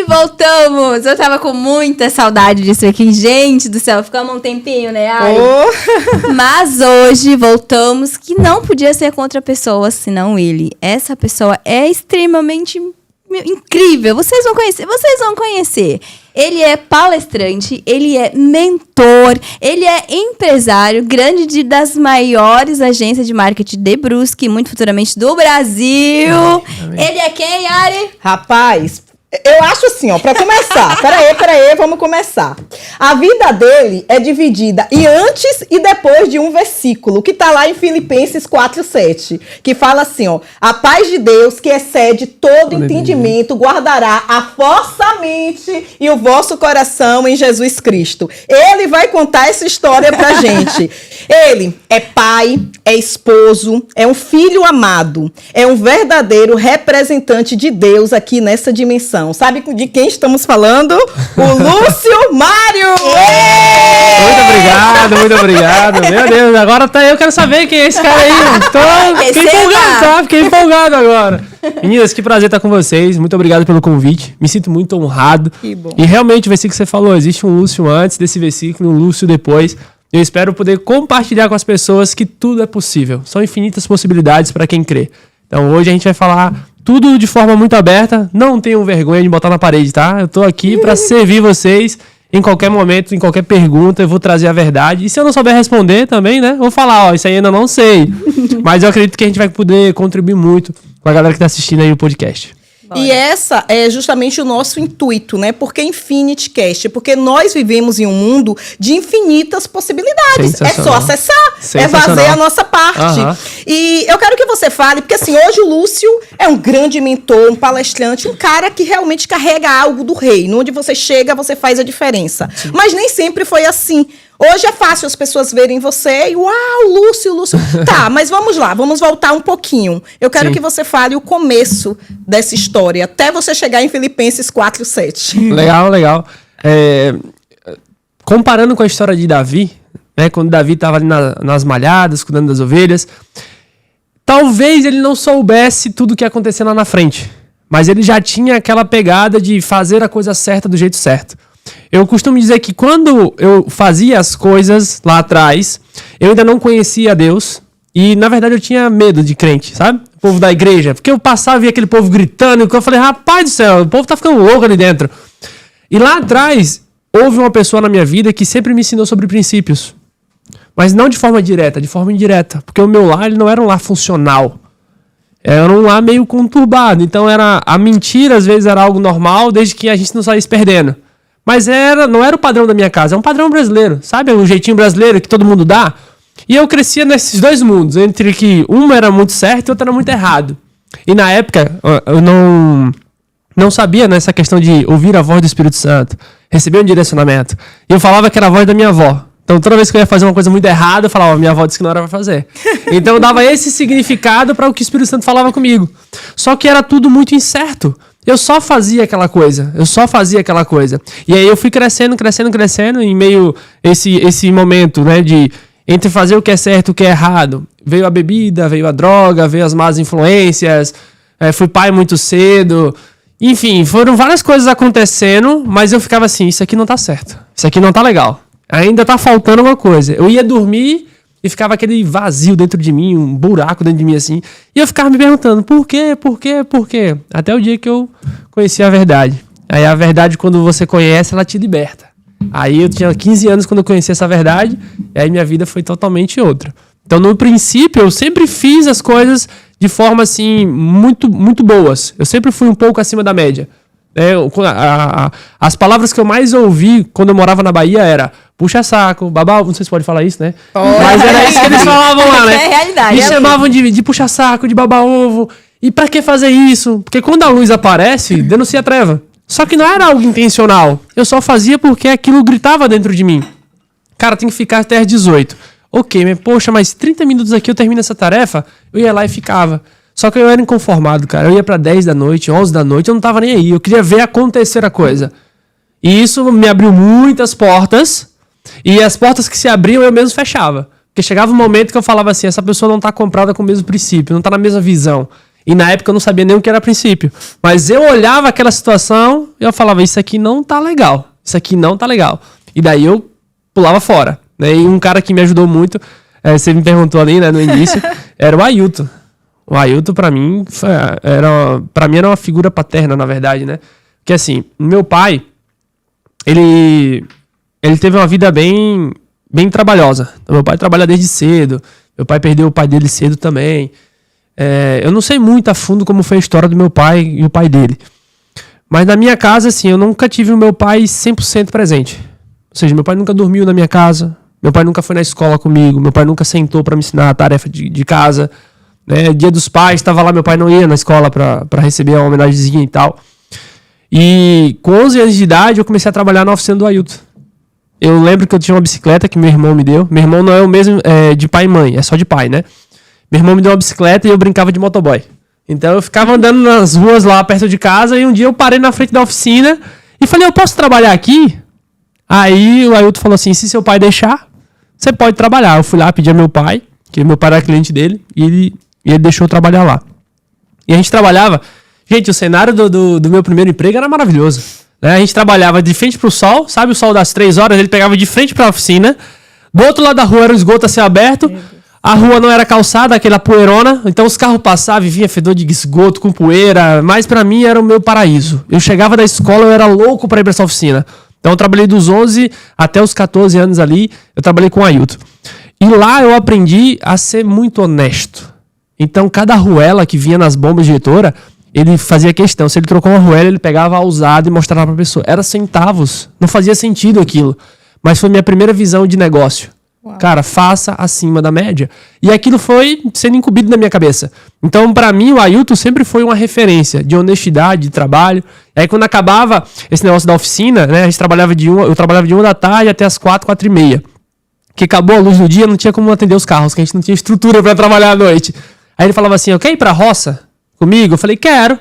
voltamos! Eu tava com muita saudade disso aqui. Gente do céu, ficamos um tempinho, né, Ari? Mas hoje voltamos, que não podia ser contra pessoa, senão ele. Essa pessoa é extremamente incrível. Vocês vão conhecer. Ele é palestrante, ele é mentor, ele é empresário, grande das maiores agências de marketing de Brusque, muito futuramente do Brasil. Amém. Ele é quem, Ari? Rapaz, eu acho assim, ó, pra começar. Peraí, vamos começar. A vida dele é dividida em antes e depois de um versículo, que tá lá em Filipenses 4:7, que fala assim, ó: a paz de Deus, que excede todo entendimento, guardará a vossa mente e o vosso coração em Jesus Cristo. Ele vai contar essa história pra gente. Ele é pai, é esposo, é um filho amado, é um verdadeiro representante de Deus aqui nessa dimensão. Sabe de quem estamos falando? O Lúcio Mário! Muito obrigado. Meu Deus, agora eu quero saber quem é esse cara aí. Fiquei empolgado agora. Meninas, que prazer estar com vocês. Muito obrigado pelo convite. Me sinto muito honrado. Que bom. E realmente, o versículo que você falou, existe um Lúcio antes desse versículo, um Lúcio depois. Eu espero poder compartilhar com as pessoas que tudo é possível. São infinitas possibilidades para quem crê. Então, hoje a gente vai falar tudo de forma muito aberta. Não tenham vergonha de botar na parede, tá? Eu tô aqui para servir vocês em qualquer momento, em qualquer pergunta. Eu vou trazer a verdade. E se eu não souber responder também, né? Vou falar, ó, isso aí ainda não sei. Mas eu acredito que a gente vai poder contribuir muito com a galera que tá assistindo aí o podcast. E essa é justamente o nosso intuito, né? Porque Infinity Cast, porque nós vivemos em um mundo de infinitas possibilidades. É só acessar, é fazer a nossa parte. E eu quero que você fale, porque assim, hoje o Lúcio é um grande mentor, um palestrante, um cara que realmente carrega algo do reino. Onde você chega, você faz a diferença. Sim. Mas nem sempre foi assim. Hoje é fácil as pessoas verem você e, uau, Lúcio. Tá, mas vamos lá, vamos voltar um pouquinho. Eu quero que você fale o começo dessa história, até você chegar em Filipenses 4:7. Legal. Comparando com a história de Davi, né, quando Davi estava ali nas malhadas, cuidando das ovelhas, talvez ele não soubesse tudo o que ia acontecer lá na frente, mas ele já tinha aquela pegada de fazer a coisa certa do jeito certo. Eu costumo dizer que quando eu fazia as coisas lá atrás, eu ainda não conhecia Deus. E, na verdade, eu tinha medo de crente, sabe? O povo da igreja. Porque eu passava e via aquele povo gritando. E eu falei, rapaz do céu, o povo tá ficando louco ali dentro. E lá atrás, houve uma pessoa na minha vida que sempre me ensinou sobre princípios. Mas não de forma direta, de forma indireta. Porque o meu lar, ele não era um lar funcional. Era um lar meio conturbado. Então, a mentira, às vezes, era algo normal, desde que a gente não saísse perdendo. Mas não era o padrão da minha casa, é um padrão brasileiro, sabe? É um jeitinho brasileiro que todo mundo dá. E eu crescia nesses dois mundos, entre que um era muito certo e outro era muito errado. E na época, eu não sabia nessa questão de ouvir a voz do Espírito Santo, receber um direcionamento. E eu falava que era a voz da minha avó. Então toda vez que eu ia fazer uma coisa muito errada, eu falava, minha avó disse que não era pra fazer. Então eu dava esse significado para o que o Espírito Santo falava comigo. Só que era tudo muito incerto. Eu só fazia aquela coisa. E aí eu fui crescendo, em meio esse momento, né, de entre fazer o que é certo e o que é errado. Veio a bebida, veio a droga, veio as más influências, fui pai muito cedo. Enfim, foram várias coisas acontecendo, mas eu ficava assim, isso aqui não tá certo. Isso aqui não tá legal. Ainda tá faltando uma coisa. Eu ia dormir e ficava aquele vazio dentro de mim, um buraco dentro de mim assim. E eu ficava me perguntando, por quê? Até o dia que eu conheci a verdade. Aí a verdade, quando você conhece, ela te liberta. Aí eu tinha 15 anos quando eu conheci essa verdade, e aí minha vida foi totalmente outra. Então, no princípio, eu sempre fiz as coisas de forma, assim, muito, muito boas. Eu sempre fui um pouco acima da média. As palavras que eu mais ouvi quando eu morava na Bahia era puxa saco, babá, não sei se pode falar isso, né? Mas era isso que eles falavam lá, né? É realidade. Me chamavam de puxa saco, de babá ovo. E pra que fazer isso? Porque quando a luz aparece, denuncia a treva. Só que não era algo intencional. Eu só fazia porque aquilo gritava dentro de mim. Cara, tem que ficar até às 18. Ok, mas poxa, mas 30 minutos aqui eu termino essa tarefa? Eu ia lá e ficava. Só que eu era inconformado, cara. Eu ia pra 10 da noite, 11 da noite, eu não tava nem aí. Eu queria ver acontecer a coisa. E isso me abriu muitas portas. E as portas que se abriam, eu mesmo fechava. Porque chegava um momento que eu falava assim, essa pessoa não tá comprada com o mesmo princípio, não tá na mesma visão. E na época eu não sabia nem o que era princípio. Mas eu olhava aquela situação e eu falava, isso aqui não tá legal. Isso aqui não tá legal. E daí eu pulava fora. Né? E um cara que me ajudou muito, você me perguntou ali, né, no início, era o Ailton. O Ailton, pra mim, era uma figura paterna, na verdade, né? Porque assim, meu pai, ele teve uma vida bem trabalhosa. Então, meu pai trabalha desde cedo. Meu pai perdeu o pai dele cedo também. Eu não sei muito a fundo como foi a história do meu pai e o pai dele. Mas na minha casa, assim, eu nunca tive o meu pai 100% presente. Ou seja, meu pai nunca dormiu na minha casa. Meu pai nunca foi na escola comigo. Meu pai nunca sentou pra me ensinar a tarefa de casa. Né? Dia dos pais, estava lá, meu pai não ia na escola pra receber uma homenagemzinha e tal. E com 11 anos de idade, eu comecei a trabalhar na oficina do Ailton. Eu lembro que eu tinha uma bicicleta que meu irmão me deu. Meu irmão não é o mesmo de pai e mãe, é só de pai, né? Meu irmão me deu uma bicicleta e eu brincava de motoboy. Então eu ficava andando nas ruas lá perto de casa e um dia eu parei na frente da oficina e falei, eu posso trabalhar aqui? Aí o Ailton falou assim, se seu pai deixar, você pode trabalhar. Eu fui lá pedir ao meu pai, que meu pai era cliente dele, e ele deixou eu trabalhar lá. E a gente trabalhava... Gente, o cenário do meu primeiro emprego era maravilhoso. Né? A gente trabalhava de frente pro sol, sabe o sol das 3 horas? Ele pegava de frente pra oficina. Do outro lado da rua era o esgoto a céu aberto. A rua não era calçada, aquela poeirona. Então os carros passavam e vinha fedor de esgoto com poeira. Mas pra mim era o meu paraíso. Eu chegava da escola, eu era louco pra ir pra essa oficina. Então eu trabalhei dos 11 até os 14 anos ali. Eu trabalhei com o Ailton. E lá eu aprendi a ser muito honesto. Então cada arruela que vinha nas bombas diretora... Ele fazia questão, se ele trocou uma arruela, ele pegava a usada e mostrava pra pessoa. Era centavos, não fazia sentido aquilo. Mas foi minha primeira visão de negócio. Uau. Cara, faça acima da média. E aquilo foi sendo incumbido na minha cabeça. Então, pra mim, o Ailton sempre foi uma referência de honestidade, de trabalho. E aí, quando acabava esse negócio da oficina, né, eu trabalhava de 1 da tarde até as 4, 4:30. Que acabou a luz do dia, não tinha como atender os carros, que a gente não tinha estrutura pra trabalhar à noite. Aí ele falava assim, eu quero ir pra roça? Comigo? Eu falei, quero.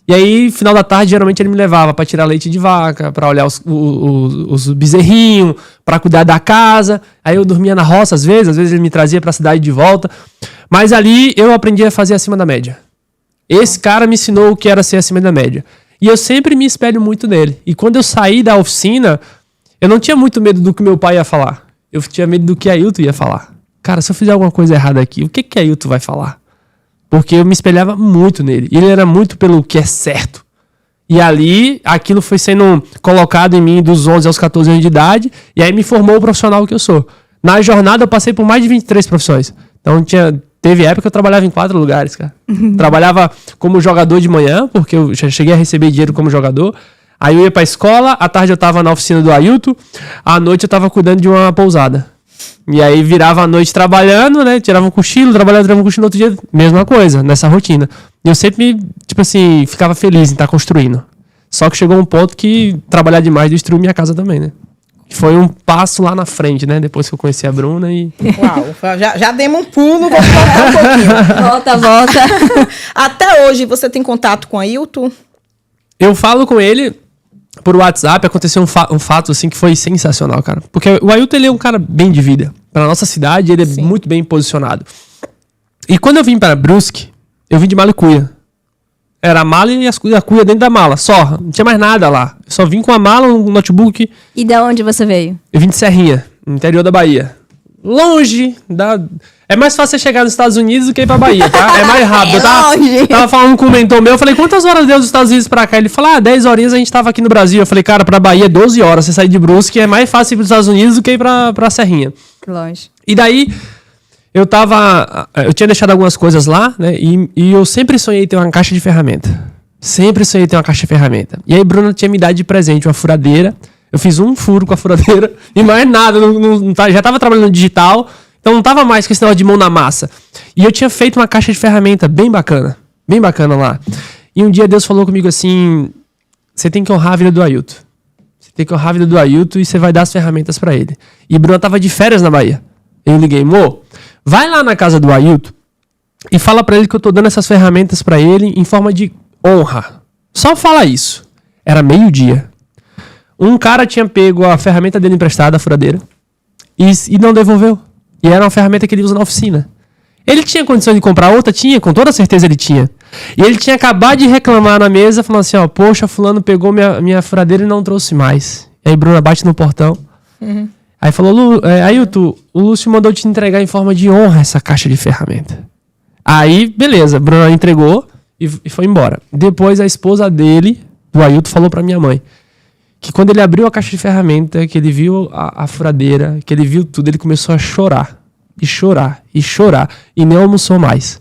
E aí, final da tarde, geralmente ele me levava pra tirar leite de vaca, pra olhar os bezerrinhos, pra cuidar da casa. Aí eu dormia na roça às vezes ele me trazia pra cidade de volta. Mas ali eu aprendi a fazer acima da média. Esse cara me ensinou o que era ser acima da média. E eu sempre me espelho muito nele. E quando eu saí da oficina, eu não tinha muito medo do que meu pai ia falar. Eu tinha medo do que Ailton ia falar. Cara, se eu fizer alguma coisa errada aqui, o que Ailton vai falar? Porque eu me espelhava muito nele. E ele era muito pelo que é certo. E ali, aquilo foi sendo colocado em mim dos 11 aos 14 anos de idade. E aí me formou o profissional que eu sou. Na jornada, eu passei por mais de 23 profissões. Então, teve época que eu trabalhava em 4 lugares, cara. Trabalhava como jogador de manhã, porque eu já cheguei a receber dinheiro como jogador. Aí eu ia pra escola, à tarde eu tava na oficina do Ailton. À noite eu tava cuidando de uma pousada. E aí virava a noite trabalhando, né? Tirava um cochilo, tirava um cochilo no outro dia. Mesma coisa, nessa rotina. E eu sempre, tipo assim, ficava feliz em estar construindo. Só que chegou um ponto que trabalhar demais destruiu minha casa também, né? Foi um passo lá na frente, né? Depois que eu conheci a Bruna e... Uau, já demos um pulo, vamos voltar um pouquinho. Volta. Até hoje, você tem contato com o Ailton? Eu falo com ele... Por WhatsApp, aconteceu um fato assim que foi sensacional, cara. Porque o Ailton, ele é um cara bem de vida. Pra nossa cidade, ele é muito bem posicionado. E quando eu vim para Brusque, eu vim de mala e cuia. Era a mala e a cuia dentro da mala, só. Não tinha mais nada lá. Eu só vim com a mala, um notebook. E da onde você veio? Eu vim de Serrinha, no interior da Bahia. Longe da... É mais fácil você chegar nos Estados Unidos do que ir pra Bahia, tá? É mais rápido. Eu tava falando com um mentor meu, eu falei, quantas horas deu dos Estados Unidos pra cá? Ele falou, 10 horinhas a gente tava aqui no Brasil. Eu falei, cara, pra Bahia é 12 horas. Você sair de Brusque é mais fácil ir pros Estados Unidos do que ir pra Serrinha. Longe. E daí, eu tinha deixado algumas coisas lá, né? E eu sempre sonhei ter uma caixa de ferramenta. Sempre sonhei ter uma caixa de ferramenta. E aí, Bruna tinha me dado de presente uma furadeira. Eu fiz um furo com a furadeira e mais nada. Já tava trabalhando no digital. Então não tava mais com esse negócio de mão na massa. E eu tinha feito uma caixa de ferramenta bem bacana lá. E um dia Deus falou comigo assim, você tem que honrar a vida do Ailton. Você tem que honrar a vida do Ailton e você vai dar as ferramentas pra ele. E Bruna tava de férias na Bahia. Eu liguei, vai lá na casa do Ailton e fala pra ele que eu tô dando essas ferramentas pra ele em forma de honra. Só fala isso. Era 12:00. Um cara tinha pego a ferramenta dele emprestada, a furadeira, e não devolveu. E era uma ferramenta que ele usa na oficina. Ele tinha condição de comprar outra? Tinha, com toda certeza ele tinha. E ele tinha acabado de reclamar na mesa, falando assim, ó, poxa, fulano pegou minha furadeira e não trouxe mais. E aí Bruna bate no portão. Aí falou, Ailton, o Lúcio mandou te entregar em forma de honra essa caixa de ferramenta. Aí, beleza, Bruna entregou e foi embora. Depois a esposa dele, do Ailton, falou pra minha mãe que quando ele abriu a caixa de ferramenta, que ele viu a furadeira, que ele viu tudo, ele começou a chorar. E chorar, e chorar. E nem almoçou mais.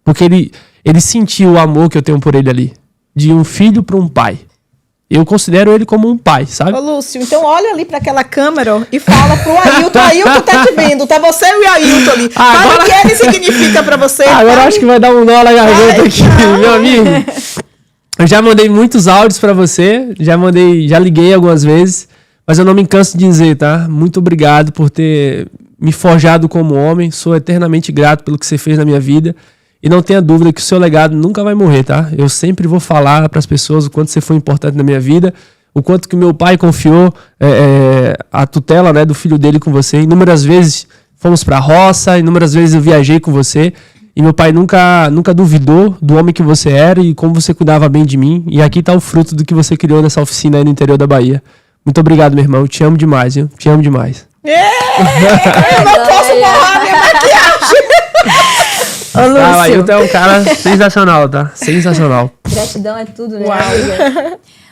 Porque ele sentiu o amor que eu tenho por ele ali. De um filho para um pai. Eu considero ele como um pai, sabe? Ô, Lúcio, então olha ali para aquela câmera ó, e fala pro Ailton. Ailton tá te vendo, tá você e o Ailton ali. Fala o que ele significa para você. Agora acho que vai dar um nó na garganta aqui, meu amigo. Eu já mandei muitos áudios para você, já liguei algumas vezes, mas eu não me canso de dizer, tá? Muito obrigado por ter me forjado como homem, sou eternamente grato pelo que você fez na minha vida. E não tenha dúvida que o seu legado nunca vai morrer, tá? Eu sempre vou falar para as pessoas o quanto você foi importante na minha vida, o quanto que meu pai confiou a tutela, né, do filho dele com você. Inúmeras vezes fomos para a roça, inúmeras vezes eu viajei com você. E meu pai nunca duvidou do homem que você era e como você cuidava bem de mim. E aqui tá o fruto do que você criou nessa oficina aí no interior da Bahia. Muito obrigado, meu irmão. Eu te amo demais, viu? Te amo demais. Eu não posso borrar minha maquiagem. Ô, Lúcio. Ah, o Ailton é um cara sensacional, tá? Sensacional. Gratidão é tudo, né?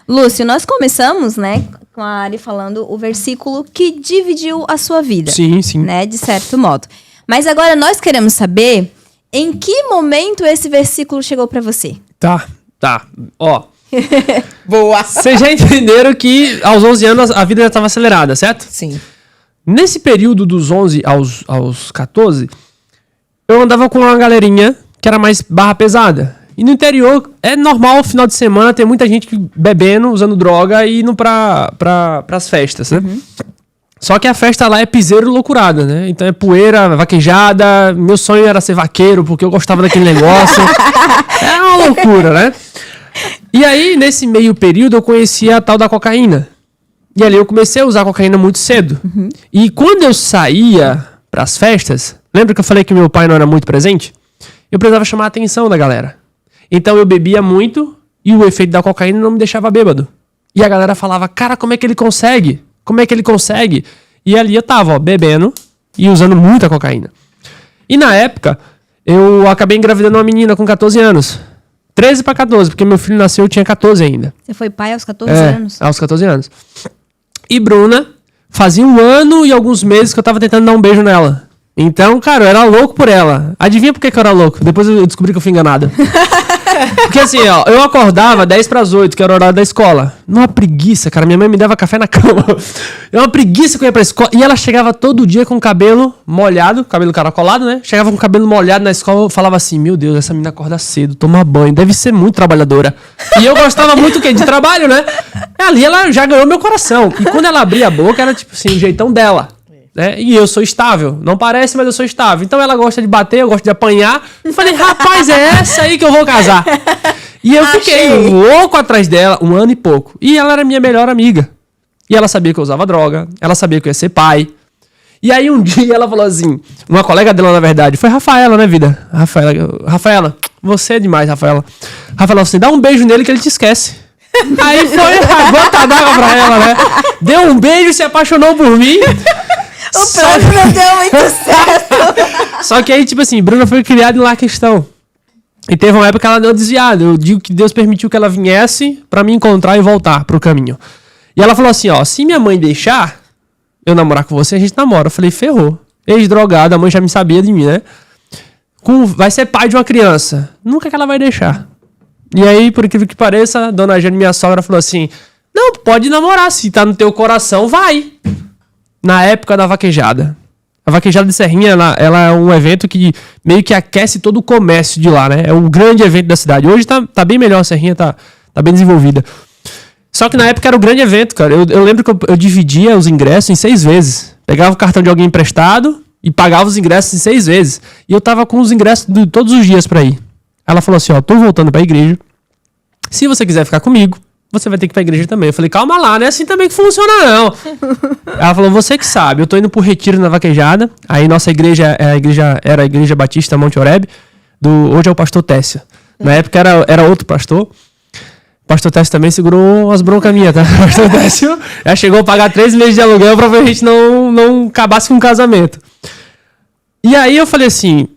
Lúcio, nós começamos, né, com a Ari falando o versículo que dividiu a sua vida. Sim, sim. Né, de certo modo. Mas agora nós queremos saber em que momento esse versículo chegou pra você. Tá. Ó. Boa. Vocês já entenderam que aos 11 anos a vida já estava acelerada, certo? Sim. Nesse período dos 11 aos 14, eu andava com uma galerinha que era mais barra pesada. E no interior, é normal, final de semana, ter muita gente bebendo, usando droga e indo pras festas, né? Só que a festa lá é piseiro loucurada, né? Então é poeira, vaquejada. Meu sonho era ser vaqueiro, porque eu gostava daquele negócio. É uma loucura, né? E aí, nesse meio período, eu conheci a tal da cocaína. E ali eu comecei a usar cocaína muito cedo. E quando eu saía pras festas, lembra que eu falei que meu pai não era muito presente? Eu precisava chamar a atenção da galera. Então eu bebia muito e o efeito da cocaína não me deixava bêbado. E a galera falava, cara, como é que ele consegue? Como é que ele consegue? E ali eu tava, ó, bebendo e usando muita cocaína. E na época, eu acabei engravidando uma menina com 14 anos. 13 para 14, porque meu filho nasceu, eu tinha 14 ainda. Você foi pai aos 14 anos? Aos 14 anos. E Bruna, fazia 1 ano e alguns meses que eu tava tentando dar um beijo nela. Então, cara, eu era louco por ela. Adivinha por que eu era louco? Depois eu descobri que eu fui enganado. Porque assim, ó, eu acordava 10:08, que era o horário da escola. Numa preguiça, cara. Minha mãe me dava café na cama. É uma preguiça que eu ia pra escola. E ela chegava todo dia com o cabelo molhado, cabelo caracolado, né? Chegava com o cabelo molhado na escola, eu falava assim, meu Deus, essa menina acorda cedo, toma banho, deve ser muito trabalhadora. E eu gostava muito, o quê? De trabalho, né? E ali ela já ganhou meu coração. E quando ela abria a boca, era tipo assim, o jeitão dela. Né? E eu sou estável. Não parece, mas eu sou estável. Então ela gosta de bater, eu gosto de apanhar. Eu falei, rapaz, é essa aí que eu vou casar. E eu fiquei louco atrás dela, 1 ano e pouco. E ela era minha melhor amiga. E ela sabia que eu usava droga. Ela sabia que eu ia ser pai. E aí um dia ela falou assim, uma colega dela, na verdade, foi Rafaela, né, vida? Rafaela, você é demais, Rafaela. Rafaela, você dá um beijo nele que ele te esquece. Aí foi a gota d'água pra ela, né? Deu um beijo e se apaixonou por mim. O plano não deu muito certo. Só que aí, tipo assim, Bruna foi criada em La Questão. E teve uma época que ela deu desviada. Eu digo que Deus permitiu que ela viesse pra me encontrar e voltar pro caminho. E ela falou assim, ó, se minha mãe deixar eu namorar com você, a gente namora. Eu falei, ferrou. Ex-drogada, a mãe já me sabia de mim, né? Vai ser pai de uma criança. Nunca que ela vai deixar. E aí, por incrível que pareça, a dona Jane, minha sogra, falou assim, não, pode namorar, se tá no teu coração, vai. Na época da vaquejada. A vaquejada de Serrinha, ela é um evento que meio que aquece todo o comércio de lá, né? É um grande evento da cidade. Hoje tá bem melhor, a Serrinha tá bem desenvolvida. Só que na época era o grande evento, cara. Eu lembro que eu dividia os ingressos em 6 vezes. Pegava o cartão de alguém emprestado e pagava os ingressos em 6 vezes. E eu tava com os ingressos todos os dias pra ir. Ela falou assim, ó, tô voltando pra igreja. Se você quiser ficar comigo, você vai ter que ir pra igreja também. Eu falei, calma lá, não é assim também que funciona, não. Ela falou, você que sabe. Eu tô indo pro retiro na vaquejada. Aí nossa igreja era a Igreja Batista Monte Oreb. Hoje é o pastor Técia. Na época era outro pastor. O pastor Técio também segurou umas broncas minhas, tá? O pastor Técio já chegou a pagar 3 meses de aluguel pra a gente não acabasse com o casamento. E aí eu falei assim,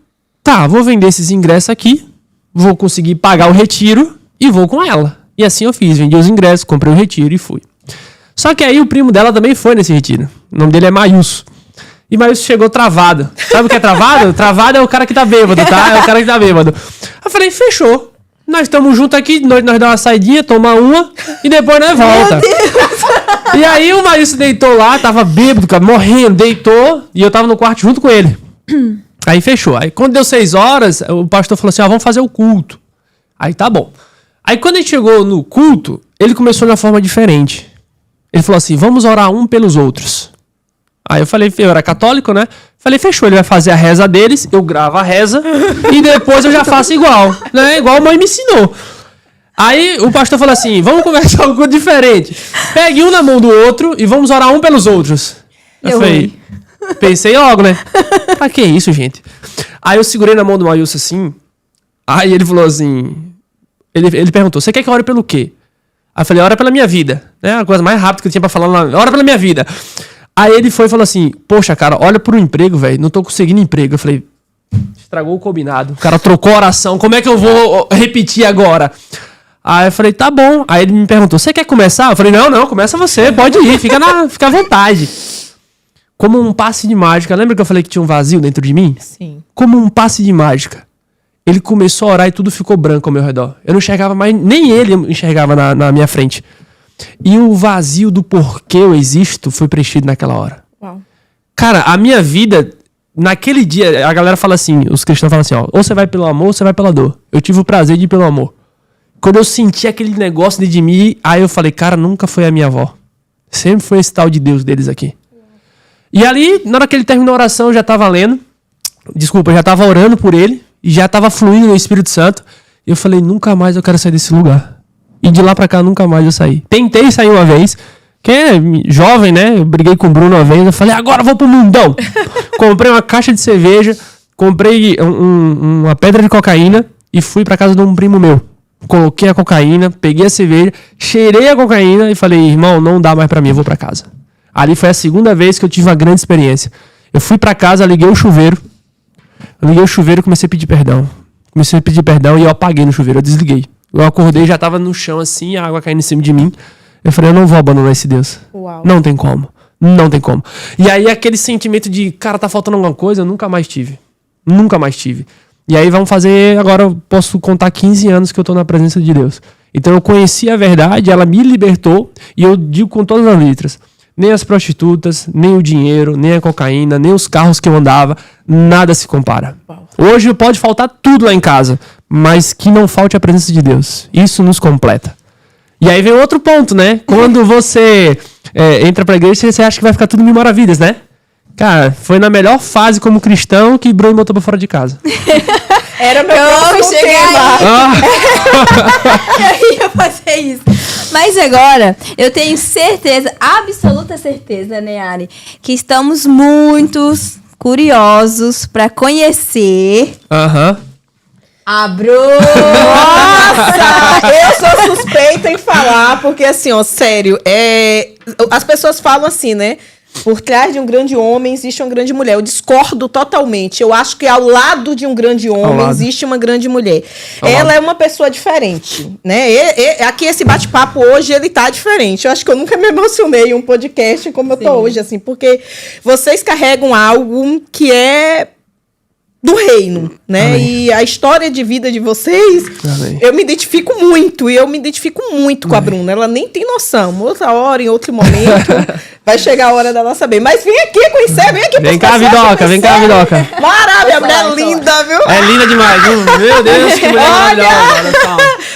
tá, vou vender esses ingressos aqui, vou conseguir pagar o retiro e vou com ela. E assim eu fiz, vendi os ingressos, comprei o retiro e fui. Só que aí o primo dela também foi nesse retiro. O nome dele é Maílson. E Maílson chegou travado. Sabe o que é travado? Travado é o cara que tá bêbado, tá? É o cara que tá bêbado. Eu falei, fechou. Nós estamos juntos aqui, nós damos uma saidinha, tomar uma e depois nós volta. E aí o Maílson deitou lá, tava bêbado, cara, morrendo, deitou e eu tava no quarto junto com ele. Aí fechou. Aí quando deu 6 horas, o pastor falou assim, vamos fazer o culto. Aí tá bom. Aí quando a gente chegou no culto, ele começou de uma forma diferente. Ele falou assim, vamos orar um pelos outros. Aí eu falei, eu era católico, né? Falei, fechou, ele vai fazer a reza deles, eu gravo a reza e depois eu já faço igual, né? Igual a mãe me ensinou. Aí o pastor falou assim, vamos conversar algo diferente. Pegue um na mão do outro e vamos orar um pelos outros. Eu falei, pensei logo, né? Pra que isso, gente? Aí eu segurei na mão do Maílson assim, aí ele falou assim, ele perguntou, você quer que eu ore pelo quê? Aí eu falei, ora pela minha vida, né? A coisa mais rápida que eu tinha pra falar lá, ora pela minha vida. Aí ele foi e falou assim, poxa, cara, olha pro emprego, velho, não tô conseguindo emprego. Eu falei, estragou o combinado. O cara trocou a oração, como é que eu vou repetir agora? Aí eu falei, tá bom. Aí ele me perguntou, você quer começar? Eu falei, não, começa você, pode ir, fica à vontade. Como um passe de mágica, lembra que eu falei que tinha um vazio dentro de mim? Sim. Como um passe de mágica. Ele começou a orar e tudo ficou branco ao meu redor. Eu não enxergava mais, nem ele enxergava na minha frente. E o vazio do porquê eu existo foi preenchido naquela hora. Uau. Cara, a minha vida, naquele dia, a galera fala assim, os cristãos falam assim, ó, ou você vai pelo amor ou você vai pela dor. Eu tive o prazer de ir pelo amor. Quando eu senti aquele negócio de mim, aí eu falei, cara, nunca foi a minha avó. Sempre foi esse tal de Deus deles aqui. E ali, na hora que ele terminou a oração, eu já tava lendo. Desculpa, eu já tava orando por ele. E já tava fluindo no Espírito Santo. E eu falei, nunca mais eu quero sair desse lugar. E de lá pra cá, nunca mais eu saí. Tentei sair uma vez. Que é jovem, né? Eu briguei com o Bruno uma vez. Eu falei, agora eu vou pro mundão. Comprei uma caixa de cerveja. Comprei uma pedra de cocaína. E fui pra casa de um primo meu. Coloquei a cocaína, peguei a cerveja, cheirei a cocaína e falei, irmão, não dá mais pra mim, eu vou pra casa. Ali foi a segunda vez que eu tive uma grande experiência. Eu fui pra casa, liguei o chuveiro. Eu liguei o chuveiro e comecei a pedir perdão. Comecei a pedir perdão e eu apaguei no chuveiro, eu desliguei. Eu acordei, já tava no chão assim, a água caindo em cima de mim. Eu falei, eu não vou abandonar esse Deus. Uau. Não tem como. Não tem como. E aí aquele sentimento de, cara, tá faltando alguma coisa, eu nunca mais tive. Nunca mais tive. E aí vamos fazer, agora eu posso contar 15 anos que eu tô na presença de Deus. Então eu conheci a verdade, ela me libertou, e eu digo com todas as letras, nem as prostitutas, nem o dinheiro, nem a cocaína, nem os carros que eu andava, nada se compara. Hoje pode faltar tudo lá em casa, mas que não falte a presença de Deus. Isso nos completa. E aí vem outro ponto, né? Quando você entra pra igreja, você acha que vai ficar tudo mil maravilhas, né? Cara, foi na melhor fase como cristão que Bruno botou pra fora de casa. Era meu próximo tema. Eu ia fazer isso. Mas agora, eu tenho certeza, absoluta certeza, né, Ari, que estamos muito curiosos pra conhecer a Bruna. Nossa, eu sou suspeita em falar, porque assim, ó, sério, as pessoas falam assim, né? Por trás de um grande homem existe uma grande mulher. Eu discordo totalmente. Eu acho que ao lado de um grande homem existe uma grande mulher. Ela é uma pessoa diferente, né? Aqui esse bate-papo hoje, ele tá diferente. Eu acho que eu nunca me emocionei em um podcast como eu tô hoje, assim, porque vocês carregam algo que é do reino, né? Amém. E a história de vida de vocês, Amém. eu me identifico muito. E eu me identifico muito com a Bruna. Ela nem tem noção. Outra hora, em outro momento, vai chegar a hora dela saber. Mas vem aqui conhecer, vem aqui. Vem cá, Vidoca, vem cá, Vidoca. Maravilha, mulher linda, viu? É linda demais, viu? Meu Deus, que mulher maravilhosa.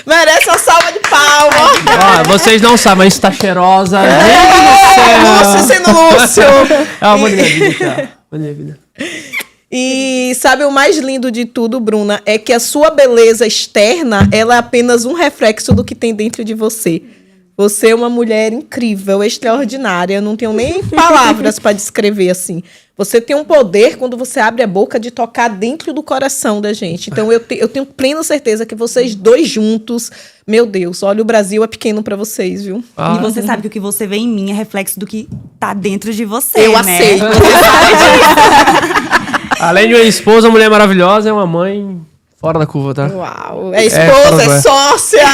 Merece uma salva de palmas. Ó, vocês não sabem, mas isso tá cheirosa. Lúcio sendo Lúcio. É uma mulher vida, cara. Mulher vida. E sabe o mais lindo de tudo, Bruna? É que a sua beleza externa, ela é apenas um reflexo do que tem dentro de você. Você é uma mulher incrível, extraordinária. Eu não tenho nem palavras para descrever assim. Você tem um poder quando você abre a boca de tocar dentro do coração da gente. Então, eu tenho plena certeza que vocês dois juntos, meu Deus, olha, o Brasil é pequeno pra vocês, viu? E você sabe que o que você vê em mim é reflexo do que tá dentro de você, Eu né? aceito. Além de uma esposa, uma mulher maravilhosa, é uma mãe fora da curva, tá? Uau, é esposa, é sócia.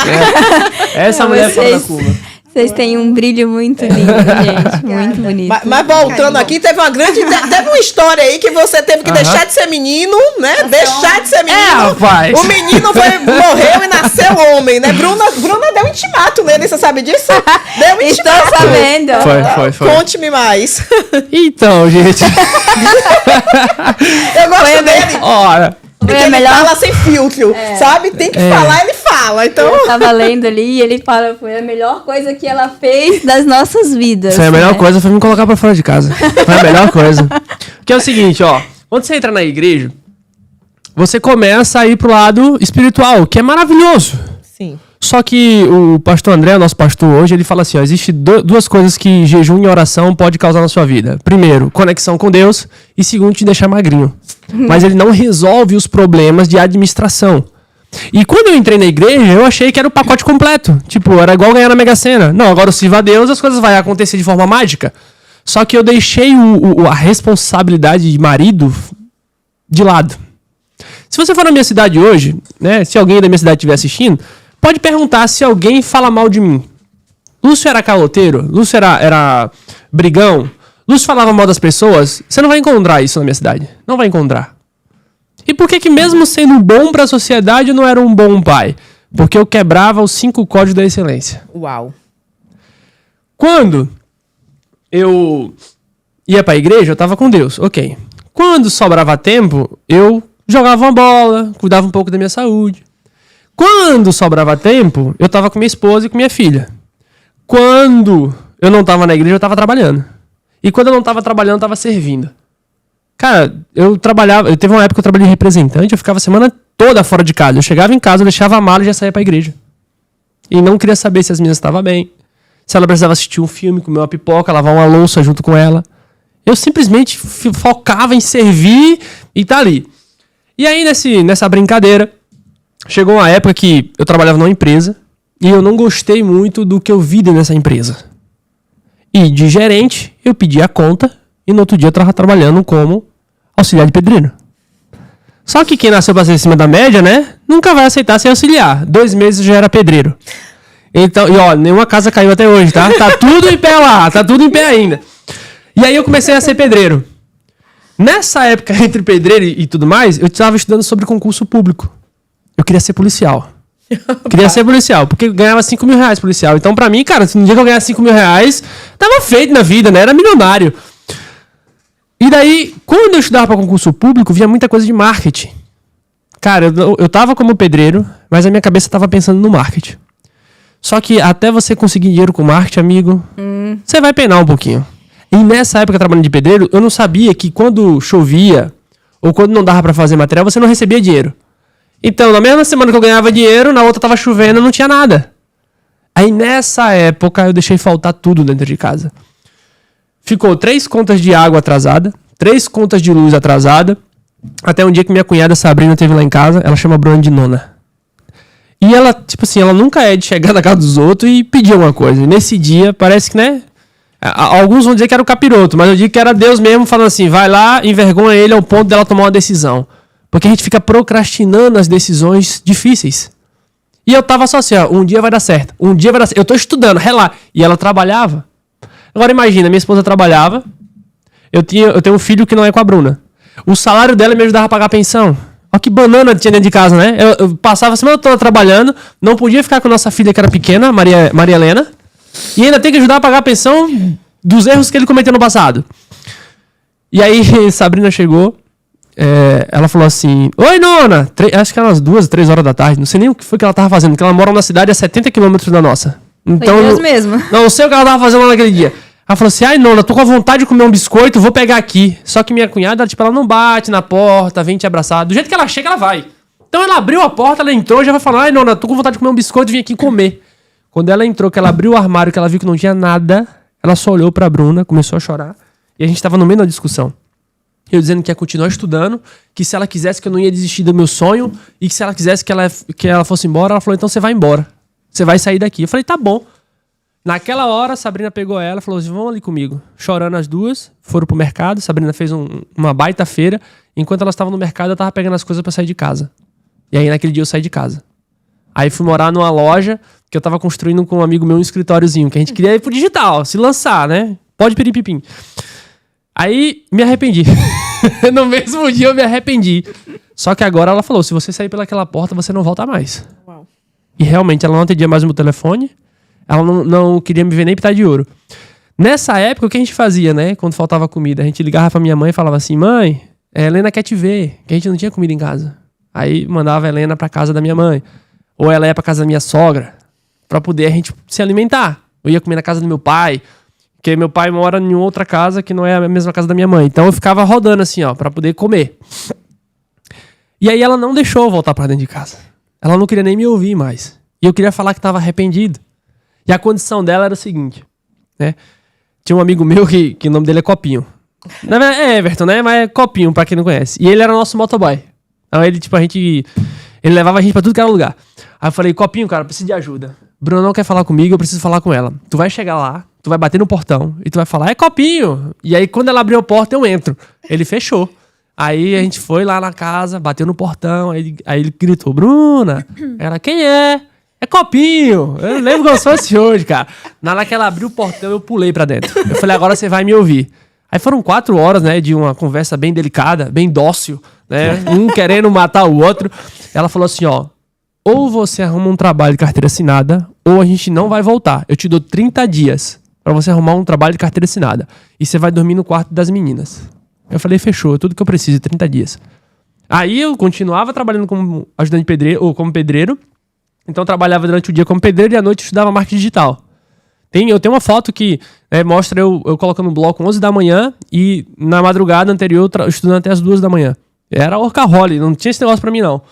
Essa mulher é fora da curva. Vocês têm um brilho muito lindo, gente. Muito bonito. Mas voltando aqui, teve uma história aí que você teve que deixar de ser menino, né? Deixar de ser menino. Rapaz. O menino morreu e nasceu homem, né? Bruna deu intimato nele, você sabe disso? Deu Estou intimato. sabendo. Foi. Conte-me mais. Então, gente. Eu gosto dele. Ora. Porque É ele melhor- fala sem filtro, sabe? Tem que falar, ele fala. Então, Eu tava lendo ali e ele fala, foi a melhor coisa que ela fez das nossas vidas. Foi a melhor né? coisa, foi me colocar pra fora de casa. Foi a melhor coisa. Porque é o seguinte, ó. Quando você entra na igreja, você começa a ir pro lado espiritual, que é maravilhoso. sim. Só que o pastor André, nosso pastor hoje, ele fala assim, ó, existe duas coisas que jejum e oração pode causar na sua vida. Primeiro, conexão com Deus e segundo, te deixar magrinho. Mas ele não resolve os problemas de administração. E quando eu entrei na igreja, eu achei que era o pacote completo. Tipo, era igual ganhar na Mega Sena. Não, agora eu sirvo a Deus, as coisas vão acontecer de forma mágica. Só que eu deixei a responsabilidade de marido de lado. Se você for na minha cidade hoje, né, se alguém da minha cidade estiver assistindo, pode perguntar se alguém fala mal de mim. Lúcio era caloteiro? Lúcio era brigão? Lúcio falava mal das pessoas? Você não vai encontrar isso na minha cidade. Não vai encontrar. E por que mesmo sendo bom para a sociedade eu não era um bom pai? Porque eu quebrava os 5 códigos da excelência. Uau. Quando eu ia para a igreja, eu estava com Deus. Ok. Quando sobrava tempo, eu jogava uma bola, cuidava um pouco da minha saúde. Quando sobrava tempo, eu tava com minha esposa e com minha filha. Quando eu não tava na igreja, eu tava trabalhando. E quando eu não tava trabalhando, eu tava servindo. Cara, teve uma época que eu trabalhei de representante, eu ficava a semana toda fora de casa. Eu chegava em casa, eu deixava a mala e já saía pra igreja. E não queria saber se as meninas estavam bem, se ela precisava assistir um filme, comer uma pipoca, lavar uma louça junto com ela. Eu simplesmente focava em servir e tá ali. E aí, nessa brincadeira, chegou uma época que eu trabalhava numa empresa e eu não gostei muito do que eu vi nessa empresa. E de gerente, eu pedi a conta e no outro dia eu tava trabalhando como auxiliar de pedreiro. Só que quem nasceu pra ser acima da média, né, nunca vai aceitar ser auxiliar. 2 meses já era pedreiro. Então, e ó, nenhuma casa caiu até hoje, tá? Tá tudo em pé lá, tá tudo em pé ainda. E aí eu comecei a ser pedreiro. Nessa época, entre pedreiro e tudo mais, eu estava estudando sobre concurso público. Eu queria ser policial. Porque eu ganhava 5 mil reais policial. Então, pra mim, cara, no dia que eu ganhasse 5 mil reais, tava feito na vida, né? Era milionário. E daí, quando eu estudava pra concurso público, via muita coisa de marketing. Cara, eu tava como pedreiro, mas a minha cabeça tava pensando no marketing. Só que até você conseguir dinheiro com marketing, amigo, você vai penar um pouquinho. E nessa época, trabalhando de pedreiro, eu não sabia que quando chovia, ou quando não dava pra fazer material, você não recebia dinheiro. Então, na mesma semana que eu ganhava dinheiro, na outra tava chovendo, não tinha nada. Aí, nessa época, eu deixei faltar tudo dentro de casa. Ficou 3 contas de água atrasada, 3 contas de luz atrasada, até um dia que minha cunhada Sabrina teve lá em casa, ela chama a Bruna de nona. E ela, tipo assim, ela nunca é de chegar na casa dos outros e pedir alguma coisa. E nesse dia, parece que, né, alguns vão dizer que era o capiroto, mas eu digo que era Deus mesmo falando assim, vai lá, envergonha ele ao ponto dela tomar uma decisão. Porque a gente fica procrastinando as decisões difíceis. E eu tava só assim, ó, um dia vai dar certo. Eu tô estudando, relaxa. E ela trabalhava. Agora imagina, minha esposa trabalhava. Eu tenho um filho que não é com a Bruna. O salário dela me ajudava a pagar a pensão. Olha que banana tinha dentro de casa, né? Eu passava a semana toda trabalhando, não podia ficar com a nossa filha que era pequena, Maria Helena. E ainda tem que ajudar a pagar a pensão dos erros que ele cometeu no passado. E aí, Sabrina chegou. Ela falou assim, oi nona, acho que eram umas 2, 3 horas da tarde, não sei nem o que foi que ela tava fazendo, porque ela mora na cidade a 70 quilômetros da nossa. Então, Foi Deus mesmo. Não sei o que ela tava fazendo lá naquele dia. Ela falou assim, ai nona, tô com vontade de comer um biscoito, vou pegar aqui. Só que minha cunhada, ela não bate na porta, vem te abraçar. Do jeito que ela chega, ela vai. Então ela abriu a porta, ela entrou, já vai falar, ai nona, tô com vontade de comer um biscoito, vim aqui comer. Quando ela entrou, que ela abriu o armário, que ela viu que não tinha nada, ela só olhou pra Bruna, começou a chorar. E a gente tava no meio da discussão. Eu dizendo que ia continuar estudando, que se ela quisesse que eu não ia desistir do meu sonho, e que se ela quisesse que ela fosse embora, ela falou, então você vai embora. Você vai sair daqui. Eu falei, tá bom. Naquela hora, a Sabrina pegou ela e falou assim, vamos ali comigo. Chorando as duas, foram pro mercado, Sabrina fez uma baita feira. Enquanto elas estavam no mercado, eu tava pegando as coisas pra sair de casa. E aí, naquele dia, eu saí de casa. Aí fui morar numa loja que eu tava construindo com um amigo meu um escritóriozinho, que a gente queria ir pro digital, se lançar, né? Pode piripipim. Aí, me arrependi. No mesmo dia, eu me arrependi. Só que agora ela falou, se você sair pelaquela porta, você não volta mais. Uau. E realmente, ela não atendia mais o meu telefone. Ela não queria me ver nem pitar de ouro. Nessa época, o que a gente fazia, né? Quando faltava comida, a gente ligava pra minha mãe e falava assim, mãe, a Helena quer te ver, que a gente não tinha comida em casa. Aí mandava a Helena pra casa da minha mãe. Ou ela ia pra casa da minha sogra, pra poder a gente se alimentar. Eu ia comer na casa do meu pai, porque meu pai mora em outra casa que não é a mesma casa da minha mãe. Então eu ficava rodando assim, ó, pra poder comer. E aí ela não deixou eu voltar pra dentro de casa. Ela não queria nem me ouvir mais. E eu queria falar que tava arrependido. E a condição dela era o seguinte, né? Tinha um amigo meu que o nome dele é Copinho. Na verdade é Everton, né? Mas é Copinho, pra quem não conhece. E ele era nosso motoboy. Então ele, tipo, ele levava a gente pra tudo que era lugar. Aí eu falei, Copinho, cara, eu preciso de ajuda. Bruno não quer falar comigo, eu preciso falar com ela. Tu vai chegar lá, tu vai bater no portão e tu vai falar, é Copinho. E aí quando ela abriu a porta, eu entro. Ele fechou. Aí a gente foi lá na casa, bateu no portão, aí ele gritou, Bruna. Ela, quem é? É Copinho. Eu lembro como se fosse hoje, cara. Na hora que ela abriu o portão, eu pulei pra dentro. Eu falei, agora você vai me ouvir. Aí foram 4 horas, né, de uma conversa bem delicada, bem dócil, né? Um querendo matar o outro. Ela falou assim, ó, ou você arruma um trabalho de carteira assinada, ou a gente não vai voltar. Eu te dou 30 dias pra você arrumar um trabalho de carteira assinada. E você vai dormir no quarto das meninas. Eu falei, fechou, tudo que eu preciso, 30 dias. Aí eu continuava trabalhando como ajudante de pedreiro, ou como pedreiro. Então eu trabalhava durante o dia como pedreiro e à noite eu estudava marketing digital. Eu tenho uma foto que mostra eu colocando um bloco 11 da manhã e na madrugada anterior estudando até as 2 da manhã. Era workaholic, não tinha esse negócio pra mim não.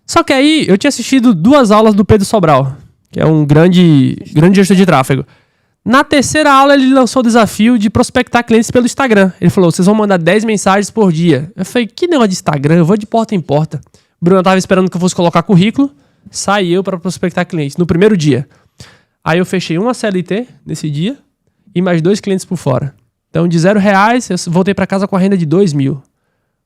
Só que aí eu tinha assistido 2 aulas do Pedro Sobral, que é um grande gestor de tráfego. Na terceira aula ele lançou o desafio de prospectar clientes pelo Instagram. Ele falou, vocês vão mandar 10 mensagens por dia. Eu falei, que negócio de Instagram? Eu vou de porta em porta. O Bruno tava esperando que eu fosse colocar currículo. Saí eu para prospectar clientes no primeiro dia. Aí eu fechei uma CLT nesse dia e mais 2 clientes por fora. Então de R$0 eu voltei para casa com a renda de 2.000.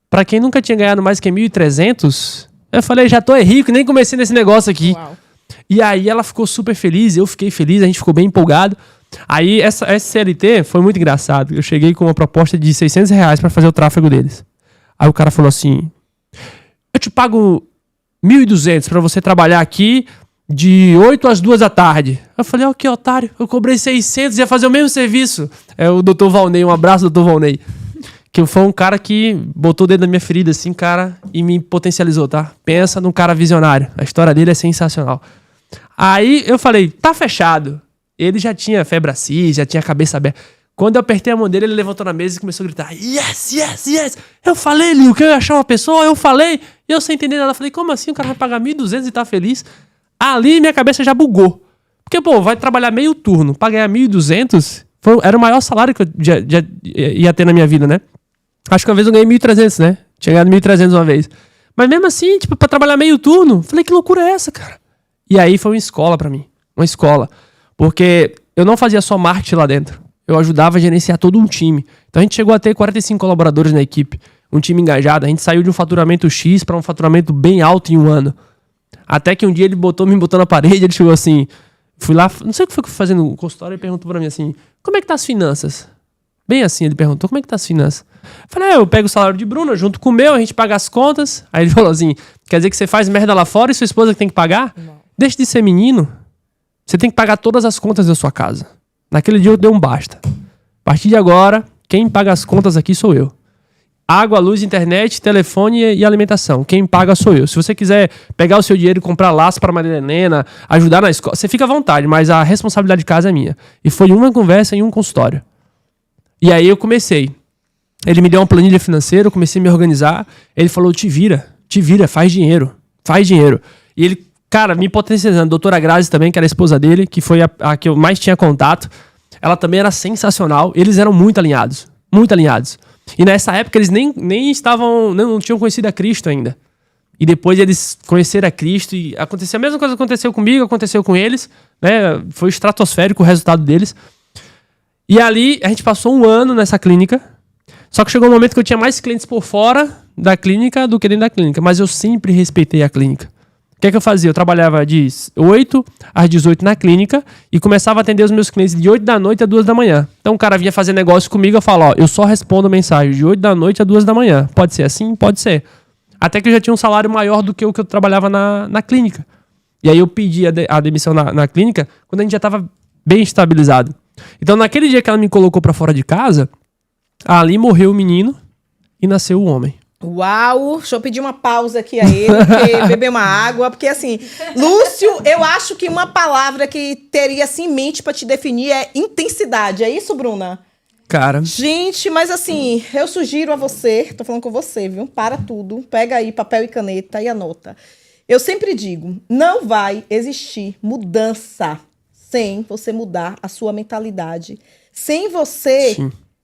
Para quem nunca tinha ganhado mais que 1.300, eu falei, já tô rico, nem comecei nesse negócio aqui. Uau. E aí ela ficou super feliz, eu fiquei feliz, a gente ficou bem empolgado. Aí essa CLT foi muito engraçado. Eu cheguei com uma proposta de R$600 para fazer o tráfego deles. Aí o cara falou assim, eu te pago 1.200 pra você trabalhar aqui de 8 às 2 da tarde. Eu falei, ó, que otário, eu cobrei 600 e ia fazer o mesmo serviço. É o Dr. Valnei, um abraço, Dr. Valnei. Que foi um cara que botou o dedo na minha ferida, assim, cara, e me potencializou, tá? Pensa num cara visionário. A história dele é sensacional. Aí eu falei, tá fechado. Ele já tinha febre, já tinha a cabeça aberta. Quando eu apertei a mão dele, ele levantou na mesa e começou a gritar, yes, yes, yes. Eu falei, Lio, que eu ia achar uma pessoa, eu falei. E eu sem entender nada, falei, como assim? O cara vai pagar 1.200 e tá feliz? Ali minha cabeça já bugou. Porque, pô, vai trabalhar meio turno pra ganhar 1.200, era o maior salário que eu já ia ter na minha vida, né? Acho que uma vez eu ganhei 1.300, né? Tinha ganhado 1.300 uma vez. Mas mesmo assim, tipo, pra trabalhar meio turno, falei, que loucura é essa, cara? E aí foi uma escola pra mim. Uma escola. Porque eu não fazia só marketing lá dentro. Eu ajudava a gerenciar todo um time. Então a gente chegou a ter 45 colaboradores na equipe. Um time engajado. A gente saiu de um faturamento X para um faturamento bem alto em um ano. Até que um dia ele me botou na parede, ele chegou assim... Fui lá, não sei o que foi que eu fui fazendo no consultório, ele perguntou pra mim assim, como é que tá as finanças? Bem assim, ele perguntou, como é que tá as finanças? Eu falei, eu pego o salário de Bruno, junto com o meu, a gente paga as contas. Aí ele falou assim, quer dizer que você faz merda lá fora e sua esposa que tem que pagar? Não. Deixa de ser menino. Você tem que pagar todas as contas da sua casa. Naquele dia eu dei um basta. A partir de agora, quem paga as contas aqui sou eu. Água, luz, internet, telefone e alimentação. Quem paga sou eu. Se você quiser pegar o seu dinheiro e comprar laço para Maria Helena, ajudar na escola, você fica à vontade, mas a responsabilidade de casa é minha. E foi uma conversa em um consultório. E aí eu comecei. Ele me deu uma planilha financeira, eu comecei a me organizar. Ele falou, te vira, faz dinheiro. E ele, cara, me potencializando. Doutora Grazi também, que era a esposa dele, que foi a que eu mais tinha contato. Ela também era sensacional. Eles eram muito alinhados. Muito alinhados. E nessa época eles nem estavam, não tinham conhecido a Cristo ainda. E depois eles conheceram a Cristo e aconteceu a mesma coisa que aconteceu comigo, aconteceu com eles, né? Foi estratosférico o resultado deles. E ali a gente passou 1 ano nessa clínica. Só que chegou um momento que eu tinha mais clientes por fora da clínica do que dentro da clínica. Mas eu sempre respeitei a clínica. O que é que eu fazia? Eu trabalhava de 8 às 18 na clínica e começava a atender os meus clientes de 8 da noite a 2 da manhã. Então o cara vinha fazer negócio comigo, eu falo, ó, eu só respondo mensagem de 8 da noite a 2 da manhã. Pode ser assim? Pode ser. Até que eu já tinha um salário maior do que o que eu trabalhava na clínica. E aí eu pedi a demissão na clínica quando a gente já estava bem estabilizado. Então naquele dia que ela me colocou pra fora de casa, ali morreu o menino e nasceu o homem. Uau, deixa eu pedir uma pausa aqui a ele, porque beber uma água, porque assim, Lúcio, eu acho que uma palavra que teria assim em mente pra te definir é intensidade, é isso, Bruna? Cara. Gente, mas assim, eu sugiro a você, tô falando com você, viu? Para tudo, pega aí papel e caneta e anota. Eu sempre digo, não vai existir mudança sem você mudar a sua mentalidade, sem você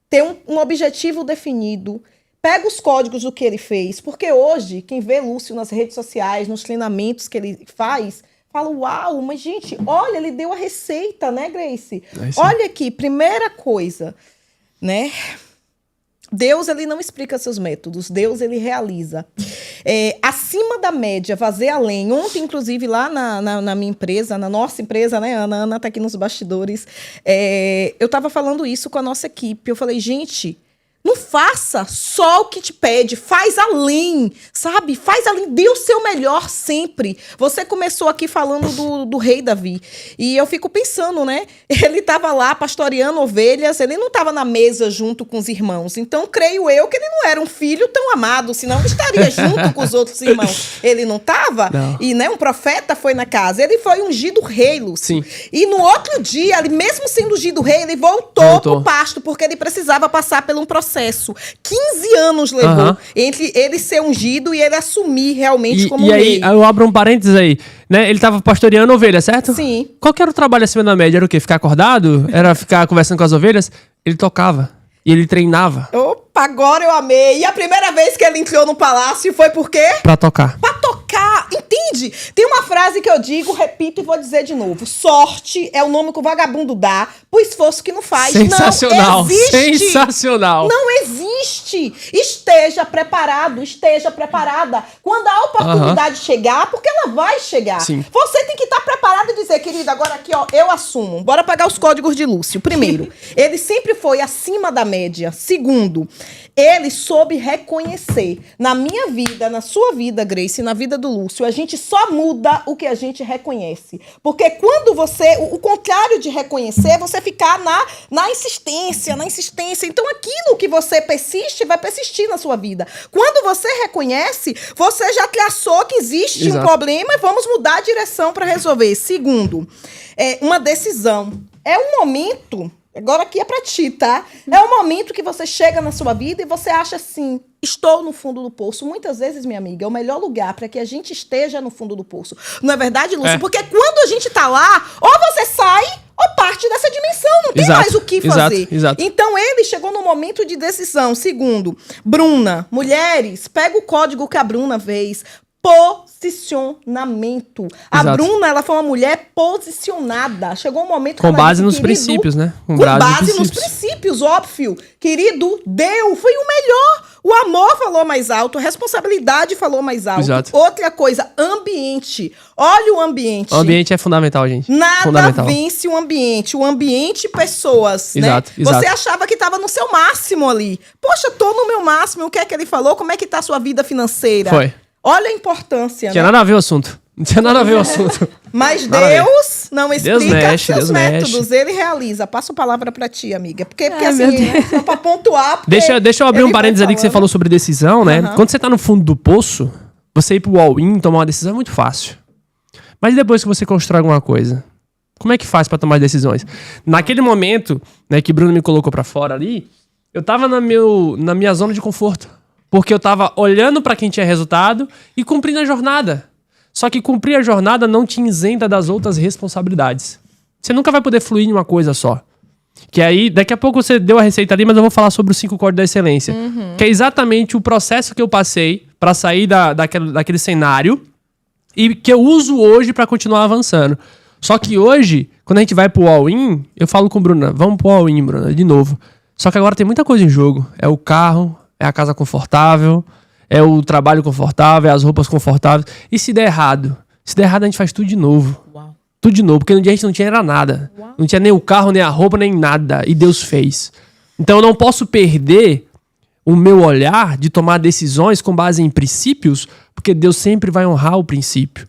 ter um objetivo definido. Pega os códigos do que ele fez, porque hoje, quem vê Lúcio nas redes sociais, nos treinamentos que ele faz, fala, uau, mas gente, olha, ele deu a receita, né, Grace? Olha aqui, primeira coisa, né? Deus, ele não explica seus métodos, Deus, ele realiza. Acima da média, fazer além. Ontem, inclusive, lá na minha empresa, na nossa empresa, né, a Ana tá aqui nos bastidores, eu tava falando isso com a nossa equipe, eu falei, gente... Não faça só o que te pede, faz além, sabe? Faz além, dê o seu melhor sempre. Você começou aqui falando do rei Davi. E eu fico pensando, né? Ele estava lá pastoreando ovelhas, ele não estava na mesa junto com os irmãos. Então, creio eu que ele não era um filho tão amado, senão ele estaria junto com os outros irmãos. Ele não estava? E né, um profeta foi na casa. Ele foi ungido rei, Lúcio. Sim. E no outro dia, ele mesmo sendo ungido rei, ele voltou pro pasto, porque ele precisava passar por um processo. 15 anos levou entre ele ser ungido e ele assumir realmente como rei. E aí, eu abro um parênteses aí, né? Ele tava pastoreando ovelha, certo? Sim. Qual que era o trabalho acima da média? Era o quê? Ficar acordado? Era ficar conversando com as ovelhas? Ele tocava. E ele treinava. Opa, agora eu amei. E a primeira vez que ele entrou no palácio foi por quê? Pra tocar. Pra tocar, entende? Tem uma frase que eu digo, repito e vou dizer de novo. Sorte é o nome que o vagabundo dá pro esforço que não faz. Sensacional. Não existe. Sensacional. Não existe. Esteja preparado, esteja preparada. Quando a oportunidade chegar, porque ela vai chegar. Sim. Você tem que estar preparado e dizer, querido, agora aqui, ó, eu assumo. Bora pegar os códigos de Lúcio. Primeiro, ele sempre foi acima da média. Segundo, ele soube reconhecer. Na minha vida, na sua vida, Grace, na vida do Lúcio, a gente só muda o que a gente reconhece. Porque quando você... O contrário de reconhecer é você ficar na insistência, na insistência. Então, aquilo que você persiste, vai persistir na sua vida. Quando você reconhece, você já traçou que existe um problema e vamos mudar a direção para resolver. Segundo, uma decisão. É um momento... Agora aqui é pra ti, tá? É o momento que você chega na sua vida e você acha assim, estou no fundo do poço. Muitas vezes, minha amiga, é o melhor lugar para que a gente esteja no fundo do poço. Não é verdade, Lúcio? Porque quando a gente tá lá, ou você sai ou parte dessa dimensão. Não tem mais o que fazer. Exato. Então, ele chegou no momento de decisão. Segundo, Bruna, mulheres, pega o código que a Bruna fez. Posicionamento. A Bruna, ela foi uma mulher posicionada. Chegou um momento que com base nos princípios, né? Com base nos princípios, óbvio. Querido, deu, foi o melhor. O amor falou mais alto, a responsabilidade falou mais alto. Exato. Outra coisa, ambiente. Olha o ambiente. O ambiente é fundamental, gente. Nada vence o ambiente. O ambiente, pessoas, exato, né? Você achava que estava no seu máximo ali. Poxa, tô no meu máximo. O que é que ele falou? Como é que tá a sua vida financeira? Foi. Olha a importância, Tinha nada a ver o assunto. Não tinha nada a ver o assunto. Mas Deus não explica seus métodos. Mexe. Ele realiza. Passo a palavra pra ti, amiga. Porque assim, só pra pontuar... Deixa eu abrir um parênteses ali que você falou sobre decisão, né? Quando você tá no fundo do poço, você ir pro all-in, tomar uma decisão é muito fácil. Mas depois que você constrói alguma coisa, como é que faz pra tomar decisões? Naquele momento, né, que Bruno me colocou pra fora ali, eu tava na minha zona de conforto. Porque eu tava olhando pra quem tinha resultado e cumprindo a jornada. Só que cumprir a jornada não te isenta das outras responsabilidades. Você nunca vai poder fluir em uma coisa só. Que aí, daqui a pouco você deu a receita ali, mas eu vou falar sobre os 5 códigos da excelência. Que é exatamente o processo que eu passei para sair daquele cenário e que eu uso hoje para continuar avançando. Só que hoje, quando a gente vai pro all-in, eu falo com Bruna, vamos pro all-in, Bruna, de novo. Só que agora tem muita coisa em jogo. É o carro, é a casa confortável, é o trabalho confortável, é as roupas confortáveis. E se der errado? Se der errado, a gente faz tudo de novo. Uau. Tudo de novo, porque no dia a gente não tinha era nada. Uau. Não tinha nem o carro, nem a roupa, nem nada. E Deus fez. Então eu não posso perder o meu olhar de tomar decisões com base em princípios, porque Deus sempre vai honrar o princípio.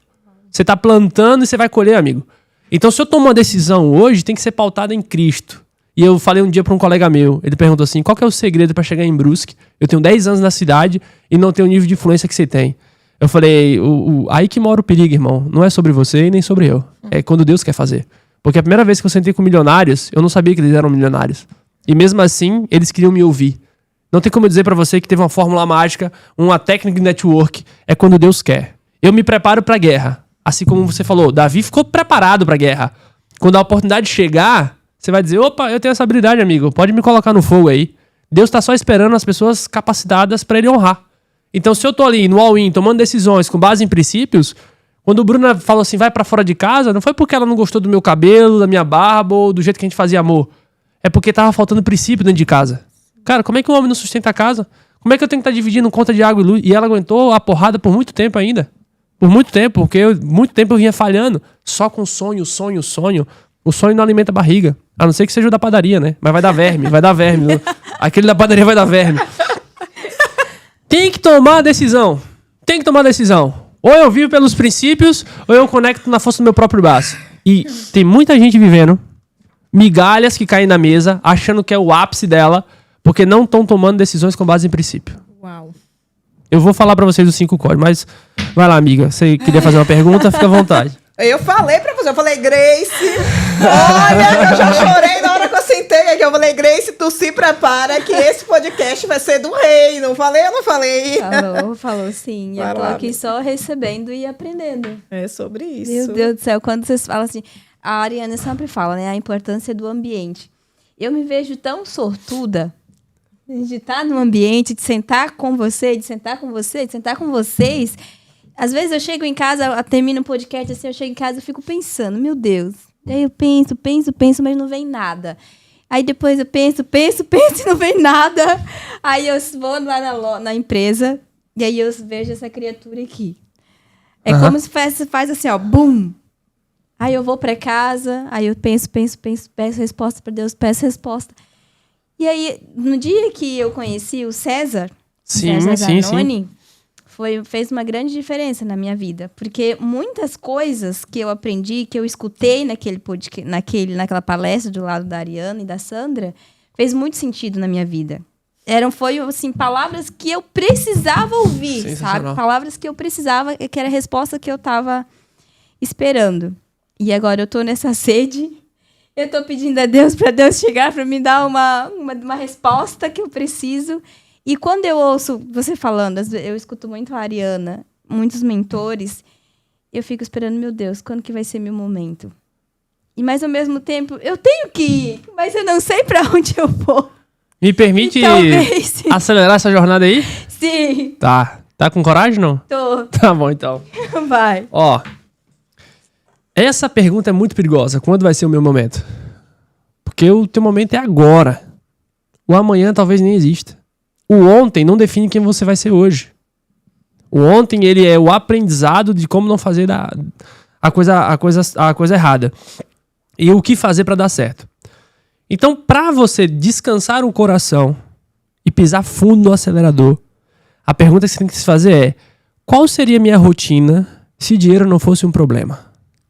Você tá plantando e você vai colher, amigo. Então se eu tomo uma decisão hoje, tem que ser pautada em Cristo. E eu falei um dia para um colega meu, ele perguntou assim, qual que é o segredo para chegar em Brusque? Eu tenho 10 anos na cidade e não tenho o nível de influência que você tem. Eu falei, aí que mora o perigo, irmão. Não é sobre você e nem sobre eu. É quando Deus quer fazer. Porque a primeira vez que eu sentei com milionários, eu não sabia que eles eram milionários. E mesmo assim, eles queriam me ouvir. Não tem como eu dizer pra você que teve uma fórmula mágica, uma técnica de network. É quando Deus quer. Eu me preparo pra guerra. Assim como você falou, Davi ficou preparado pra guerra. Quando a oportunidade chegar, você vai dizer, opa, eu tenho essa habilidade, amigo. Pode me colocar no fogo aí. Deus tá só esperando as pessoas capacitadas pra ele honrar. Então, se eu tô ali no all-in, tomando decisões com base em princípios, quando o Bruna falou assim, vai pra fora de casa, não foi porque ela não gostou do meu cabelo, da minha barba ou do jeito que a gente fazia amor. É porque tava faltando princípio dentro de casa. Cara, como é que um homem não sustenta a casa? Como é que eu tenho que estar dividindo conta de água e luz? E ela aguentou a porrada por muito tempo ainda. Por muito tempo, porque muito tempo eu vinha falhando. Só com sonho. O sonho não alimenta a barriga. A não ser que seja o da padaria, né? Mas vai dar verme. Aquele da padaria vai dar verme. Tem que tomar decisão. Ou eu vivo pelos princípios, ou eu conecto na força do meu próprio braço. E tem muita gente vivendo migalhas que caem na mesa, achando que é o ápice dela, porque não estão tomando decisões com base em princípio. Uau. Eu vou falar pra vocês os 5 códigos, mas vai lá, amiga. Você queria fazer uma pergunta? Fica à vontade. Eu falei pra você, eu falei, Grace, olha, eu já chorei na hora que eu sentei aqui. Eu falei, Grace, tu se prepara que esse podcast vai ser do rei. Não falei ou não falei? Falou sim. Eu tô aqui só recebendo e aprendendo. É sobre isso. Meu Deus do céu, quando vocês falam assim, a Ariana sempre fala, né, a importância do ambiente. Eu me vejo tão sortuda de estar no ambiente, de sentar com você, de sentar com vocês. Às vezes eu chego em casa, eu termino o podcast assim, eu chego em casa e fico pensando, meu Deus. Aí eu penso, mas não vem nada. Aí depois eu penso e não vem nada. Aí eu vou lá na empresa e aí eu vejo essa criatura aqui. É como se faz assim, ó, bum. Aí eu vou pra casa, aí eu penso, peço resposta pra Deus, peço resposta. E aí, no dia que eu conheci o César Zanoni, fez uma grande diferença na minha vida. Porque muitas coisas que eu aprendi, que eu escutei naquela palestra do lado da Ariana e da Sandra, fez muito sentido na minha vida. Foi assim, palavras que eu precisava ouvir, sabe? Palavras que eu precisava, que era a resposta que eu tava esperando. E agora eu tô nessa sede, eu tô pedindo a Deus para Deus chegar para me dar uma resposta que eu preciso. E quando eu ouço você falando, eu escuto muito a Ariana, muitos mentores, eu fico esperando, meu Deus, quando que vai ser meu momento? Mas ao mesmo tempo, eu tenho que ir, mas eu não sei para onde eu vou. Me permite acelerar essa jornada aí? Sim. Tá com coragem, não? Tô. Tá bom, então. Vai. Ó, essa pergunta é muito perigosa. Quando vai ser o meu momento? Porque o teu momento é agora. O amanhã talvez nem exista. O ontem não define quem você vai ser hoje. O ontem, ele é o aprendizado de como não fazer a coisa errada. E o que fazer para dar certo. Então, para você descansar o coração e pisar fundo no acelerador, a pergunta que você tem que se fazer é: qual seria a minha rotina se dinheiro não fosse um problema?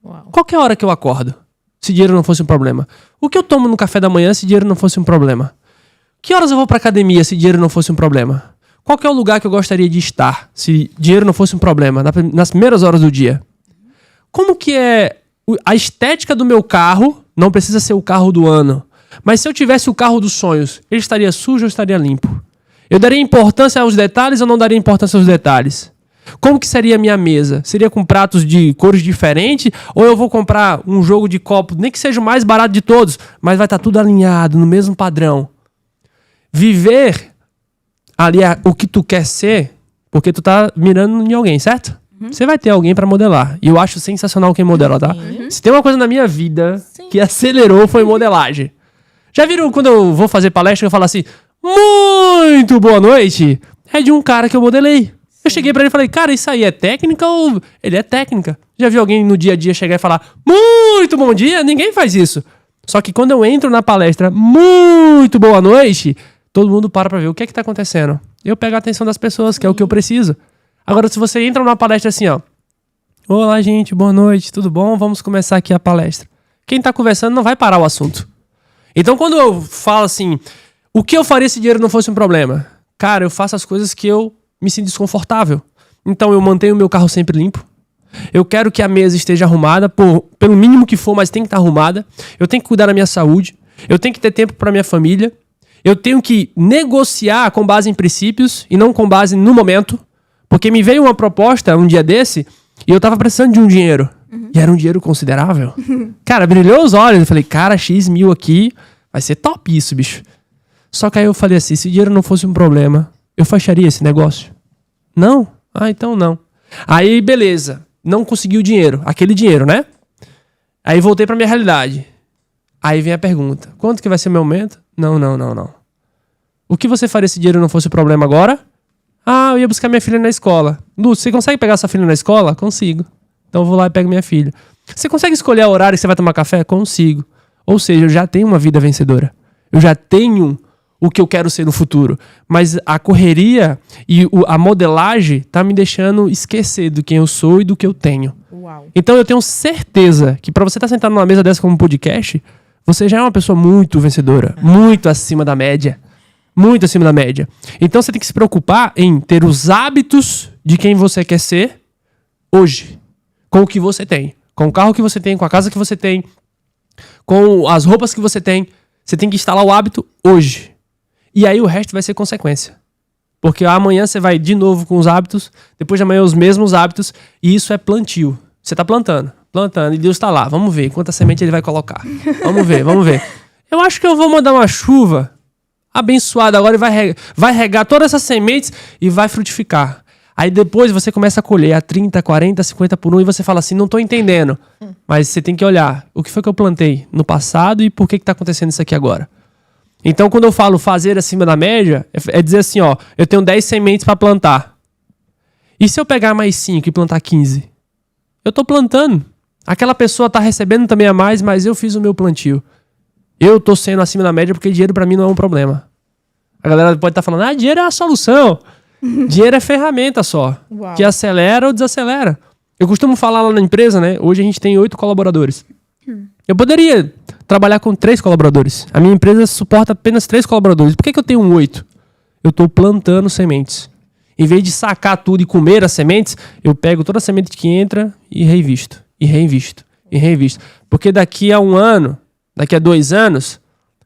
Uau. Qualquer hora que eu acordo, se dinheiro não fosse um problema. O que eu tomo no café da manhã se dinheiro não fosse um problema? Que horas eu vou pra academia se dinheiro não fosse um problema? Qual que é o lugar que eu gostaria de estar se dinheiro não fosse um problema? Nas primeiras horas do dia. Como que é a estética do meu carro? Não precisa ser o carro do ano. Mas se eu tivesse o carro dos sonhos, ele estaria sujo ou estaria limpo? Eu daria importância aos detalhes ou não daria importância aos detalhes? Como que seria a minha mesa? Seria com pratos de cores diferentes? Ou eu vou comprar um jogo de copo, nem que seja o mais barato de todos, mas vai estar tudo alinhado, no mesmo padrão. Viver ali o que tu quer ser, porque tu tá mirando em alguém, certo? Você vai ter alguém pra modelar. E eu acho sensacional quem modela, tá? Se tem uma coisa na minha vida que acelerou, foi modelagem. Já viram quando eu vou fazer palestra, eu falo assim, muito boa noite? É de um cara que eu modelei. Eu cheguei pra ele e falei, cara, isso aí é técnica ou... Ele é técnica. Já viu alguém no dia a dia chegar e falar, muito bom dia? Ninguém faz isso. Só que quando eu entro na palestra, muito boa noite, todo mundo para pra ver o que é que tá acontecendo. Eu pego a atenção das pessoas, que é o que eu preciso. Agora, se você entra numa palestra assim, ó. Olá, gente, boa noite, tudo bom? Vamos começar aqui a palestra. Quem tá conversando não vai parar o assunto. Então, quando eu falo assim, o que eu faria se dinheiro não fosse um problema? Cara, eu faço as coisas que eu me sinto desconfortável. Então, eu mantenho o meu carro sempre limpo. Eu quero que a mesa esteja arrumada, pelo mínimo que for, mas tem que estar arrumada. Eu tenho que cuidar da minha saúde. Eu tenho que ter tempo para minha família. Eu tenho que negociar com base em princípios e não com base no momento. Porque me veio uma proposta um dia desse e eu tava precisando de um dinheiro. E era um dinheiro considerável. Cara, brilhou os olhos. Eu falei, cara, X mil aqui, vai ser top isso, bicho. Só que aí eu falei assim, se dinheiro não fosse um problema, eu fecharia esse negócio? Não? Ah, então não. Aí, beleza. Não consegui o dinheiro. Aquele dinheiro, né? Aí voltei pra minha realidade. Aí vem a pergunta. Quanto que vai ser o meu aumento? Não. O que você faria se dinheiro não fosse o problema agora? Ah, eu ia buscar minha filha na escola. Lúcio, você consegue pegar sua filha na escola? Consigo. Então eu vou lá e pego minha filha. Você consegue escolher o horário que você vai tomar café? Consigo. Ou seja, eu já tenho uma vida vencedora. Eu já tenho o que eu quero ser no futuro. Mas a correria e a modelagem tá me deixando esquecer do quem eu sou e do que eu tenho. Uau. Então eu tenho certeza que pra você estar sentado numa mesa dessa como um podcast, você já é uma pessoa muito vencedora. Muito acima da média. Muito acima da média. Então você tem que se preocupar em ter os hábitos de quem você quer ser hoje. Com o que você tem. Com o carro que você tem, com a casa que você tem, com as roupas que você tem. Você tem que instalar o hábito hoje. E aí o resto vai ser consequência. Porque amanhã você vai de novo com os hábitos, depois de amanhã os mesmos hábitos, e isso é plantio. Você tá plantando, e Deus tá lá. Vamos ver quanta semente ele vai colocar. Vamos ver. Eu acho que eu vou mandar uma chuva abençoada agora e vai regar todas essas sementes e vai frutificar. Aí depois você começa a colher a 30, 40, 50 por 1 e você fala assim, não tô entendendo. Mas você tem que olhar, o que foi que eu plantei no passado e por que tá acontecendo isso aqui agora? Então quando eu falo fazer acima da média, é dizer assim, ó, eu tenho 10 sementes para plantar. E se eu pegar mais 5 e plantar 15? Eu tô plantando. Aquela pessoa tá recebendo também a mais, mas eu fiz o meu plantio. Eu tô sendo acima da média porque dinheiro pra mim não é um problema. A galera pode estar falando, dinheiro é a solução. Dinheiro é ferramenta só. Uau. Que acelera ou desacelera. Eu costumo falar lá na empresa, né? Hoje a gente tem 8 colaboradores. Eu poderia trabalhar com 3 colaboradores. A minha empresa suporta apenas 3 colaboradores. Por que eu tenho 8? Eu tô plantando sementes. Em vez de sacar tudo e comer as sementes, eu pego toda a semente que entra e reinvisto. Porque daqui a 1 ano, daqui a 2 anos,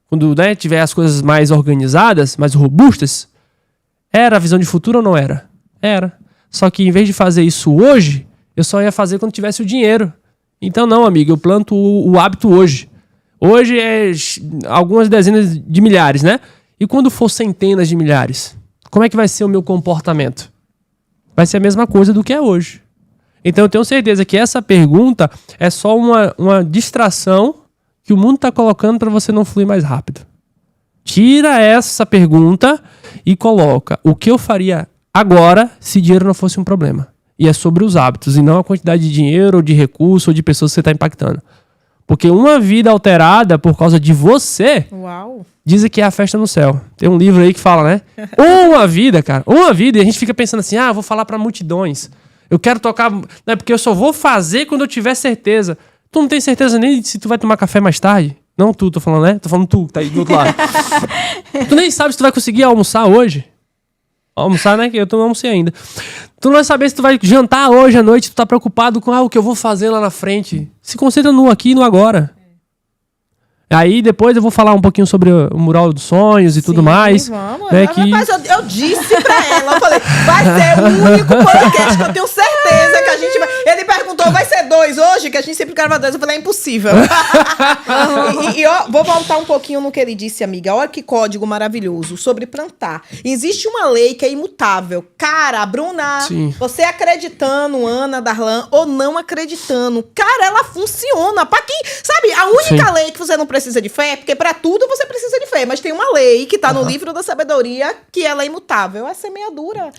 quando tiver as coisas mais organizadas, mais robustas, era a visão de futuro ou não era? Era. Só que em vez de fazer isso hoje, eu só ia fazer quando tivesse o dinheiro. Então não, amigo, eu planto o hábito hoje. Hoje é algumas dezenas de milhares, né? E quando for centenas de milhares, como é que vai ser o meu comportamento? Vai ser a mesma coisa do que é hoje. Então eu tenho certeza que essa pergunta é só uma distração que o mundo está colocando para você não fluir mais rápido. Tira essa pergunta e coloca o que eu faria agora se dinheiro não fosse um problema. E é sobre os hábitos e não a quantidade de dinheiro, ou de recurso, ou de pessoas que você está impactando. Porque uma vida alterada por causa de você, uau, dizem que é a festa no céu. Tem um livro aí que fala, né? Uma vida, cara. Uma vida. E a gente fica pensando assim, eu vou falar para multidões. Eu quero tocar... Não, porque eu só vou fazer quando eu tiver certeza. Tu não tem certeza nem se tu vai tomar café mais tarde? Não tu, tô falando, né? Tô falando tu, que tá aí do outro lado. Tu nem sabe se tu vai conseguir almoçar hoje. Almoçar, né? Que eu não almocei ainda. Tu não vai saber se tu vai jantar hoje à noite. Tu tá preocupado com o que eu vou fazer lá na frente. Se concentra no aqui e no agora. Aí depois eu vou falar um pouquinho sobre o Mural dos Sonhos e tudo mais. Vamos. Né, Mas eu disse pra ela, eu falei, vai ser o único podcast que eu tenho certeza que a gente vai... Ele perguntou, vai ser 2 hoje? Que a gente sempre grava 2. Eu falei, é impossível. e ó, vou voltar um pouquinho no que ele disse, amiga. Olha que código maravilhoso sobre plantar. Existe uma lei que é imutável. Cara, Bruna, Sim. você acreditando, Ana, Darlan, ou não acreditando, cara, ela funciona. Pra quem... Sabe, a única lei que você não precisa de fé, porque pra tudo você precisa de fé, mas tem uma lei que tá no livro da sabedoria que ela é imutável, é semeadura.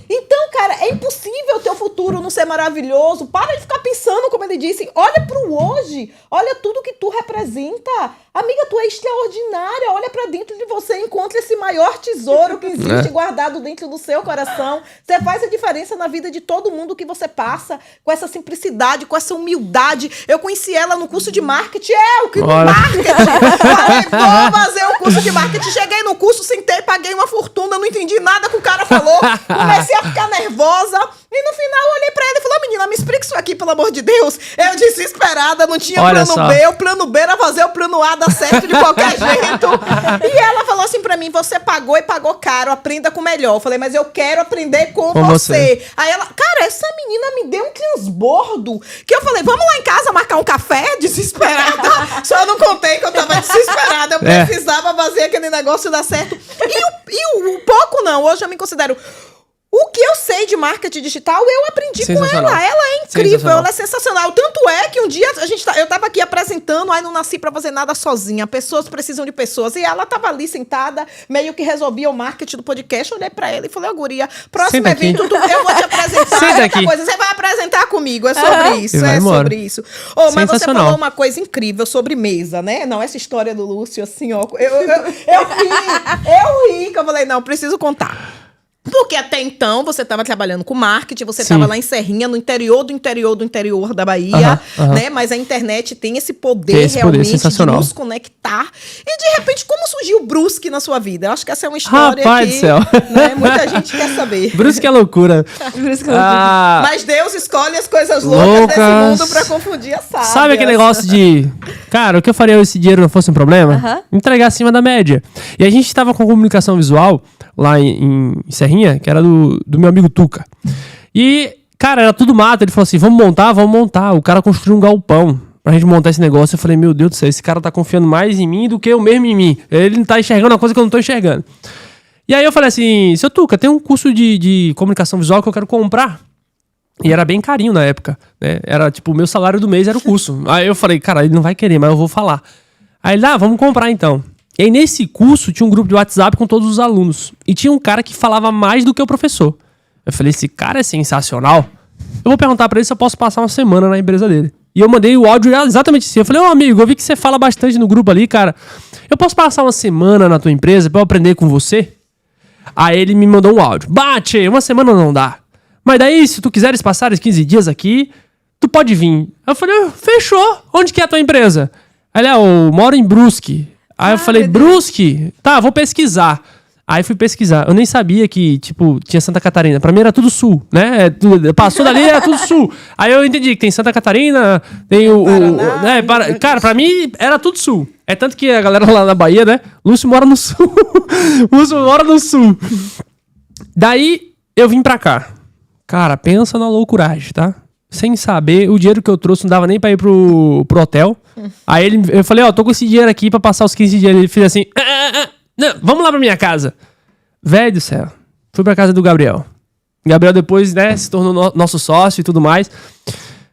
Então, cara, é impossível o teu futuro não ser maravilhoso. Para de ficar pensando, como ele disse, olha pro hoje, olha tudo que tu representa. Amiga, tu é extraordinária, olha pra dentro de você, encontra esse maior tesouro que existe guardado dentro do seu coração. Você faz a diferença na vida de todo mundo que você passa, com essa simplicidade, com essa humildade. Eu conheci ela no curso de marketing, marketing. Falei, vou fazer um curso de marketing. Cheguei no curso, sentei, paguei uma fortuna, não entendi nada que o cara falou. Comecei a ficar nervosa. E no final eu olhei pra ela e falei, menina, me explica isso aqui, pelo amor de Deus. Eu desesperada, não tinha plano B. O plano B era fazer o plano A dar certo de qualquer jeito. E ela falou assim pra mim, você pagou e pagou caro, aprenda com o melhor. Eu falei, mas eu quero aprender com você. Aí ela, cara, essa menina me deu um transbordo. Que eu falei, vamos lá em casa marcar um café? Desesperada. Só não contei que eu tava desesperada. Eu precisava fazer aquele negócio dar certo. E o pouco não, hoje eu me considero... O que eu sei de marketing digital, eu aprendi com ela. Ela é incrível, ela é sensacional. Tanto é que um dia eu tava aqui apresentando, aí não nasci pra fazer nada sozinha. Pessoas precisam de pessoas. E ela tava ali sentada, meio que resolvia o marketing do podcast. Eu olhei pra ela e falei, guria, próximo evento, eu vou te apresentar. Outra coisa, você vai apresentar comigo. É sobre isso, sobre isso. Mas você falou uma coisa incrível sobre mesa, né? Não, essa história do Lúcio, assim, ó. Eu ri, que eu falei, não, preciso contar. Porque até então você estava trabalhando com marketing, você estava lá em Serrinha, no interior da Bahia, né? Mas a internet tem esse poder realmente de nos conectar. E de repente, como surgiu o Brusque na sua vida? Eu acho que essa é uma história Rapaz do céu. Né? Muita gente quer saber. Brusque é loucura. Mas Deus escolhe as coisas loucas desse mundo pra confundir a sábia. Sabe aquele negócio de... Cara, o que eu faria se esse dinheiro não fosse um problema? Entregar acima da média. E a gente estava com comunicação visual lá em Serrinha, que era do meu amigo Tuca. E, cara, era tudo mato. Ele falou assim, vamos montar. O cara construiu um galpão pra gente montar esse negócio. Eu falei, meu Deus do céu, esse cara tá confiando mais em mim do que eu mesmo em mim. Ele não tá enxergando uma coisa que eu não tô enxergando. E aí eu falei assim, seu Tuca, tem um curso de comunicação visual que eu quero comprar. E era bem carinho na época, né? Era tipo, o meu salário do mês era o curso. Aí eu falei, cara, ele não vai querer, mas eu vou falar. Aí ele, vamos comprar então. E aí, nesse curso, tinha um grupo de WhatsApp com todos os alunos. E tinha um cara que falava mais do que o professor. Eu falei, esse cara é sensacional. Eu vou perguntar pra ele se eu posso passar uma semana na empresa dele. E eu mandei o áudio exatamente assim. Eu falei, amigo, eu vi que você fala bastante no grupo ali, cara. Eu posso passar uma semana na tua empresa pra eu aprender com você? Aí ele me mandou um áudio. Bate, uma semana não dá. Mas daí, se tu quiseres passar os 15 dias aqui, tu pode vir. Eu falei, fechou. Onde que é a tua empresa? Aí ele, eu moro em Brusque. Aí eu falei, Brusque? Tá, vou pesquisar. Aí fui pesquisar. Eu nem sabia que, tipo, tinha Santa Catarina. Pra mim era tudo sul, né? Passou dali, era tudo sul. Aí eu entendi que tem Santa Catarina, tem cara, pra mim era tudo sul. É tanto que a galera lá na Bahia, né? Lúcio mora no sul. Lúcio mora no sul. Daí eu vim pra cá. Cara, pensa na loucuragem, tá? Sem saber, o dinheiro que eu trouxe não dava nem pra ir pro hotel. Aí eu falei, tô com esse dinheiro aqui pra passar os 15 dias. Ele fez assim, não, vamos lá pra minha casa. Velho do céu. Fui pra casa do Gabriel. Gabriel depois, né, se tornou nosso sócio e tudo mais.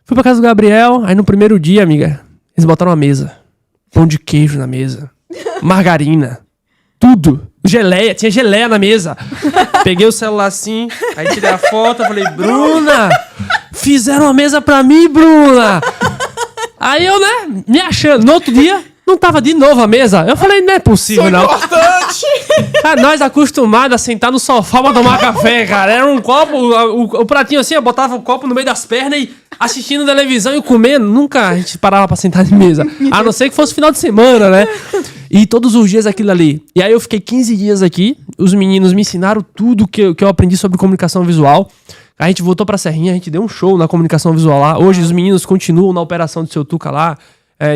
Fui pra casa do Gabriel, aí no primeiro dia, amiga, eles botaram uma mesa. Pão de queijo na mesa. Margarina. Tudo. Geleia, tinha geleia na mesa. Peguei o celular assim, aí tirei a foto, falei, Bruna, fizeram uma mesa pra mim, Bruna. Aí eu, né, me achando. No outro dia, não tava de novo a mesa. Eu falei, não é possível, não. Importante. Cara, nós acostumados a sentar no sofá pra tomar café, cara. Era um copo, o pratinho assim, eu botava o copo no meio das pernas e assistindo televisão e comendo. Nunca a gente parava pra sentar de mesa. A não ser que fosse final de semana, né? E todos os dias aquilo ali. E aí eu fiquei 15 dias aqui. Os meninos me ensinaram tudo que eu aprendi sobre comunicação visual. A gente voltou pra Serrinha, a gente deu um show na comunicação visual lá. Hoje os meninos continuam na operação do seu Tuca lá.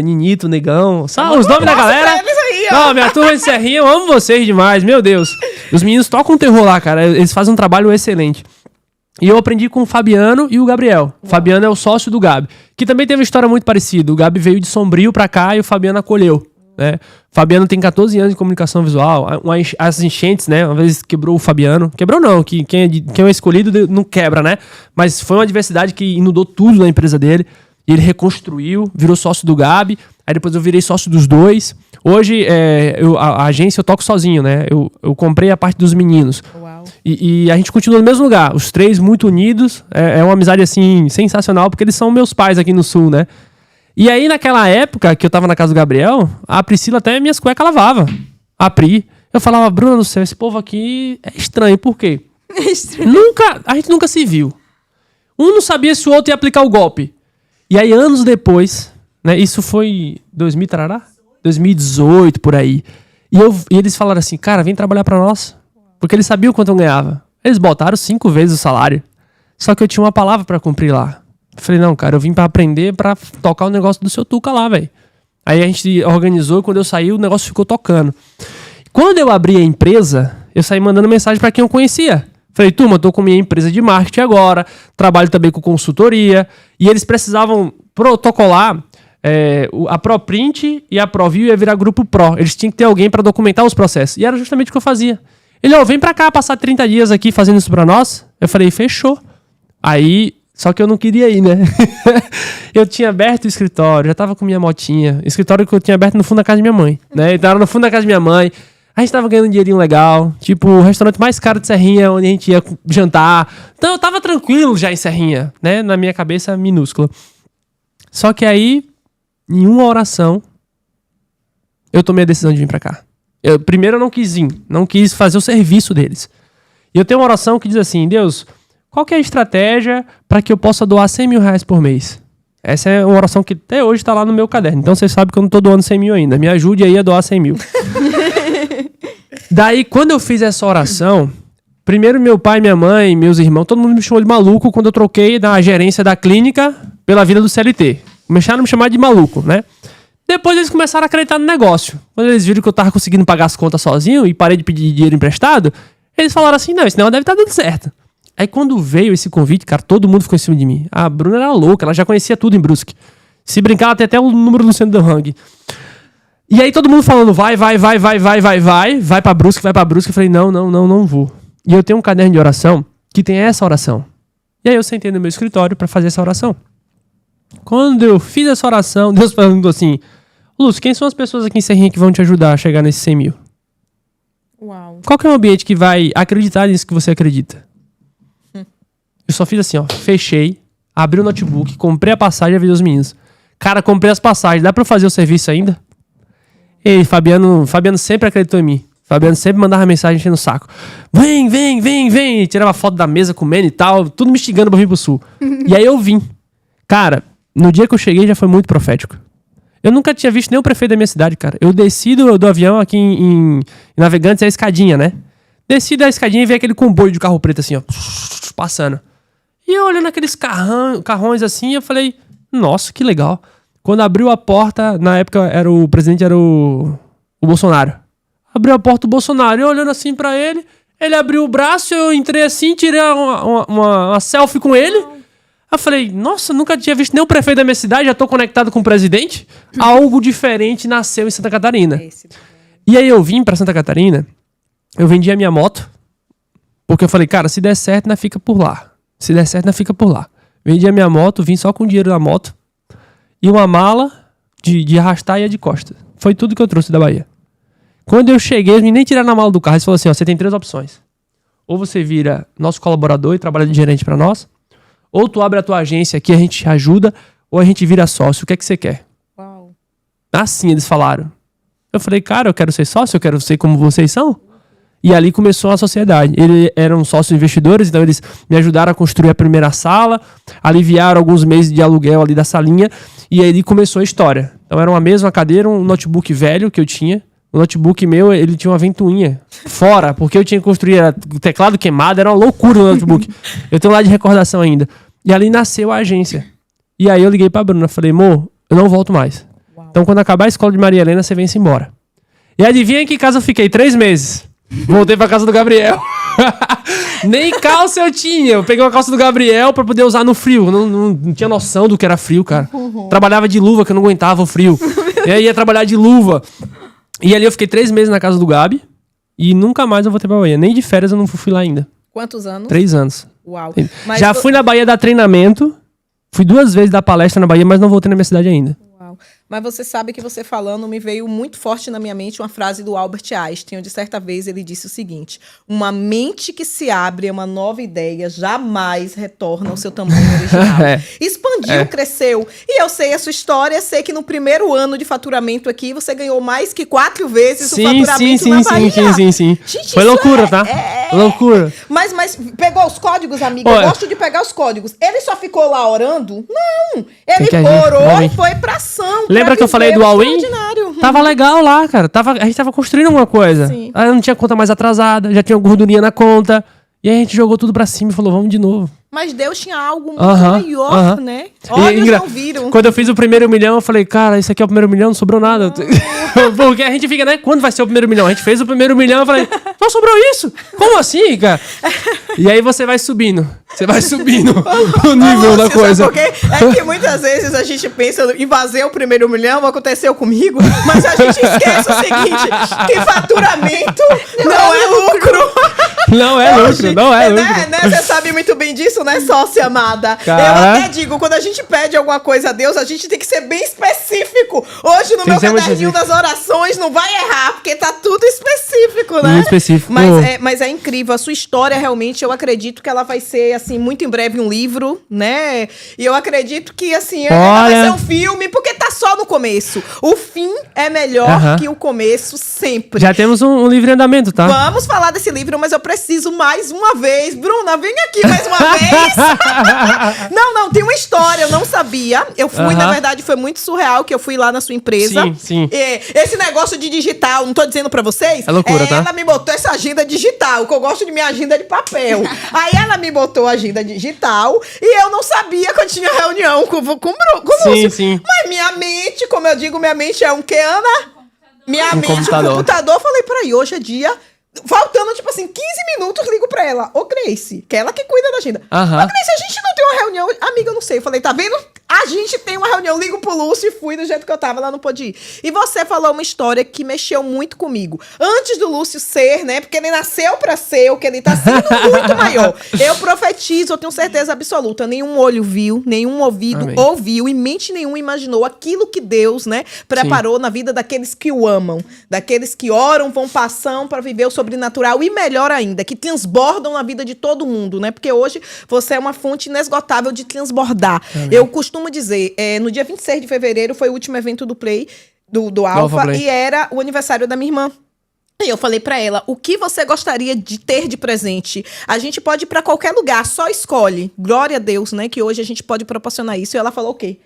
Ninito, Negão. Os nomes da galera. Não, minha turma de Serrinha, eu amo vocês demais, meu Deus. Os meninos tocam terror lá, cara. Eles fazem um trabalho excelente. E eu aprendi com o Fabiano e o Gabriel. O Fabiano é o sócio do Gabi, que também teve uma história muito parecida. O Gabi veio de Sombrio pra cá e o Fabiano acolheu. Né? O Fabiano tem 14 anos de comunicação visual. As enchentes, né? Uma vez quebrou o Fabiano. Quebrou não, quem é escolhido não quebra, né? Mas foi uma adversidade que inundou tudo na empresa dele. E ele reconstruiu, virou sócio do Gabi. Aí depois eu virei sócio dos dois. Hoje, a agência eu toco sozinho, né? Eu comprei a parte dos meninos. Uau. E a gente continua no mesmo lugar. Os três muito unidos. É uma amizade, assim, sensacional. Porque eles são meus pais aqui no Sul, né? E aí, naquela época que eu tava na casa do Gabriel, a Priscila até minhas cuecas lavava. A Pri. Eu falava, Bruna do céu, esse povo aqui é estranho. Por quê? É estranho. A gente nunca se viu. Um não sabia se o outro ia aplicar o golpe. E aí, anos depois, né? Isso foi 2018, por aí. E eles falaram assim, cara, vem trabalhar pra nós. Porque eles sabiam quanto eu ganhava. Eles botaram 5 vezes o salário. Só que eu tinha uma palavra pra cumprir lá. Eu falei, não, cara, eu vim pra aprender pra tocar o negócio do seu Tuca lá, velho. Aí a gente organizou, quando eu saí, o negócio ficou tocando. Quando eu abri a empresa, eu saí mandando mensagem pra quem eu conhecia. Falei, turma, tô com minha empresa de marketing agora, trabalho também com consultoria. E eles precisavam protocolar a ProPrint e a ProView ia virar grupo Pro. Eles tinham que ter alguém pra documentar os processos. E era justamente o que eu fazia. Ele, vem pra cá passar 30 dias aqui fazendo isso pra nós. Eu falei, fechou. Aí, só que eu não queria ir, né? Eu tinha aberto o escritório, já tava com minha motinha. Escritório que eu tinha aberto no fundo da casa de minha mãe, né? Então era no fundo da casa de minha mãe. A gente tava ganhando um dinheirinho legal. Tipo, o restaurante mais caro de Serrinha, onde a gente ia jantar. Então eu tava tranquilo já em Serrinha, né? Na minha cabeça, minúscula. Só que aí, em uma oração, eu tomei a decisão de vir pra cá. Primeiro eu não quis vir, não quis fazer o serviço deles. E eu tenho uma oração que diz assim, Deus, qual que é a estratégia para que eu possa doar 100 mil reais por mês? Essa é uma oração que até hoje tá lá no meu caderno. Então vocês sabem que eu não tô doando 100 mil ainda. Me ajude aí a doar 100 mil. Daí, quando eu fiz essa oração, primeiro meu pai, minha mãe, meus irmãos, todo mundo me chamou de maluco quando eu troquei da gerência da clínica pela vida do CLT. Começaram a me chamar de maluco, né? Depois eles começaram a acreditar no negócio. Quando eles viram que eu tava conseguindo pagar as contas sozinho e parei de pedir dinheiro emprestado, eles falaram assim, não, esse negócio deve estar dando certo. Aí quando veio esse convite, cara, todo mundo ficou em cima de mim. A Bruna era louca, ela já conhecia tudo em Brusque. Se brincar, ela tem até o número do centro do ranking. E aí todo mundo falando, vai pra Brusque, vai pra Brusque. Eu falei, não vou. E eu tenho um caderno de oração que tem essa oração. E aí eu sentei no meu escritório pra fazer essa oração. Quando eu fiz essa oração, Deus perguntou assim, Lúcio, quem são as pessoas aqui em Serrinha que vão te ajudar a chegar nesses 100 mil? Uau. Qual que é o ambiente que vai acreditar nisso que você acredita? Eu só fiz assim, fechei, abri o notebook, comprei a passagem e avisei os meninos. Cara, comprei as passagens, dá pra eu fazer o serviço ainda? E Fabiano sempre acreditou em mim. Fabiano sempre mandava mensagem enchendo o saco. Vem. E tirava foto da mesa comendo e tal, tudo me instigando pra vir pro Sul. E aí eu vim. Cara, no dia que eu cheguei já foi muito profético. Eu nunca tinha visto nem o prefeito da minha cidade, cara. Eu desci do avião aqui em Navegantes, é a escadinha, né? Desci da escadinha e vi aquele comboio de carro preto assim, passando. E eu olhando aqueles carrões assim, eu falei, nossa, que legal. Quando abriu a porta, na época o presidente era o Bolsonaro. Abriu a porta o Bolsonaro, eu olhando assim pra ele, ele abriu o braço, eu entrei assim, tirei uma selfie com ele. Eu falei, nossa, nunca tinha visto nem o prefeito da minha cidade, já tô conectado com o presidente. Algo diferente nasceu em Santa Catarina. E aí eu vim pra Santa Catarina, eu vendi a minha moto, porque eu falei, cara, se der certo, nós fica por lá. Se der certo, nós fica por lá. Vendi a minha moto, vim só com o dinheiro da moto e uma mala de arrastar e a de costa. Foi tudo que eu trouxe da Bahia. Quando eu cheguei, eles nem tiraram a mala do carro. Eles falaram assim, você tem 3 opções. Ou você vira nosso colaborador e trabalha de gerente pra nós, ou tu abre a tua agência aqui, a gente te ajuda, ou a gente vira sócio. O que é que você quer? Uau. Assim eles falaram. Eu falei, cara, eu quero ser sócio, eu quero ser como vocês são. E ali começou a sociedade. Eles eram sócios investidores, então eles me ajudaram a construir a primeira sala, aliviaram alguns meses de aluguel ali da salinha, e aí começou a história. Então era uma mesa, uma cadeira, um notebook velho que eu tinha. O notebook meu, ele tinha uma ventoinha fora, porque eu tinha que construir o teclado queimado, era uma loucura o notebook. Eu tenho lá de recordação ainda. E ali nasceu a agência. E aí eu liguei pra Bruna, falei, amor, eu não volto mais. Uau. Então, quando acabar a escola de Maria Helena, você vem-se embora. E adivinha em que casa eu fiquei? 3 meses. Voltei pra casa do Gabriel. Nem calça eu tinha. Eu peguei uma calça do Gabriel pra poder usar no frio. Não tinha noção do que era frio, cara. Trabalhava de luva, que eu não aguentava o frio. E aí ia trabalhar de luva. E ali eu fiquei 3 meses na casa do Gabi. E nunca mais eu voltei pra Bahia. Nem de férias eu não fui lá ainda. Quantos anos? 3 anos. Uau. Mas já fui na Bahia dar treinamento. Fui 2 vezes dar palestra na Bahia, mas não voltei na minha cidade ainda. Uau. Mas você sabe que você falando, me veio muito forte na minha mente uma frase do Albert Einstein, onde certa vez ele disse o seguinte: uma mente que se abre a uma nova ideia jamais retorna ao seu tamanho original. Expandiu, cresceu. E eu sei a sua história, sei que no primeiro ano de faturamento aqui, você ganhou mais que 4 vezes o faturamento na Bahia. Sim. Gente, foi loucura, tá? Loucura. Mas pegou os códigos, amiga? Eu gosto de pegar os códigos. Ele só ficou lá orando? Não. Ele orou e foi pra ação. Lembra que eu falei do all-in? Tava legal lá, cara. A gente tava construindo alguma coisa. Sim. Aí não tinha conta mais atrasada, já tinha gordurinha na conta. E aí a gente jogou tudo pra cima e falou, vamos de novo. Mas Deus tinha algo muito maior, né? Olhos não viram. Quando eu fiz o primeiro milhão, eu falei, cara, isso aqui é o primeiro milhão, não sobrou nada. Porque a gente fica, né? Quando vai ser o primeiro milhão? A gente fez o primeiro milhão, eu falei, não sobrou isso? Como assim, cara? E aí você vai subindo. Você vai subindo o nível da coisa. Porque é que muitas vezes a gente pensa em fazer o primeiro milhão, aconteceu comigo, mas a gente esquece o seguinte, que faturamento não é lucro. Não é lucro, não é lucro. Né? Você sabe muito bem disso, né, sócia amada? Cara. Eu até digo, quando a gente pede alguma coisa a Deus, a gente tem que ser bem específico. Hoje, no meu caderninho das orações, não vai errar, porque tá tudo específico, né? Muito específico. Mas é incrível. A sua história, realmente, eu acredito que ela vai ser, assim, muito em breve um livro, né? E eu acredito que, assim, ela vai ser um filme, porque tá só no começo. O fim é melhor que o começo sempre. Já temos um livro em andamento, tá? Vamos falar desse livro, mas eu preciso mais uma vez. Bruna, vem aqui mais uma vez. Não, tem uma história, eu não sabia. Eu fui, na verdade, foi muito surreal que eu fui lá na sua empresa. Sim. Esse negócio de digital, não tô dizendo pra vocês. É loucura, tá? Ela me botou essa agenda digital, que eu gosto de minha agenda de papel. Aí ela me botou a agenda digital e eu não sabia que eu tinha reunião com o Lúcio. Sim. Mas minha mente, como eu digo, minha mente é um que, Ana? Minha mente, computador. Eu falei, peraí, hoje é dia... Faltando, tipo assim, 15 minutos, ligo pra ela. Ô, Grace, que é ela que cuida da agenda. Ô, Grace, a gente não tem uma reunião... Amiga, eu não sei. Eu falei, tá vendo? A gente tem uma reunião. Ligo pro Lúcio e fui do jeito que eu tava. Ela não pôde ir. E você falou uma história que mexeu muito comigo. Antes do Lúcio ser, né? Porque ele nasceu pra ser o que ele tá sendo muito maior. Eu profetizo, eu tenho certeza absoluta. Nenhum olho viu, nenhum ouvido ouviu e mente nenhuma imaginou aquilo que Deus, né, preparou na vida daqueles que o amam. Daqueles que oram, vão passando pra viver o sobrenatural e melhor ainda, que transbordam na vida de todo mundo, né? Porque hoje você é uma fonte inesgotável de transbordar. Eu costumo dizer, no dia 26 de fevereiro foi o último evento do Play, do Alpha, e era o aniversário da minha irmã. E eu falei pra ela, o que você gostaria de ter de presente? A gente pode ir pra qualquer lugar, só escolhe. Glória a Deus, né? Que hoje a gente pode proporcionar isso. E ela falou o quê?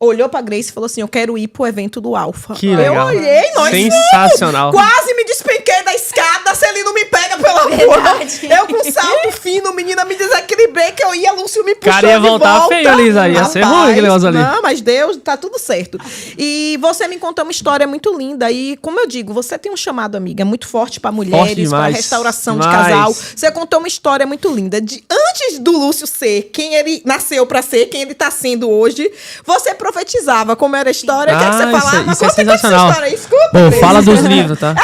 Olhou pra Grace e falou assim, eu quero ir pro evento do Alpha. Que legal. Eu olhei, nós sensacional. Quase me despenquei da escada se ele não me pega pela rua. Eu com salto fino, menina, me desequilibrei que eu ia, Lúcio me puxou cara, ia voltar feio ali, ia ser ruim aquele negócio ali. Não, mas Deus, tá tudo certo. E você me contou uma história muito linda. E, como eu digo, você tem um chamado, amiga, muito forte pra mulheres, pra restauração de casal. Você contou uma história muito linda. Antes do Lúcio ser quem ele nasceu pra ser, quem ele tá sendo hoje, você profetizava como era a história. O que você falava? Isso é sensacional. Escuta, pô, fala dos livros, tá?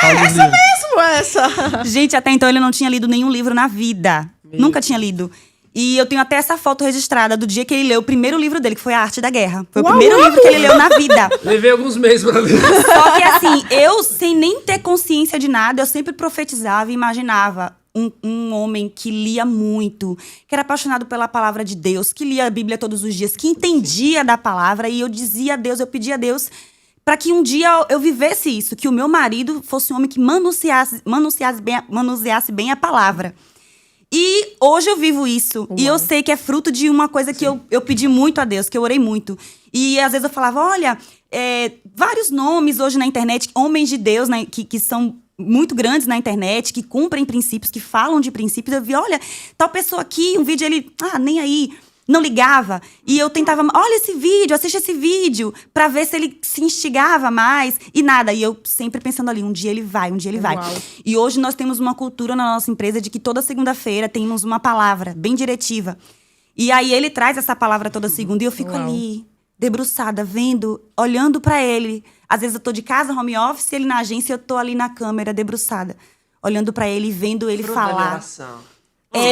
Essa. Gente, até então ele não tinha lido nenhum livro na vida. Nunca tinha lido. E eu tenho até essa foto registrada do dia que ele leu o primeiro livro dele, que foi A Arte da Guerra. Foi o primeiro livro que ele leu na vida. Levei alguns meses pra ler. Só que assim, eu sem nem ter consciência de nada, eu sempre profetizava e imaginava um homem que lia muito, que era apaixonado pela palavra de Deus, que lia a Bíblia todos os dias, que entendia da palavra. E eu dizia a Deus, eu pedia a Deus para que um dia eu vivesse isso, que o meu marido fosse um homem que manuseasse bem a palavra. E hoje eu vivo isso. Uau. E eu sei que é fruto de uma coisa que eu pedi muito a Deus, que eu orei muito. E às vezes eu falava, olha, vários nomes hoje na internet, homens de Deus, né, que são muito grandes na internet, que cumprem princípios, que falam de princípios. Eu vi, olha, tal pessoa aqui, um vídeo ele, nem aí. não ligava. E eu tentava, olha esse vídeo, assiste esse vídeo, pra ver se ele se instigava mais. E nada. E eu sempre pensando ali, um dia ele vai. E hoje nós temos uma cultura na nossa empresa de que toda segunda-feira temos uma palavra bem diretiva. E aí ele traz essa palavra toda segunda. E eu fico ali, debruçada, vendo, olhando pra ele. Às vezes eu tô de casa, home office, ele na agência, eu tô ali na câmera, debruçada. Olhando pra ele, vendo ele falar.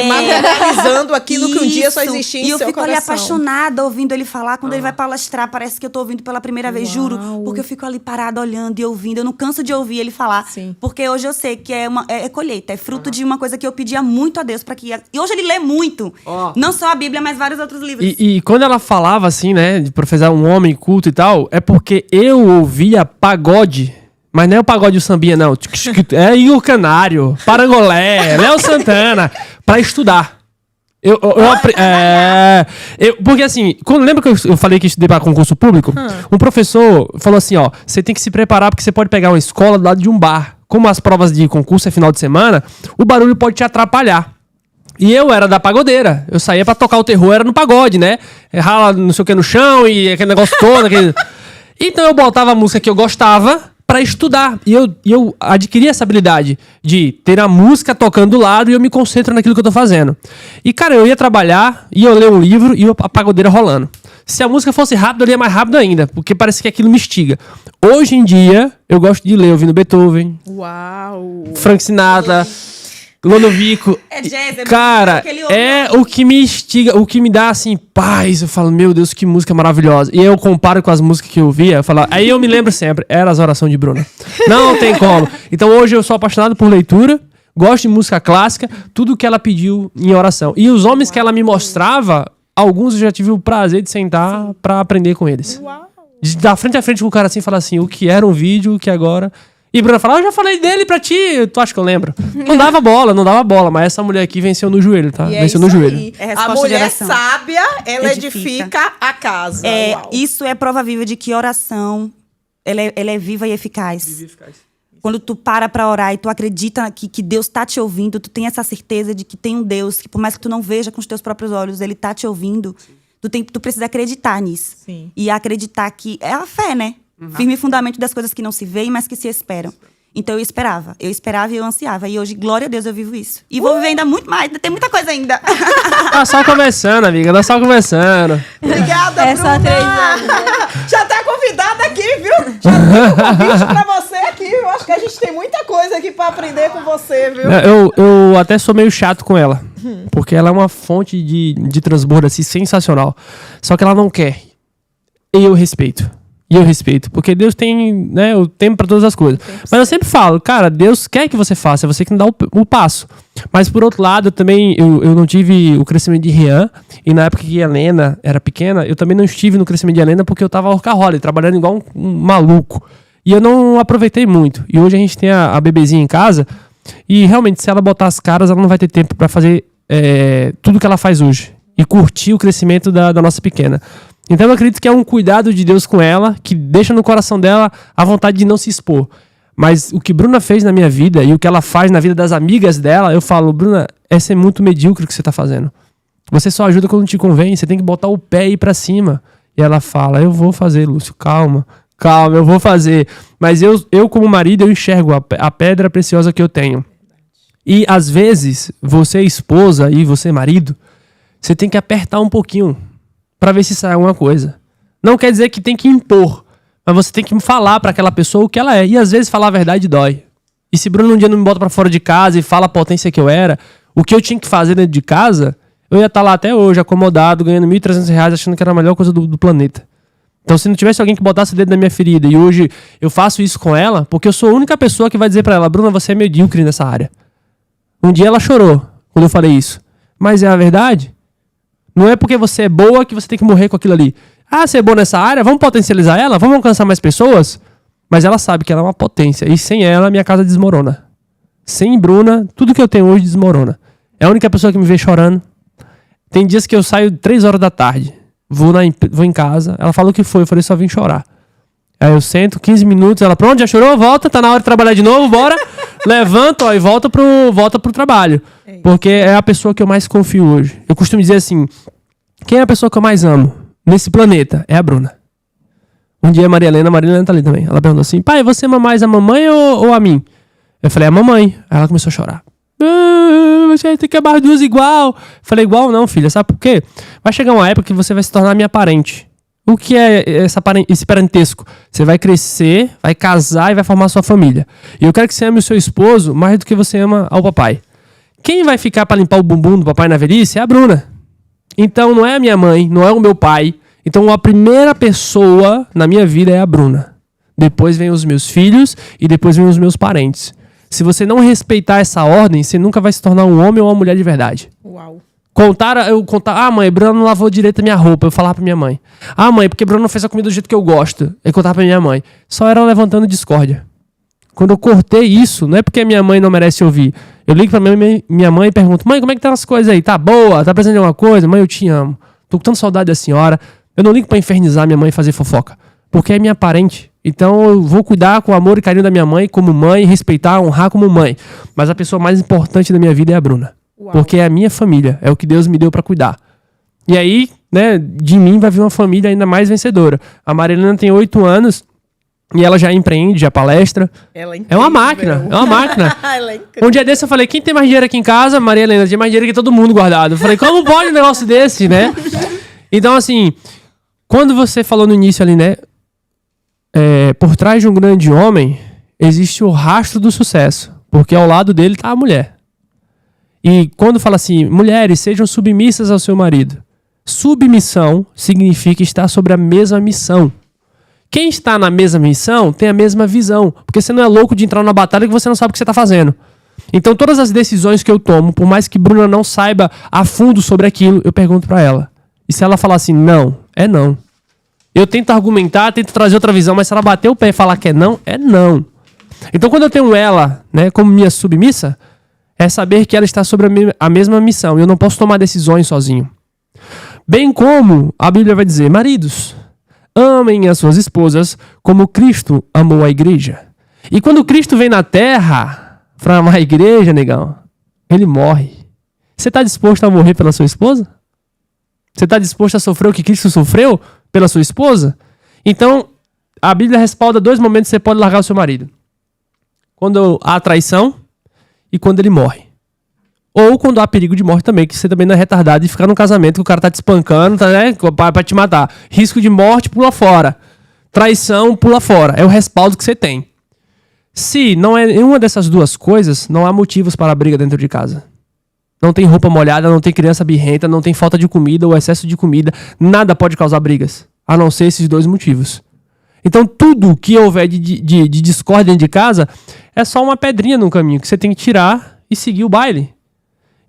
Materializando aquilo que um dia só existia em seu coração. E eu fico ali apaixonada ouvindo ele falar. Quando ele vai palestrar, parece que eu tô ouvindo pela primeira vez, juro. Porque eu fico ali parada, olhando e ouvindo. Eu não canso de ouvir ele falar. Sim. Porque hoje eu sei que é colheita. É fruto de uma coisa que eu pedia muito a Deus. E hoje ele lê muito. Não só a Bíblia, mas vários outros livros. E quando ela falava assim, né, de professar um homem culto e tal, é porque eu ouvia pagode. Mas não é o pagode do sambinha, não. É Igor Canário, Parangolé, Léo Santana, pra estudar. Porque assim, lembra que eu falei que estudei para concurso público? Um professor falou assim, ó, você tem que se preparar porque você pode pegar uma escola do lado de um bar. Como as provas de concurso é final de semana, o barulho pode te atrapalhar. E eu era da pagodeira. Eu saía pra tocar o terror, era no pagode, né? Rala não sei o que no chão e aquele negócio todo. Então eu botava a música que eu gostava pra estudar. E eu adquiri essa habilidade de ter a música tocando do lado e eu me concentro naquilo que eu tô fazendo. E, cara, eu ia trabalhar, ia ler um livro e a pagodeira rolando. Se a música fosse rápida, eu lia mais rápido ainda, porque parece que aquilo me instiga. Hoje em dia, eu gosto de ler ouvindo Beethoven, Frank Sinatra, Lodovico. Cara, o que me instiga, o que me dá, assim, paz. Eu falo, meu Deus, que música maravilhosa. E aí eu comparo com as músicas que eu ouvia, aí eu me lembro sempre, era as orações de Bruna. Não tem como. Então hoje eu sou apaixonado por leitura, gosto de música clássica, tudo que ela pediu em oração. E os homens que ela me mostrava, alguns eu já tive o prazer de sentar pra aprender com eles. De dar frente a frente com o cara assim, falar assim, o que era um vídeo, o que agora... E Bruna fala, eu já falei dele pra ti, tu acha que eu lembro? Não dava bola, mas essa mulher aqui venceu no joelho, tá? Venceu no joelho. A mulher sábia, ela edifica a casa. Isso é prova viva de que oração, ela é viva e eficaz. Quando tu para orar e tu acredita que Deus tá te ouvindo, tu tem essa certeza de que tem um Deus, que por mais que tu não veja com os teus próprios olhos, ele tá te ouvindo, tu precisa acreditar nisso. Sim. E acreditar que é a fé, né? Firme fundamento das coisas que não se veem, mas que se esperam. Então eu esperava e eu ansiava. E hoje, glória a Deus, eu vivo isso. E vou viver ainda muito mais, tem muita coisa ainda. Tá só conversando, amiga, tá só conversando. Obrigada, É só 3 anos. Já tá convidada aqui, viu? Já tem um convite pra você aqui. Eu acho que a gente tem muita coisa aqui pra aprender com você, viu? Eu até sou meio chato com ela. Porque ela é uma fonte de transbordo, assim, sensacional. Só que ela não quer. E eu respeito. Porque Deus tem, né, o tempo pra todas as coisas. Mas eu sempre falo, cara, Deus quer que você faça, é você que não dá o passo. Mas por outro lado, eu não tive o crescimento de Rian, e na época que a Helena era pequena, eu também não estive no crescimento de Helena porque eu tava workaholic, trabalhando igual um maluco. E eu não aproveitei muito. E hoje a gente tem a bebezinha em casa, e realmente, se ela botar as caras, ela não vai ter tempo pra fazer tudo que ela faz hoje. E curtir o crescimento da nossa pequena. Então eu acredito que é um cuidado de Deus com ela, que deixa no coração dela a vontade de não se expor. Mas o que Bruna fez na minha vida e o que ela faz na vida das amigas dela, eu falo, Bruna, essa é muito medíocre o que você tá fazendo. Você só ajuda quando te convém, você tem que botar o pé e ir pra cima. E ela fala, eu vou fazer, Lúcio, calma, eu vou fazer. Mas eu como marido, eu enxergo a pedra preciosa que eu tenho. E às vezes, você esposa e você marido, você tem que apertar um pouquinho pra ver se sai alguma coisa. Não quer dizer que tem que impor, mas você tem que falar pra aquela pessoa o que ela é. E às vezes falar a verdade dói. E se Bruno um dia não me bota pra fora de casa e fala a potência que eu era, o que eu tinha que fazer dentro de casa, eu ia estar lá até hoje, acomodado, ganhando R$1.300, achando que era a melhor coisa do planeta. Então se não tivesse alguém que botasse o dedo na minha ferida, e hoje eu faço isso com ela, porque eu sou a única pessoa que vai dizer pra ela, Bruna, você é medíocre nessa área. Um dia ela chorou quando eu falei isso. Mas é a verdade. Não é porque você é boa que você tem que morrer com aquilo ali. Ah, você é boa nessa área? Vamos potencializar ela? Vamos alcançar mais pessoas? Mas ela sabe que ela é uma potência. E sem ela, minha casa desmorona. Sem Bruna, tudo que eu tenho hoje desmorona. É a única pessoa que me vê chorando. Tem dias que eu saio 3 horas da tarde. Vou em casa. Ela falou o que foi. Eu falei, só vim chorar. Aí eu sento, 15 minutos. Ela, pronto, já chorou? Volta. Tá na hora de trabalhar de novo, bora. Levanta, ó, e volta pro trabalho. Porque é a pessoa que eu mais confio hoje. Eu costumo dizer assim, Quem é a pessoa que eu mais amo nesse planeta? É a Bruna. Um dia a Maria Helena tá ali também. Ela perguntou assim, pai, você ama mais a mamãe ou a mim? Eu falei, a mamãe. Aí ela começou a chorar. Você tem que amar duas igual. Eu falei, igual não, filha. Sabe por quê? Vai chegar uma época que você vai se tornar minha parente. O que é esse parentesco? Você vai crescer, vai casar e vai formar sua família. E eu quero que você ame o seu esposo mais do que você ama ao papai. Quem vai ficar pra limpar o bumbum do papai na velhice é a Bruna. Então não é a minha mãe, não é o meu pai. Então a primeira pessoa na minha vida é a Bruna. Depois vem os meus filhos e depois vem os meus parentes. Se você não respeitar essa ordem, você nunca vai se tornar um homem ou uma mulher de verdade. Uau. Eu contar, mãe, Bruna não lavou direito a minha roupa. Eu falava pra minha mãe. Mãe, porque Bruna não fez a comida do jeito que eu gosto. Eu contava pra minha mãe. Só era levantando discórdia. Quando eu cortei isso, não é porque a minha mãe não merece ouvir. Eu ligo pra minha mãe e pergunto, mãe, como é que estão as coisas aí? Tá boa? Tá precisando de alguma coisa? Mãe, eu te amo. Tô com tanta saudade da senhora. Eu não ligo pra infernizar minha mãe e fazer fofoca. Porque é minha parente. Então eu vou cuidar com o amor e carinho da minha mãe como mãe, respeitar, honrar como mãe. Mas a pessoa mais importante da minha vida é a Bruna. Uau. Porque é a minha família. É o que Deus me deu pra cuidar. E aí, né, de mim vai vir uma família ainda mais vencedora. A Marilena tem 8 anos e ela já empreende, já palestra. Ela é incrível. É uma máquina. Ela é incrível. Um dia desse eu falei, quem tem mais dinheiro aqui em casa? Maria Helena, tem mais dinheiro que todo mundo guardado. Eu falei, como pode um negócio desse, né? Então, assim, quando você falou no início ali, né? Por trás de um grande homem, existe o rastro do sucesso. Porque ao lado dele tá a mulher. E quando fala assim, mulheres, sejam submissas ao seu marido. Submissão significa estar sobre a mesma missão. Quem está na mesma missão tem a mesma visão. Porque você não é louco de entrar na batalha que você não sabe o que você está fazendo. Então todas as decisões que eu tomo, por mais que Bruna não saiba a fundo sobre aquilo, eu pergunto para ela. E se ela falar assim, não, é não. Eu tento argumentar, tento trazer outra visão, mas se ela bater o pé e falar que é não, é não. Então quando eu tenho ela, né, como minha submissa, é saber que ela está sobre a mesma missão. E eu não posso tomar decisões sozinho. Bem como a Bíblia vai dizer, maridos, amem as suas esposas como Cristo amou a igreja. E quando Cristo vem na terra para amar a igreja, negão, ele morre. Você está disposto a morrer pela sua esposa? Você está disposto a sofrer o que Cristo sofreu pela sua esposa? Então, a Bíblia respalda 2 momentos que você pode largar o seu marido. Quando há traição e quando ele morre. Ou quando há perigo de morte também, que você também não é retardado de ficar num casamento que o cara tá te espancando, tá, né, pra te matar. Risco de morte, pula fora. Traição, pula fora. É o respaldo que você tem. Se não é nenhuma dessas duas coisas, não há motivos para a briga dentro de casa. Não tem roupa molhada, não tem criança birrenta, não tem falta de comida ou excesso de comida. Nada pode causar brigas, a não ser esses 2 motivos. Então tudo que houver de discórdia dentro de casa é só uma pedrinha no caminho que você tem que tirar e seguir o baile.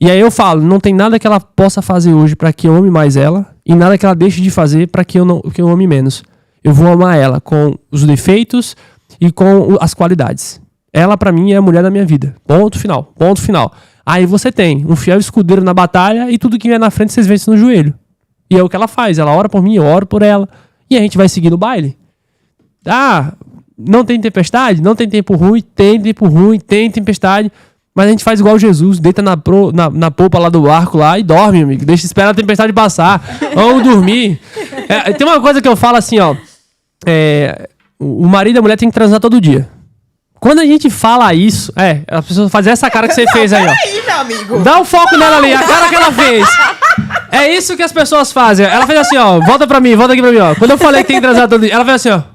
E aí eu falo, não tem nada que ela possa fazer hoje para que eu ame mais ela e nada que ela deixe de fazer para que eu ame menos. Eu vou amar ela com os defeitos e com as qualidades. Ela para mim é a mulher da minha vida. Ponto final. Ponto final. Aí você tem um fiel escudeiro na batalha e tudo que vier na frente vocês vencem no joelho. E é o que ela faz. Ela ora por mim, eu oro por ela. E a gente vai seguir no baile. Não tem tempestade? Não tem tempo ruim, tem tempestade. Mas a gente faz igual Jesus, deita na polpa lá do barco lá e dorme, amigo. Deixa esperar a tempestade passar. Vamos dormir. Tem uma coisa que eu falo assim, ó. O marido e a mulher tem que transar todo dia. Quando a gente fala isso, as pessoas fazem essa cara que você fez aí, ó. Peraí, meu amigo. Dá um foco nela ali, a cara que ela fez. É isso que as pessoas fazem. Ela fez assim, ó. Volta aqui pra mim, ó. Quando eu falei que tem que transar todo dia, ela fez assim, ó.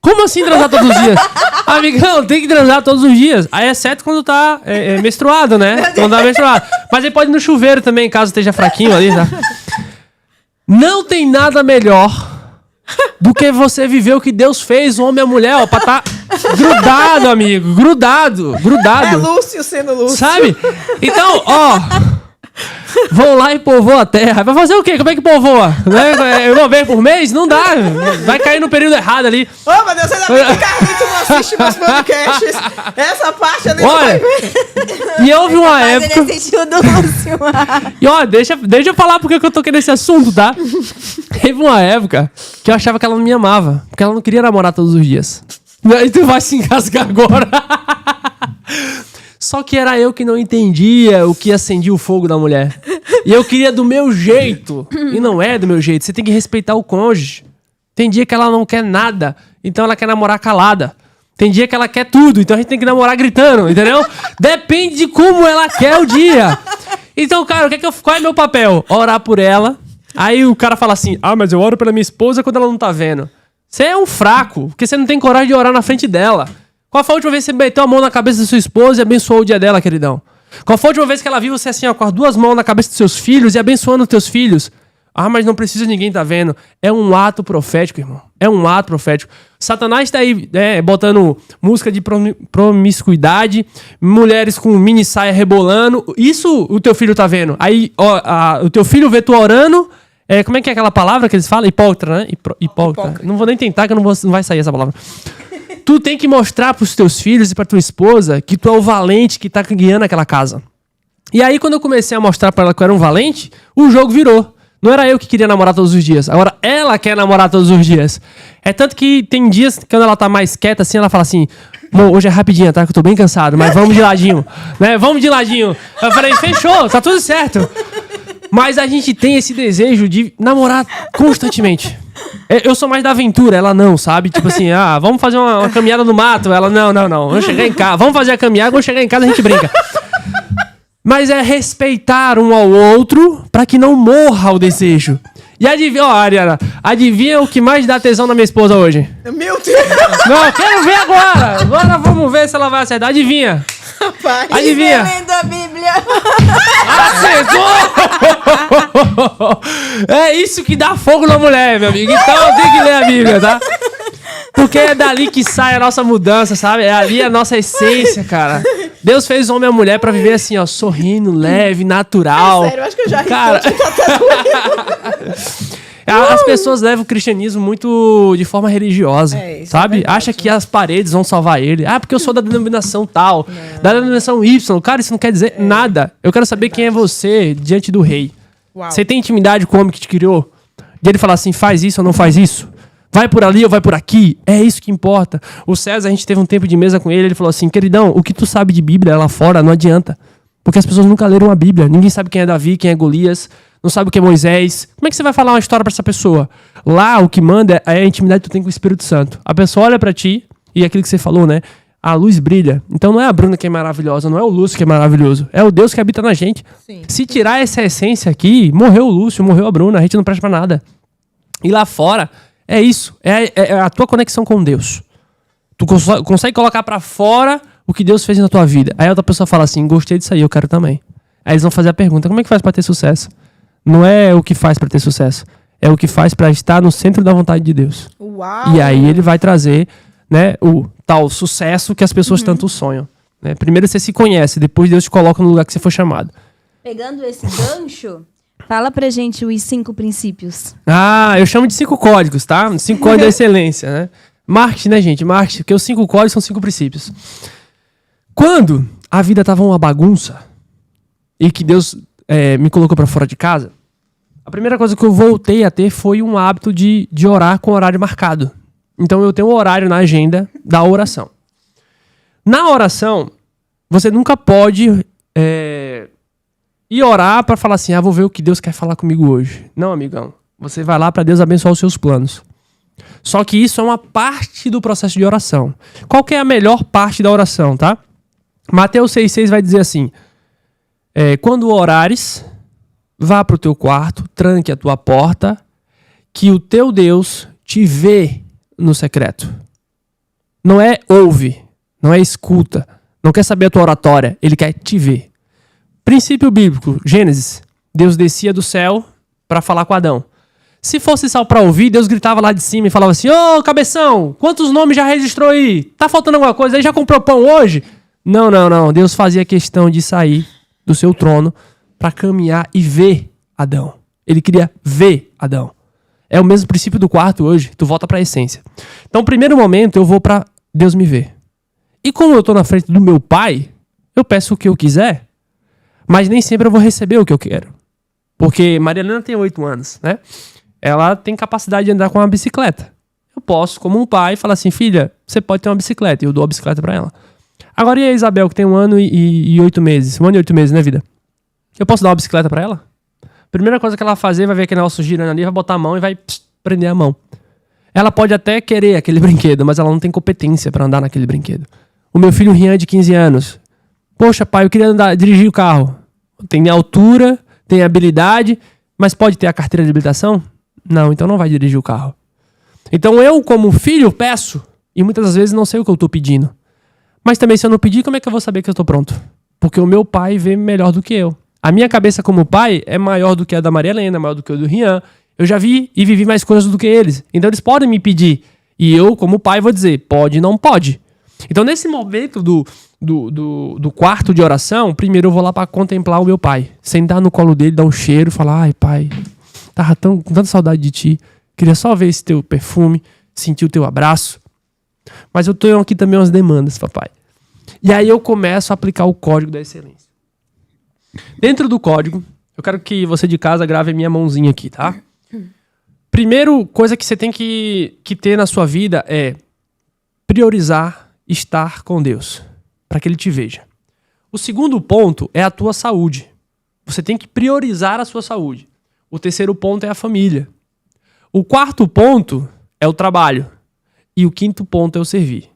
Como assim transar todos os dias? Amigão, tem que transar todos os dias. Aí exceto quando tá menstruado, né? Quando tá menstruado. Mas aí pode ir no chuveiro também, caso esteja fraquinho ali, tá? Não tem nada melhor do que você viver o que Deus fez, o homem e a mulher, ó, pra tá grudado, amigo. Grudado. É Lúcio sendo Lúcio. Sabe? Então, ó... Vão lá e povoam a terra. Vai fazer o quê? Como é que povoa? Uma vez por mês? Não dá. Vai cair no período errado ali. Ô, meu Deus, ainda bem que Carlito não assiste meus podcasts. Essa parte ali não vai ver. E houve uma época... do Lúcio. E ó, deixa eu falar porque eu toquei nesse assunto, tá? Teve uma época que eu achava que ela não me amava. Porque ela não queria namorar todos os dias. E tu vai se engasgar agora. Só que era eu que não entendia o que acendia o fogo da mulher. E eu queria do meu jeito. E não é do meu jeito. Você tem que respeitar o cônjuge. Tem dia que ela não quer nada, então ela quer namorar calada. Tem dia que ela quer tudo, então a gente tem que namorar gritando, entendeu? Depende de como ela quer o dia. Então, cara, qual é meu papel? Orar por ela. Aí o cara fala assim, mas eu oro pela minha esposa quando ela não tá vendo. Você é um fraco, porque você não tem coragem de orar na frente dela. Qual foi a última vez que você meteu a mão na cabeça da sua esposa e abençoou o dia dela, queridão? Qual foi a última vez que ela viu você assim, ó, com as duas mãos na cabeça dos seus filhos e abençoando os teus filhos? Mas não precisa ninguém tá vendo. É um ato profético, irmão. É um ato profético. Satanás tá aí botando música de promiscuidade, mulheres com mini saia rebolando. Isso o teu filho tá vendo. Aí o teu filho vê tu orando. Como é que é aquela palavra que eles falam? Hipócrita, né? Hipócrita. Não vou nem tentar, que não vai sair essa palavra. Tu tem que mostrar pros teus filhos e pra tua esposa que tu é o valente que tá guiando aquela casa. E aí, quando eu comecei a mostrar pra ela que eu era um valente, o jogo virou. Não era eu que queria namorar todos os dias. Agora, ela quer namorar todos os dias. É tanto que tem dias que quando ela tá mais quieta, assim, ela fala assim, amor, hoje é rapidinho, tá? Que eu tô bem cansado, mas vamos de ladinho. Né? Vamos de ladinho. Eu falei, fechou, tá tudo certo. Mas a gente tem esse desejo de namorar constantemente. Eu sou mais da aventura, ela não, sabe? Tipo assim, vamos fazer uma caminhada no mato. Ela, não. Vamos chegar em casa. Vamos fazer a caminhada, quando chegar em casa a gente brinca. Mas é respeitar um ao outro pra que não morra o desejo. E adivinha, Ariana, adivinha o que mais dá tesão na minha esposa hoje? Meu Deus! Não, eu quero ver agora! Agora vamos ver se ela vai acertar. Adivinha? Rapaz. Adivinha? Lendo a Bíblia. Acertou! É isso que dá fogo na mulher, meu amigo. Então tem que ler a Bíblia, tá? Porque é dali que sai a nossa mudança, sabe? É ali a nossa essência, cara. Deus fez o homem e a mulher pra viver assim, ó, sorrindo, leve, natural. Sério, eu acho que eu já ri. Cara... As pessoas levam o cristianismo muito de forma religiosa, sabe? Acha que as paredes vão salvar ele. Porque eu sou da denominação tal, da denominação Y. Cara, isso não quer dizer nada. Eu quero saber quem é você diante do rei. Uau. Você tem intimidade com o homem que te criou? De ele falar assim, faz isso ou não faz isso? Vai por ali ou vai por aqui? É isso que importa. O César, a gente teve um tempo de mesa com ele, ele falou assim, queridão, o que tu sabe de Bíblia lá fora não adianta. Porque as pessoas nunca leram a Bíblia. Ninguém sabe quem é Davi, quem é Golias, não sabe o que é Moisés. Como é que você vai falar uma história pra essa pessoa? Lá, o que manda é a intimidade que tu tem com o Espírito Santo. A pessoa olha pra ti, e aquilo que você falou, né? A luz brilha. Então não é a Bruna que é maravilhosa, não é o Lúcio que é maravilhoso. É o Deus que habita na gente. Sim. Se tirar essa essência aqui, morreu o Lúcio, morreu a Bruna, a gente não presta pra nada. E lá fora... É isso, é a tua conexão com Deus. Tu consegue colocar pra fora o que Deus fez na tua vida. Aí a outra pessoa fala assim, gostei disso aí, eu quero também. Aí eles vão fazer a pergunta, como é que faz pra ter sucesso? Não é o que faz pra ter sucesso, é o que faz pra estar no centro da vontade de Deus. Uau. E aí ele vai trazer, né, o tal sucesso que as pessoas tanto sonham. Né? Primeiro você se conhece, depois Deus te coloca no lugar que você foi chamado. Pegando esse gancho... Fala pra gente os 5 princípios. Eu chamo de 5 códigos, tá? 5 códigos da excelência, né? Marketing, né, gente? Marketing, porque os 5 códigos são 5 princípios. Quando a vida tava uma bagunça e que Deus me colocou pra fora de casa, a primeira coisa que eu voltei a ter foi um hábito de orar com horário marcado. Então eu tenho um horário na agenda da oração. Na oração, você nunca pode... E orar pra falar assim, vou ver o que Deus quer falar comigo hoje. Não, amigão. Você vai lá pra Deus abençoar os seus planos. Só que isso é uma parte do processo de oração. Qual que é a melhor parte da oração, tá? Mateus 6,6 vai dizer assim, quando orares, vá pro teu quarto, tranque a tua porta, que o teu Deus te vê no secreto. Não é ouve, não é escuta, não quer saber a tua oratória, ele quer te ver. Princípio bíblico, Gênesis. Deus descia do céu para falar com Adão. Se fosse só para ouvir, Deus gritava lá de cima e falava assim, ô, cabeção, quantos nomes já registrou aí? Tá faltando alguma coisa aí? Já comprou pão hoje? Não. Deus fazia questão de sair do seu trono para caminhar e ver Adão. Ele queria ver Adão. É o mesmo princípio do quarto hoje. Tu volta para a essência. Então, no primeiro momento, eu vou para Deus me ver. E como eu tô na frente do meu pai, eu peço o que eu quiser. Mas nem sempre eu vou receber o que eu quero. Porque Maria Helena tem 8 anos, né? Ela tem capacidade de andar com uma bicicleta. Eu posso, como um pai, falar assim, filha, você pode ter uma bicicleta. E eu dou a bicicleta pra ela. Agora, e a Isabel, que tem 1 ano e 8 meses? 1 ano e 8 meses, né, vida? Eu posso dar uma bicicleta pra ela? A primeira coisa que ela vai fazer, vai ver aquele negócio girando ali, vai botar a mão e vai prender a mão. Ela pode até querer aquele brinquedo, mas ela não tem competência pra andar naquele brinquedo. O meu filho Rian, de 15 anos. Poxa, pai, eu queria dirigir o carro. Tem altura, tem habilidade, mas pode ter a carteira de habilitação? Não, então não vai dirigir o carro. Então eu, como filho, peço. E muitas das vezes não sei o que eu tô pedindo. Mas também, se eu não pedir, como é que eu vou saber que eu tô pronto? Porque o meu pai vê melhor do que eu. A minha cabeça como pai é maior do que a da Maria Helena, maior do que a do Rian. Eu já vi e vivi mais coisas do que eles. Então eles podem me pedir. E eu, como pai, vou dizer, pode, não pode. Então nesse momento do quarto de oração, primeiro eu vou lá para contemplar o meu pai. Sentar no colo dele, dar um cheiro, falar, ai pai, tava com tanta saudade de ti. Queria só ver esse teu perfume, sentir o teu abraço. Mas eu tenho aqui também umas demandas, papai. E aí eu começo a aplicar o código da excelência. Dentro do código, eu quero que você de casa grave a minha mãozinha aqui, tá? Primeiro coisa que você tem que ter na sua vida é priorizar estar com Deus, para que Ele te veja. O segundo ponto é a tua saúde. Você tem que priorizar a sua saúde. O terceiro ponto é a família. O quarto ponto é o trabalho. E o quinto ponto é o servir.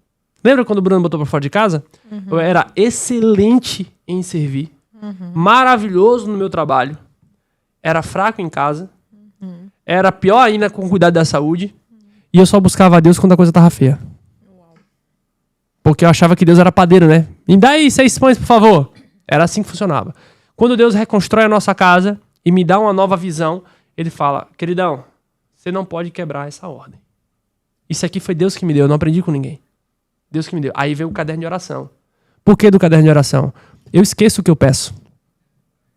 Lembra quando o Bruno botou pra fora de casa? Uhum. Eu era excelente em servir. Uhum. Maravilhoso no meu trabalho. Era fraco em casa. Uhum. Era pior ainda com cuidado da saúde. Uhum. E eu só buscava a Deus quando a coisa tava feia. Uau. Porque eu achava que Deus era padeiro, né? Me dá aí 6 pães, por favor. Era assim que funcionava. Quando Deus reconstrói a nossa casa e me dá uma nova visão, Ele fala, queridão, você não pode quebrar essa ordem. Isso aqui foi Deus que me deu, eu não aprendi com ninguém. Deus que me deu. Aí veio o caderno de oração. Por que do caderno de oração? Eu esqueço o que eu peço.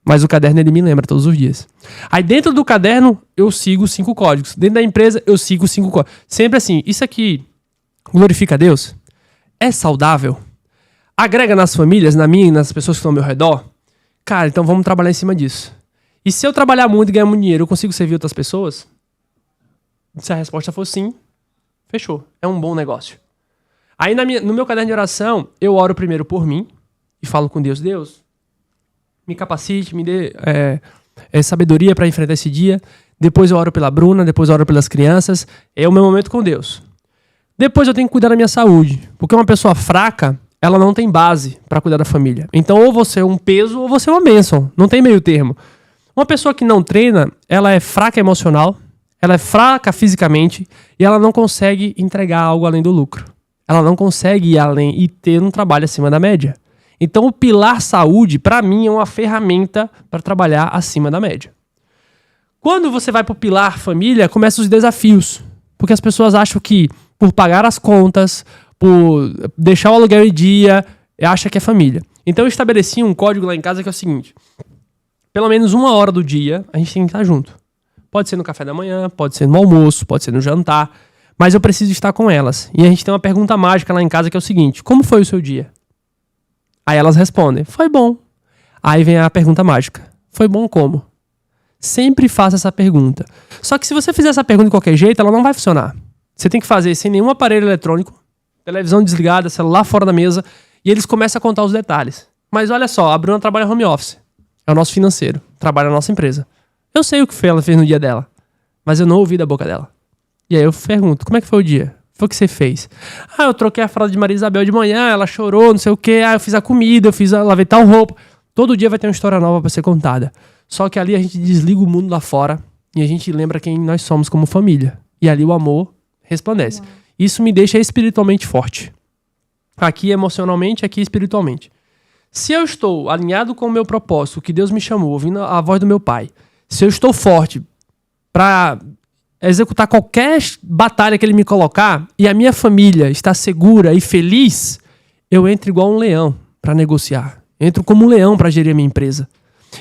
Mas o caderno, ele me lembra todos os dias. Aí dentro do caderno, eu sigo 5 códigos. Dentro da empresa, eu sigo 5 códigos. Sempre assim, isso aqui glorifica a Deus? É saudável? Agrega nas famílias, na minha e nas pessoas que estão ao meu redor? Cara, então vamos trabalhar em cima disso. E se eu trabalhar muito e ganhar muito dinheiro, eu consigo servir outras pessoas? Se a resposta for sim, fechou. É um bom negócio. Aí no meu caderno de oração, eu oro primeiro por mim e falo com Deus. Deus, me capacite, me dê sabedoria para enfrentar esse dia. Depois eu oro pela Bruna, depois eu oro pelas crianças. É o meu momento com Deus. Depois eu tenho que cuidar da minha saúde. Porque uma pessoa fraca, ela não tem base para cuidar da família. Então ou você é um peso ou você é uma bênção. Não tem meio termo. Uma pessoa que não treina, ela é fraca emocional, ela é fraca fisicamente e ela não consegue entregar algo além do lucro. Ela não consegue ir além e ter um trabalho acima da média. Então o pilar saúde, para mim, é uma ferramenta para trabalhar acima da média. Quando você vai para o pilar família, começam os desafios. Porque as pessoas acham que por pagar as contas, por deixar o aluguel em dia, acha que é família. Então eu estabeleci um código lá em casa que é o seguinte. Pelo menos 1 hora do dia, a gente tem que estar junto. Pode ser no café da manhã, pode ser no almoço, pode ser no jantar. Mas eu preciso estar com elas. E a gente tem uma pergunta mágica lá em casa que é o seguinte. Como foi o seu dia? Aí elas respondem. Foi bom. Aí vem a pergunta mágica. Foi bom como? Sempre faça essa pergunta. Só que se você fizer essa pergunta de qualquer jeito, ela não vai funcionar. Você tem que fazer sem nenhum aparelho eletrônico, televisão desligada, celular fora da mesa, e eles começam a contar os detalhes. Mas olha só, a Bruna trabalha home office. É o nosso financeiro. Trabalha na nossa empresa. Eu sei o que ela fez no dia dela, mas eu não ouvi da boca dela. E aí eu pergunto, como é que foi o dia? Foi o que você fez? Ah, eu troquei a fralda de Maria Isabel de manhã, ela chorou, não sei o quê. Ah, eu fiz a comida, lavei tal roupa. Todo dia vai ter uma história nova pra ser contada. Só que ali a gente desliga o mundo lá fora e a gente lembra quem nós somos como família. E ali o amor resplandece. Uau. Isso me deixa espiritualmente forte. Aqui emocionalmente, aqui espiritualmente. Se eu estou alinhado com o meu propósito, o que Deus me chamou, ouvindo a voz do meu pai, se eu estou forte para executar qualquer batalha que ele me colocar e a minha família está segura e feliz, eu entro igual um leão para negociar. Entro como um leão para gerir a minha empresa.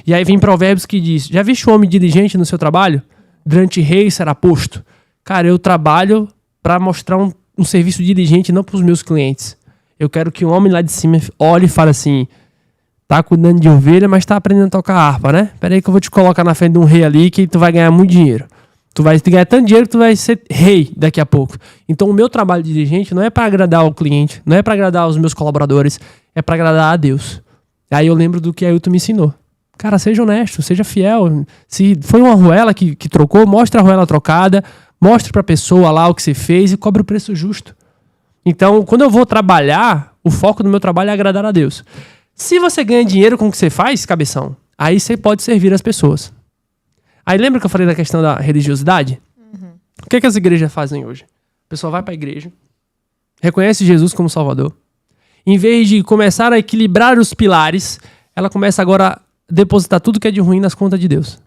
E aí vem Provérbios que diz, já viste um homem diligente no seu trabalho? Durante rei será posto. Cara, eu trabalho para mostrar um serviço diligente não para os meus clientes. Eu quero que um homem lá de cima olhe e fale assim, tá cuidando de ovelha, mas tá aprendendo a tocar harpa, né? Pera aí que eu vou te colocar na frente de um rei ali que tu vai ganhar muito dinheiro. Tu vai ganhar tanto dinheiro que tu vai ser rei daqui a pouco. Então o meu trabalho de dirigente não é para agradar o cliente, não é para agradar os meus colaboradores, é para agradar a Deus. Aí eu lembro do que Ailton me ensinou. Cara, seja honesto, seja fiel. Se foi uma arruela que trocou, mostra a arruela trocada, mostre pra pessoa lá o que você fez e cobre o preço justo. Então, quando eu vou trabalhar, o foco do meu trabalho é agradar a Deus. Se você ganha dinheiro com o que você faz, cabeção, aí você pode servir as pessoas. Aí lembra que eu falei da questão da religiosidade? O que as igrejas fazem hoje? A pessoa vai pra igreja, reconhece Jesus como Salvador. Em vez de começar a equilibrar os pilares, ela começa agora a depositar tudo que é de ruim nas contas de Deus.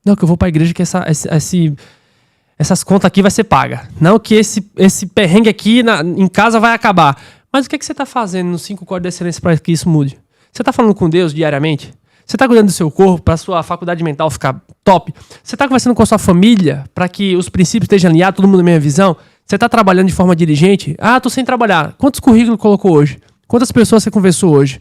Não, que eu vou pra igreja que essas contas aqui vai ser paga. Não, que esse perrengue aqui em casa vai acabar. Mas o que você tá fazendo nos 5 códigos de excelência para que isso mude? Você tá falando com Deus diariamente? Você tá cuidando do seu corpo para sua faculdade mental ficar top? Você tá conversando com a sua família para que os princípios estejam alinhados, todo mundo na mesma visão? Você tá trabalhando de forma diligente? Ah, tô sem trabalhar. Quantos currículos colocou hoje? Quantas pessoas você conversou hoje?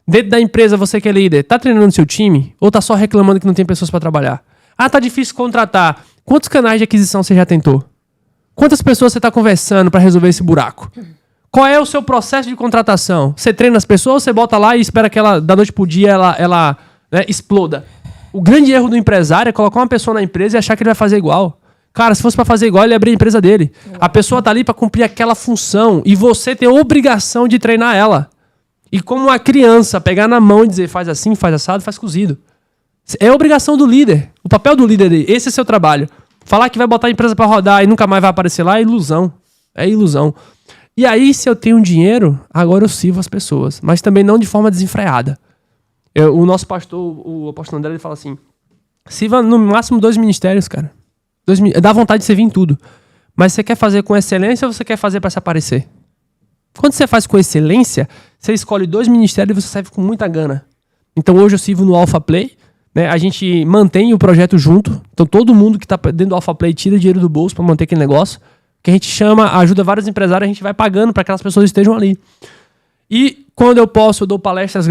Dentro da empresa, você que é líder, tá treinando seu time? Ou tá só reclamando que não tem pessoas para trabalhar? Ah, tá difícil contratar. Quantos canais de aquisição você já tentou? Quantas pessoas você tá conversando para resolver esse buraco? Qual é o seu processo de contratação? Você treina as pessoas ou você bota lá e espera que ela, da noite pro dia, ela exploda? O grande erro do empresário é colocar uma pessoa na empresa e achar que ele vai fazer igual. Cara, se fosse para fazer igual, ele ia abrir a empresa dele. A pessoa tá ali para cumprir aquela função e você tem a obrigação de treinar ela. E como uma criança, pegar na mão e dizer faz assim, faz assado, faz cozido. É a obrigação do líder. O papel do líder, esse é seu trabalho. Falar que vai botar a empresa para rodar e nunca mais vai aparecer lá é ilusão. É ilusão. E aí, se eu tenho dinheiro, agora eu sirvo as pessoas. Mas também não de forma desenfreada. O nosso pastor, o apóstolo André, ele fala assim, sirva no máximo 2 ministérios, cara. Dá vontade de servir em tudo. Mas você quer fazer com excelência ou você quer fazer para se aparecer? Quando você faz com excelência, você escolhe 2 ministérios e você serve com muita gana. Então hoje eu sirvo no Alpha Play, né? A gente mantém o projeto junto. Então todo mundo que está dentro do Alpha Play tira dinheiro do bolso para manter aquele negócio. Que a gente ajuda vários empresários, a gente vai pagando para que aquelas pessoas estejam ali. E quando eu posso, eu dou palestras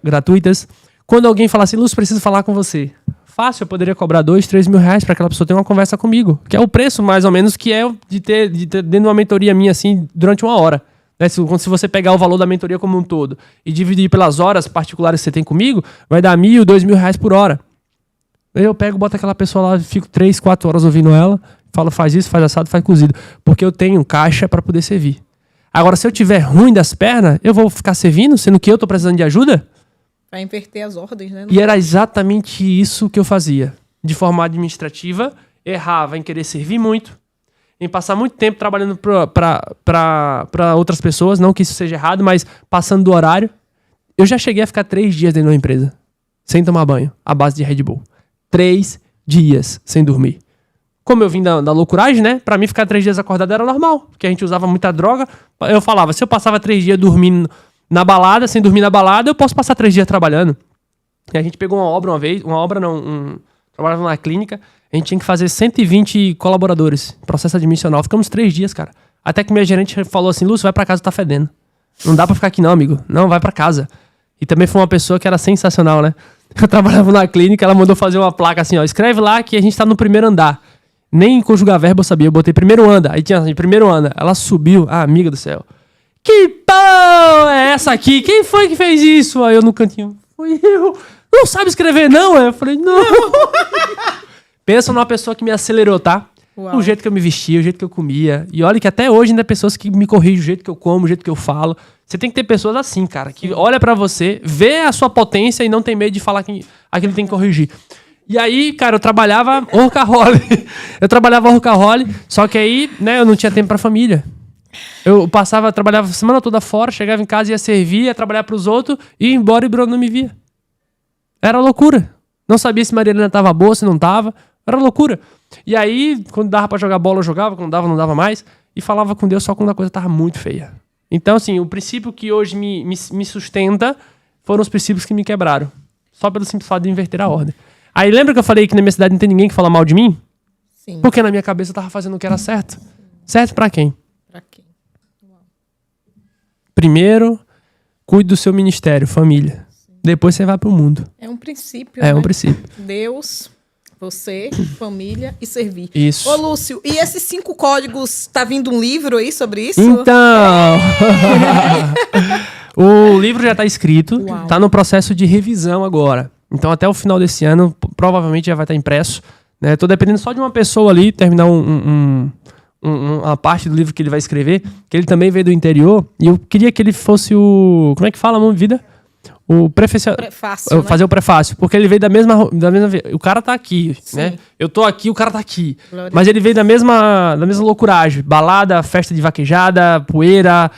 gratuitas. Quando alguém fala assim, Lúcio, preciso falar com você. Fácil, eu poderia cobrar 2, 3 mil reais para aquela pessoa ter uma conversa comigo. Que é o preço, mais ou menos, que é de ter dentro de uma mentoria minha, assim, durante 1 hora. Né? Se você pegar o valor da mentoria como um todo e dividir pelas horas particulares que você tem comigo, vai dar 1.000, 2.000 reais por hora. Eu pego, boto aquela pessoa lá, fico 3, 4 horas ouvindo ela, falo, faz isso, faz assado, faz cozido. Porque eu tenho caixa para poder servir. Agora, se eu tiver ruim das pernas, eu vou ficar servindo, sendo que eu tô precisando de ajuda? Vai inverter as ordens, né? E era exatamente isso que eu fazia. De forma administrativa, errava em querer servir muito, em passar muito tempo trabalhando para outras pessoas, não que isso seja errado, mas passando do horário. Eu já cheguei a ficar 3 dias dentro de uma empresa, sem tomar banho, à base de Red Bull. 3 dias sem dormir. Como eu vim da loucuragem, né? Pra mim, ficar 3 dias acordado era normal, porque a gente usava muita droga. Eu falava, se eu passava 3 dias dormindo na balada, sem dormir na balada, eu posso passar 3 dias trabalhando. E a gente pegou uma obra uma vez, trabalhava numa clínica, a gente tinha que fazer 120 colaboradores, processo admissional. Ficamos 3 dias, cara. Até que minha gerente falou assim, Lúcio, vai pra casa, tá fedendo. Não dá pra ficar aqui não, amigo. Não, vai pra casa. E também foi uma pessoa que era sensacional, né? Eu trabalhava na clínica, ela mandou fazer uma placa assim, ó, escreve lá que a gente tá no primeiro andar. Nem conjugar verbo eu sabia, eu botei primeiro anda. Aí tinha assim, primeiro anda. Ela subiu, amiga do céu. Que pão é essa aqui? Quem foi que fez isso? Aí eu no cantinho, fui eu. Não sabe escrever não? Eu falei, não. Pensa numa pessoa que me acelerou, tá? Uau. O jeito que eu me vestia, o jeito que eu comia. E olha que até hoje ainda tem pessoas que me corrigem o jeito que eu como, o jeito que eu falo. Você tem que ter pessoas assim, cara, que olha pra você, vê a sua potência e não tem medo de falar que aquilo tem que corrigir. E aí, cara, eu trabalhava workaholic. Só que aí, né, eu não tinha tempo pra família. Eu trabalhava a semana toda fora, chegava em casa, ia servir, ia trabalhar pros outros, ia embora e o Bruno não me via. Era loucura. Não sabia se Maria Helena tava boa, se não tava. Era loucura. E aí, quando dava pra jogar bola, eu jogava. Quando dava, não dava mais. E falava com Deus só quando a coisa tava muito feia. Então, assim, o princípio que hoje me sustenta foram os princípios que me quebraram. Só pelo simples fato de inverter a ordem. Aí lembra que eu falei que na minha cidade não tem ninguém que fala mal de mim? Sim. Porque na minha cabeça eu tava fazendo o que era certo. Certo pra quem? Pra quem? Uau. Primeiro, cuide do seu ministério, família. Sim. Depois você vai pro mundo. É um princípio, É né? um princípio. Deus, você, família e servir. Isso. Ô, Lúcio, e esses 5 códigos, tá vindo um livro aí sobre isso? Então... O livro já tá escrito, Uau. tá no processo de revisão agora. Então, até o final desse ano, provavelmente já vai estar impresso. Né? Tô dependendo só de uma pessoa ali terminar uma parte do livro que ele vai escrever, que ele também veio do interior, e eu queria que ele fosse o... Como é que fala, mão de vida? O prefácio, fazer o prefácio, porque ele veio da mesma... O cara tá aqui, né? Eu tô aqui, o cara tá aqui. Glória. Mas ele veio da mesma loucuragem. Balada, festa de vaquejada, poeira,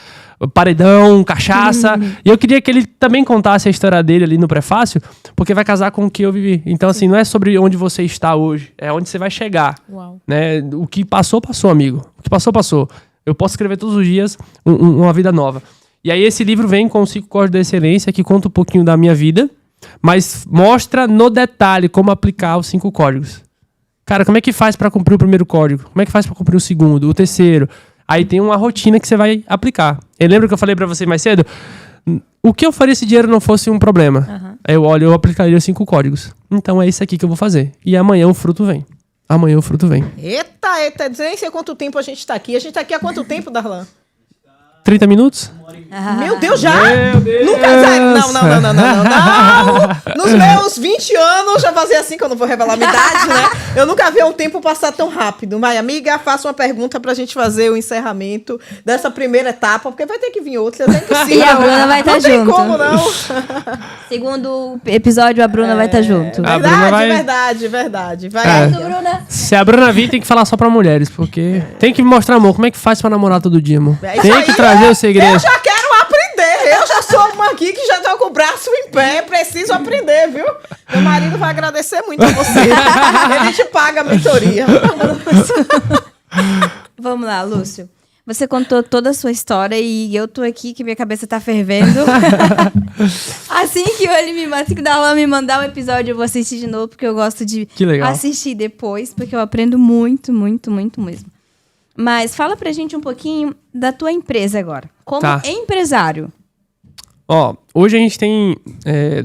paredão, cachaça. E eu queria que ele também contasse a história dele ali no prefácio, porque vai casar com o que eu vivi. Então, assim, não é sobre onde você está hoje, é onde você vai chegar. Uau. Né? O que passou, passou, amigo. O que passou, passou. Eu posso escrever todos os dias uma vida nova. E aí esse livro vem com 5 códigos da excelência, que conta um pouquinho da minha vida, mas mostra no detalhe como aplicar os 5 códigos. Cara, como é que faz para cumprir o primeiro código? Como é que faz para cumprir o segundo, o terceiro? Aí tem uma rotina que você vai aplicar. Eu lembro que eu falei para você mais cedo? O que eu faria se dinheiro não fosse um problema? Aí eu aplicaria os 5 códigos. Então é isso aqui que eu vou fazer. E amanhã o fruto vem. Amanhã o fruto vem. Eita, nem sei quanto tempo a gente tá aqui. A gente tá aqui há quanto tempo, Darlan? 30 minutos? Meu Deus, já? Meu Deus. Nunca. Não. Nos meus 20 anos, já fazia assim, que eu não vou revelar a minha idade, né? Eu nunca vi um tempo passar tão rápido. Mas, amiga, faça uma pergunta pra gente fazer o encerramento dessa primeira etapa, porque vai ter que vir outras. É impossível. E a Bruna vai estar junto. Não tem como, não. Segundo episódio, a Bruna vai estar junto. Verdade. Bruna. Se a Bruna vir, tem que falar só pra mulheres, porque tem que mostrar, amor, como é que faz pra namorar todo dia, amor. Tem que trazer o segredo. Eu já quero aprender. Eu já sou uma aqui que já tô com o braço em pé. Preciso aprender, viu? Meu marido vai agradecer muito a você. Ele te paga a mentoria. Vamos lá, Lúcio. Você contou toda a sua história e eu tô aqui que minha cabeça tá fervendo. Assim que o Darlan me mandar um episódio, eu vou assistir de novo, porque eu gosto de assistir depois, porque eu aprendo muito, muito, muito mesmo. Mas fala pra gente um pouquinho da tua empresa agora, como empresário. Hoje a gente tem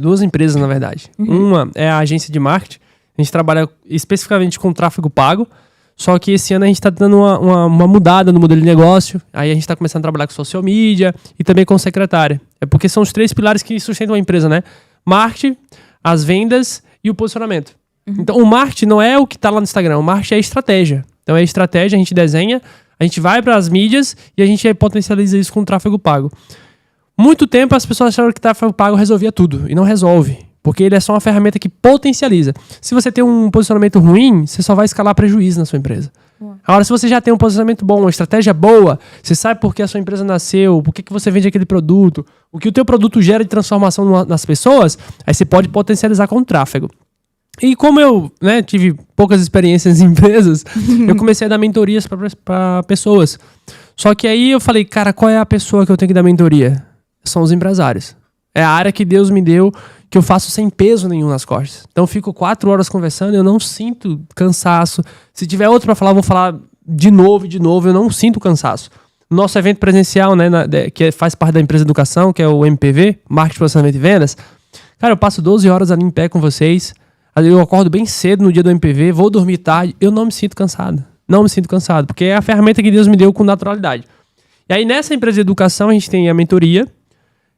2 empresas, na verdade. Uma é a agência de marketing. A gente trabalha especificamente com tráfego pago. Só que esse ano a gente está dando uma mudada no modelo de negócio. Aí a gente está começando a trabalhar com social media e também com secretária. É porque são os 3 pilares que sustentam a empresa, né? Marketing, as vendas e o posicionamento. Então, o marketing não é o que está lá no Instagram. O marketing é a estratégia. Então, é a estratégia, a gente desenha, a gente vai para as mídias e a gente potencializa isso com o tráfego pago. Muito tempo as pessoas acharam que o tráfego pago resolvia tudo. E não resolve. Porque ele é só uma ferramenta que potencializa. Se você tem um posicionamento ruim, você só vai escalar prejuízo na sua empresa. Agora, se você já tem um posicionamento bom, uma estratégia boa, você sabe por que a sua empresa nasceu, por que você vende aquele produto, o que o teu produto gera de transformação nas pessoas, aí você pode potencializar com o tráfego. E como eu tive poucas experiências em empresas, eu comecei a dar mentorias para pessoas. Só que aí eu falei, cara, qual é a pessoa que eu tenho que dar mentoria? São os empresários. É a área que Deus me deu, que eu faço sem peso nenhum nas costas. Então eu fico 4 horas conversando, eu não sinto cansaço. Se tiver outro para falar, eu vou falar de novo, eu não sinto cansaço. Nosso evento presencial, que faz parte da empresa de educação, que é o MPV, Marketing, Posicionamento e Vendas. Cara, eu passo 12 horas ali em pé com vocês. Eu acordo bem cedo no dia do MPV, vou dormir tarde, eu não me sinto cansado. Não me sinto cansado, porque é a ferramenta que Deus me deu com naturalidade. E aí nessa empresa de educação a gente tem a mentoria,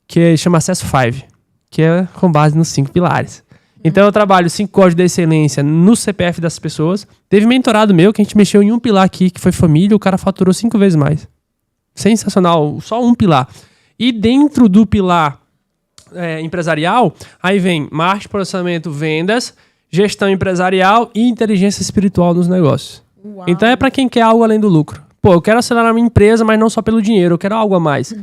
que chama Acesso 5, que é com base nos 5 pilares. Então eu trabalho 5 códigos de excelência no CPF das pessoas. Teve mentorado meu que a gente mexeu em um pilar aqui, que foi família, o cara faturou 5 vezes mais. Sensacional, só um pilar. E dentro do pilar empresarial, aí vem marketing, posicionamento, vendas, gestão empresarial e inteligência espiritual nos negócios. Uau. Então é para quem quer algo além do lucro. Pô, eu quero acelerar a minha empresa, mas não só pelo dinheiro, eu quero algo a mais.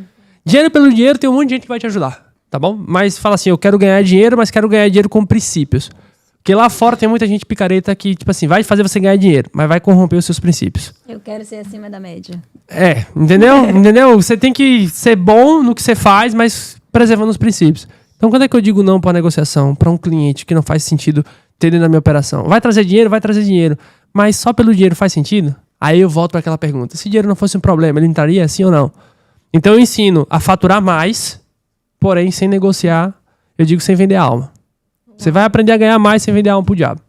Dinheiro pelo dinheiro, tem um monte de gente que vai te ajudar, tá bom? Mas fala assim, eu quero ganhar dinheiro, mas quero ganhar dinheiro com princípios. Porque lá fora tem muita gente picareta que, tipo assim, vai fazer você ganhar dinheiro, mas vai corromper os seus princípios. Eu quero ser acima da média. Entendeu? Entendeu? Você tem que ser bom no que você faz, mas preservando os princípios. Então, quando é que eu digo não para negociação, para um cliente que não faz sentido ter dentro da minha operação? Vai trazer dinheiro, mas só pelo dinheiro faz sentido? Aí eu volto para aquela pergunta. Se dinheiro não fosse um problema, ele entraria sim ou não? Então eu ensino a faturar mais, porém sem negociar, eu digo sem vender alma. Você vai aprender a ganhar mais sem vender alma pro diabo.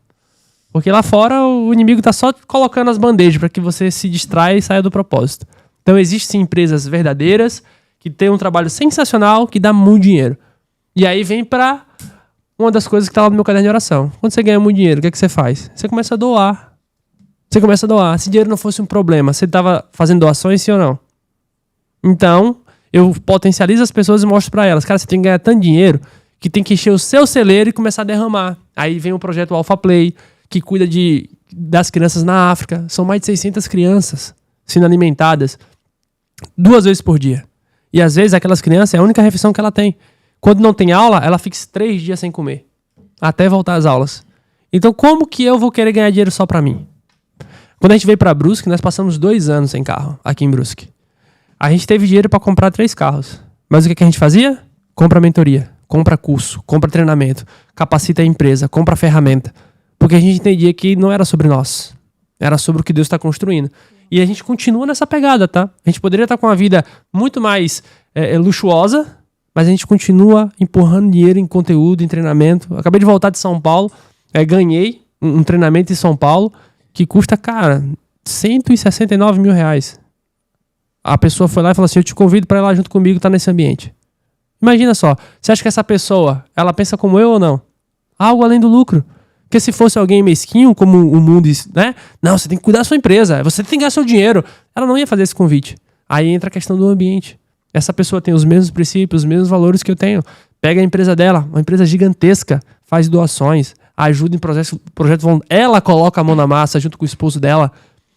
Porque lá fora o inimigo tá só colocando as bandejas para que você se distraia e saia do propósito. Então existem empresas verdadeiras que têm um trabalho sensacional, que dá muito dinheiro. E aí vem para uma das coisas que tá lá no meu caderno de oração. Quando você ganha muito dinheiro, o que é que você faz? Você começa a doar. Você começa a doar. Se dinheiro não fosse um problema, você tava fazendo doações, sim ou não? Então, eu potencializo as pessoas e mostro pra elas. Cara, você tem que ganhar tanto dinheiro que tem que encher o seu celeiro e começar a derramar. Aí vem o projeto Alpha Play, que cuida das crianças na África. São mais de 600 crianças sendo alimentadas 2 vezes por dia. E às vezes aquelas crianças é a única refeição que ela tem. Quando não tem aula, ela fica 3 dias sem comer. Até voltar às aulas. Então como que eu vou querer ganhar dinheiro só pra mim? Quando a gente veio pra Brusque, nós passamos 2 anos sem carro aqui em Brusque. A gente teve dinheiro pra comprar 3 carros. Mas o que a gente fazia? Compra mentoria, compra curso, compra treinamento, capacita a empresa, compra ferramenta. Porque a gente entendia que não era sobre nós. Era sobre o que Deus está construindo. E a gente continua nessa pegada, tá? A gente poderia estar com uma vida muito mais luxuosa, mas a gente continua empurrando dinheiro em conteúdo, em treinamento. Eu acabei de voltar de São Paulo, ganhei um treinamento em São Paulo que custa, cara, 169 mil reais. A pessoa foi lá e falou assim, eu te convido para ir lá junto comigo, tá nesse ambiente. Imagina só, você acha que essa pessoa, ela pensa como eu ou não? Algo além do lucro. Porque se fosse alguém mesquinho, como o mundo, né? Não, você tem que cuidar da sua empresa, você tem que ganhar seu dinheiro. Ela não ia fazer esse convite. Aí entra a questão do ambiente. Essa pessoa tem os mesmos princípios, os mesmos valores que eu tenho. Pega a empresa dela, uma empresa gigantesca, faz doações, ajuda em projeto voluntário. Ela coloca a mão na massa junto com o esposo dela.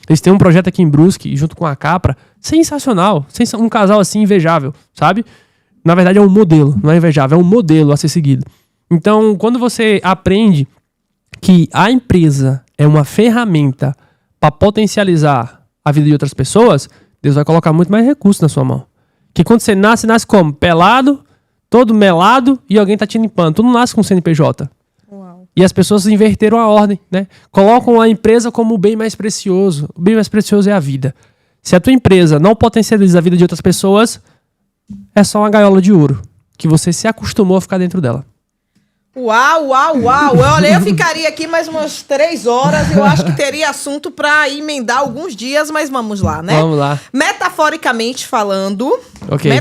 Eles têm um projeto aqui em Brusque, junto com a Capra, sensacional. Um casal assim invejável, sabe? Na verdade é um modelo, não é invejável, é um modelo a ser seguido. Então, quando você aprende que a empresa é uma ferramenta para potencializar a vida de outras pessoas, Deus vai colocar muito mais recursos na sua mão. Que quando você nasce como? Pelado, todo melado e alguém tá te limpando. Tu não nasce com CNPJ. Uau. E as pessoas inverteram a ordem, né? Colocam a empresa como o bem mais precioso. O bem mais precioso é a vida. Se a tua empresa não potencializa a vida de outras pessoas, é só uma gaiola de ouro que você se acostumou a ficar dentro dela. Uau, uau, uau. Olha, eu ficaria aqui mais umas 3 horas. Eu acho que teria assunto para emendar alguns dias, mas vamos lá, né? Vamos lá. Metaforicamente falando, Ok.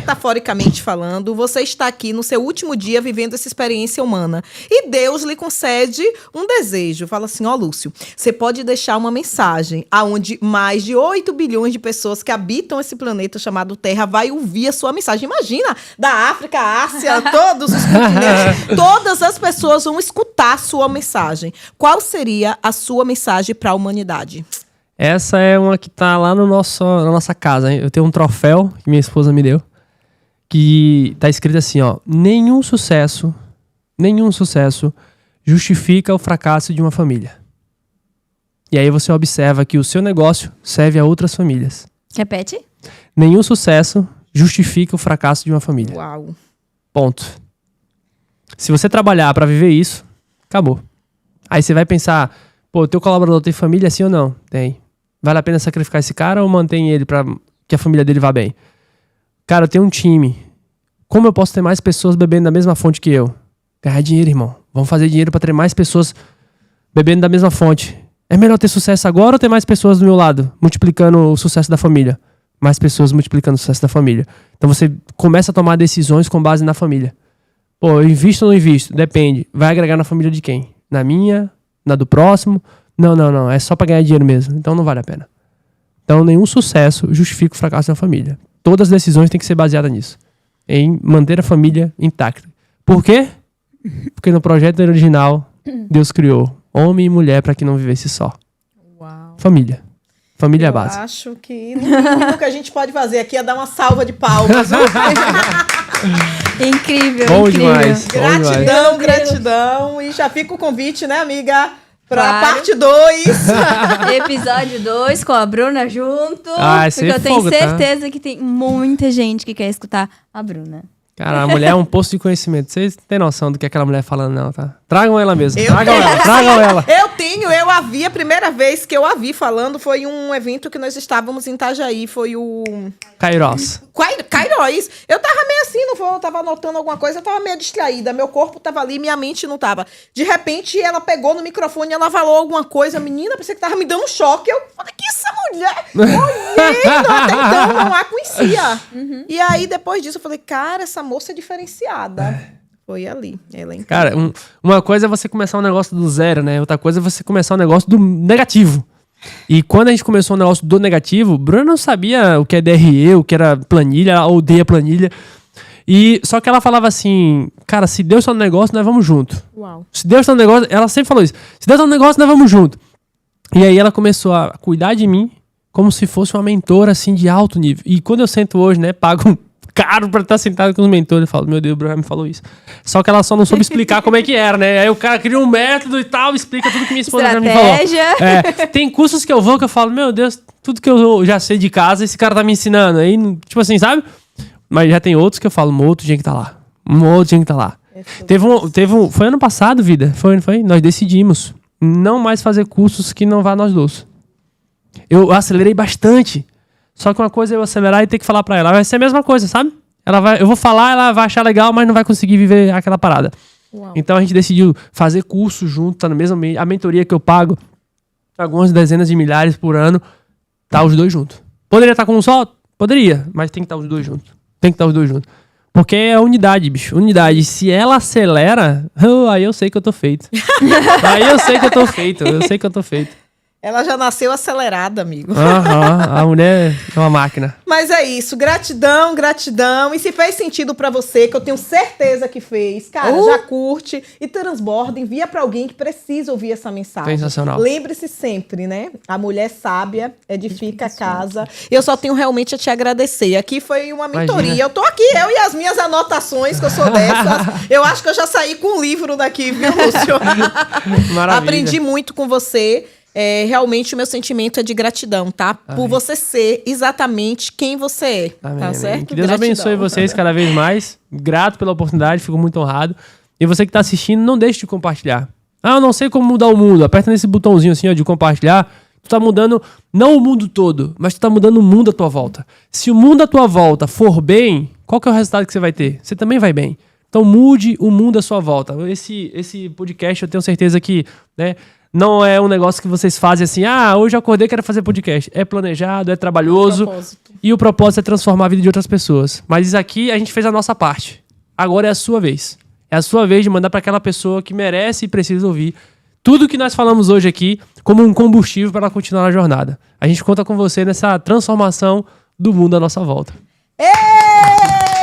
você está aqui no seu último dia vivendo essa experiência humana. E Deus lhe concede um desejo. Fala assim, ó, Lúcio, você pode deixar uma mensagem aonde mais de 8 bilhões de pessoas que habitam esse planeta chamado Terra vai ouvir a sua mensagem. Imagina, da África, Ásia, todos os continentes, todas as pessoas vão escutar a sua mensagem. Qual seria a sua mensagem para a humanidade? Essa é uma que tá lá na nossa casa, hein? Eu tenho um troféu que minha esposa me deu, que tá escrito assim, ó: nenhum sucesso justifica o fracasso de uma família. E aí você observa que o seu negócio serve a outras famílias. Repete. Nenhum sucesso justifica o fracasso de uma família. Uau. Ponto. Se você trabalhar para viver isso, acabou. Aí você vai pensar, pô, o teu colaborador tem família, sim ou não? Tem. Vale a pena sacrificar esse cara ou mantém ele para que a família dele vá bem? Cara, eu tenho um time. Como eu posso ter mais pessoas bebendo da mesma fonte que eu? Ganhar dinheiro, irmão. Vamos fazer dinheiro para ter mais pessoas bebendo da mesma fonte. É melhor ter sucesso agora ou ter mais pessoas do meu lado, multiplicando o sucesso da família? Mais pessoas multiplicando o sucesso da família. Então você começa a tomar decisões com base na família. Pô, eu invisto ou não invisto? Depende. Vai agregar na família de quem? Na minha? Na do próximo? Não. É só pra ganhar dinheiro mesmo. Então não vale a pena. Então nenhum sucesso justifica o fracasso da família. Todas as decisões têm que ser baseadas nisso. Em manter a família intacta. Por quê? Porque no projeto original, Deus criou homem e mulher para que não vivesse só. Uau. Família. Família é a base. Eu acho que o que a gente pode fazer aqui é dar uma salva de palmas. Incrível, Bom incrível. demais. Gratidão. E já fica o convite, né, amiga? Pra Claro. parte 2. Episódio 2 com a Bruna junto. Ah, esse porque aí eu tenho fogo, tá? certeza que tem muita gente que quer escutar a Bruna. Cara, a mulher é um poço de conhecimento. Vocês têm noção do que aquela mulher falando, não, tá? Tragam ela mesmo. Tragam ela. Eu a vi, a primeira vez que eu a vi falando foi um evento que nós estávamos em Itajaí, foi o... Kairos. Kairos. Eu tava meio assim, eu tava anotando alguma coisa, eu tava meio distraída, meu corpo tava ali, minha mente não tava. De repente, ela pegou no microfone, ela falou alguma coisa, menina, pensei que tava me dando um choque, eu falei, que essa mulher? Olhei, até então não a conhecia. E aí, depois disso, eu falei, cara, essa moça é diferenciada. Foi ali. Ela é Cara, uma coisa é você começar um negócio do zero, né? Outra coisa é você começar um negócio do negativo. E quando a gente começou um negócio do negativo, Bruna não sabia o que é DRE, o que era planilha, ela odeia planilha. E só que ela falava assim, cara, se Deus tá no negócio, nós vamos junto. Uau. Se Deus tá no negócio, ela sempre falou isso. Se Deus tá no negócio, nós vamos junto. E aí ela começou a cuidar de mim como se fosse uma mentora, assim, de alto nível. E quando eu sento hoje, né, pago caro pra estar sentado com os mentores, eu falo, meu Deus, o Bruno me falou isso. Só que ela só não soube explicar como é que era, né? Aí o cara cria um método e tal, explica tudo que minha esposa já me falou. Tem cursos que eu vou que eu falo, meu Deus, tudo que eu já sei de casa, esse cara tá me ensinando. Aí, tipo assim, sabe? Mas já tem outros que eu falo, um outro tinha que estar lá. Um outro tinha que estar lá. Foi ano passado, vida. Foi. Nós decidimos não mais fazer cursos que não vá nós dois. Eu acelerei bastante. Só que uma coisa é eu acelerar e ter que falar pra ela. Vai ser a mesma coisa, sabe? Eu vou falar, ela vai achar legal, mas não vai conseguir viver aquela parada. Uau. Então a gente decidiu fazer curso junto, tá no mesmo meio. A mentoria que eu pago, algumas dezenas de milhares por ano, tá os dois juntos. Poderia estar com um só? Poderia, mas tem que estar os dois juntos. Porque é unidade, bicho. Unidade. Se ela acelera, aí eu sei que eu tô feito. Eu sei que eu tô feito. Ela já nasceu acelerada, amigo. A mulher é uma máquina. Mas é isso. Gratidão, gratidão. E se fez sentido pra você, que eu tenho certeza que fez, cara, já curte e transborda, envia pra alguém que precisa ouvir essa mensagem. Sensacional. Lembre-se sempre, né? A mulher sábia edifica a casa. Eu só tenho realmente a te agradecer. Aqui foi uma mentoria. Imagina. Eu tô aqui, eu e as minhas anotações, que eu sou dessas. Eu acho que eu já saí com um livro daqui, viu, Lúcio? Maravilha. Aprendi muito com você. Realmente o meu sentimento é de gratidão, tá? Amém. Por você ser exatamente quem você é. Amém, tá certo? Que Deus abençoe vocês cada vez mais. Grato pela oportunidade, fico muito honrado. E você que tá assistindo, não deixe de compartilhar. Eu não sei como mudar o mundo. Aperta nesse botãozinho assim, ó, de compartilhar. Tu tá mudando não o mundo todo, mas tu tá mudando o mundo à tua volta. Se o mundo à tua volta for bem, qual que é o resultado que você vai ter? Você também vai bem. Então mude o mundo à sua volta. Esse podcast eu tenho certeza que, né, não é um negócio que vocês fazem assim, hoje eu acordei e quero fazer podcast. É planejado, é trabalhoso. E o propósito é transformar a vida de outras pessoas. Mas isso aqui a gente fez a nossa parte. Agora é a sua vez. É a sua vez de mandar para aquela pessoa que merece e precisa ouvir tudo que nós falamos hoje aqui como um combustível para ela continuar na jornada. A gente conta com você nessa transformação do mundo à nossa volta. Ei!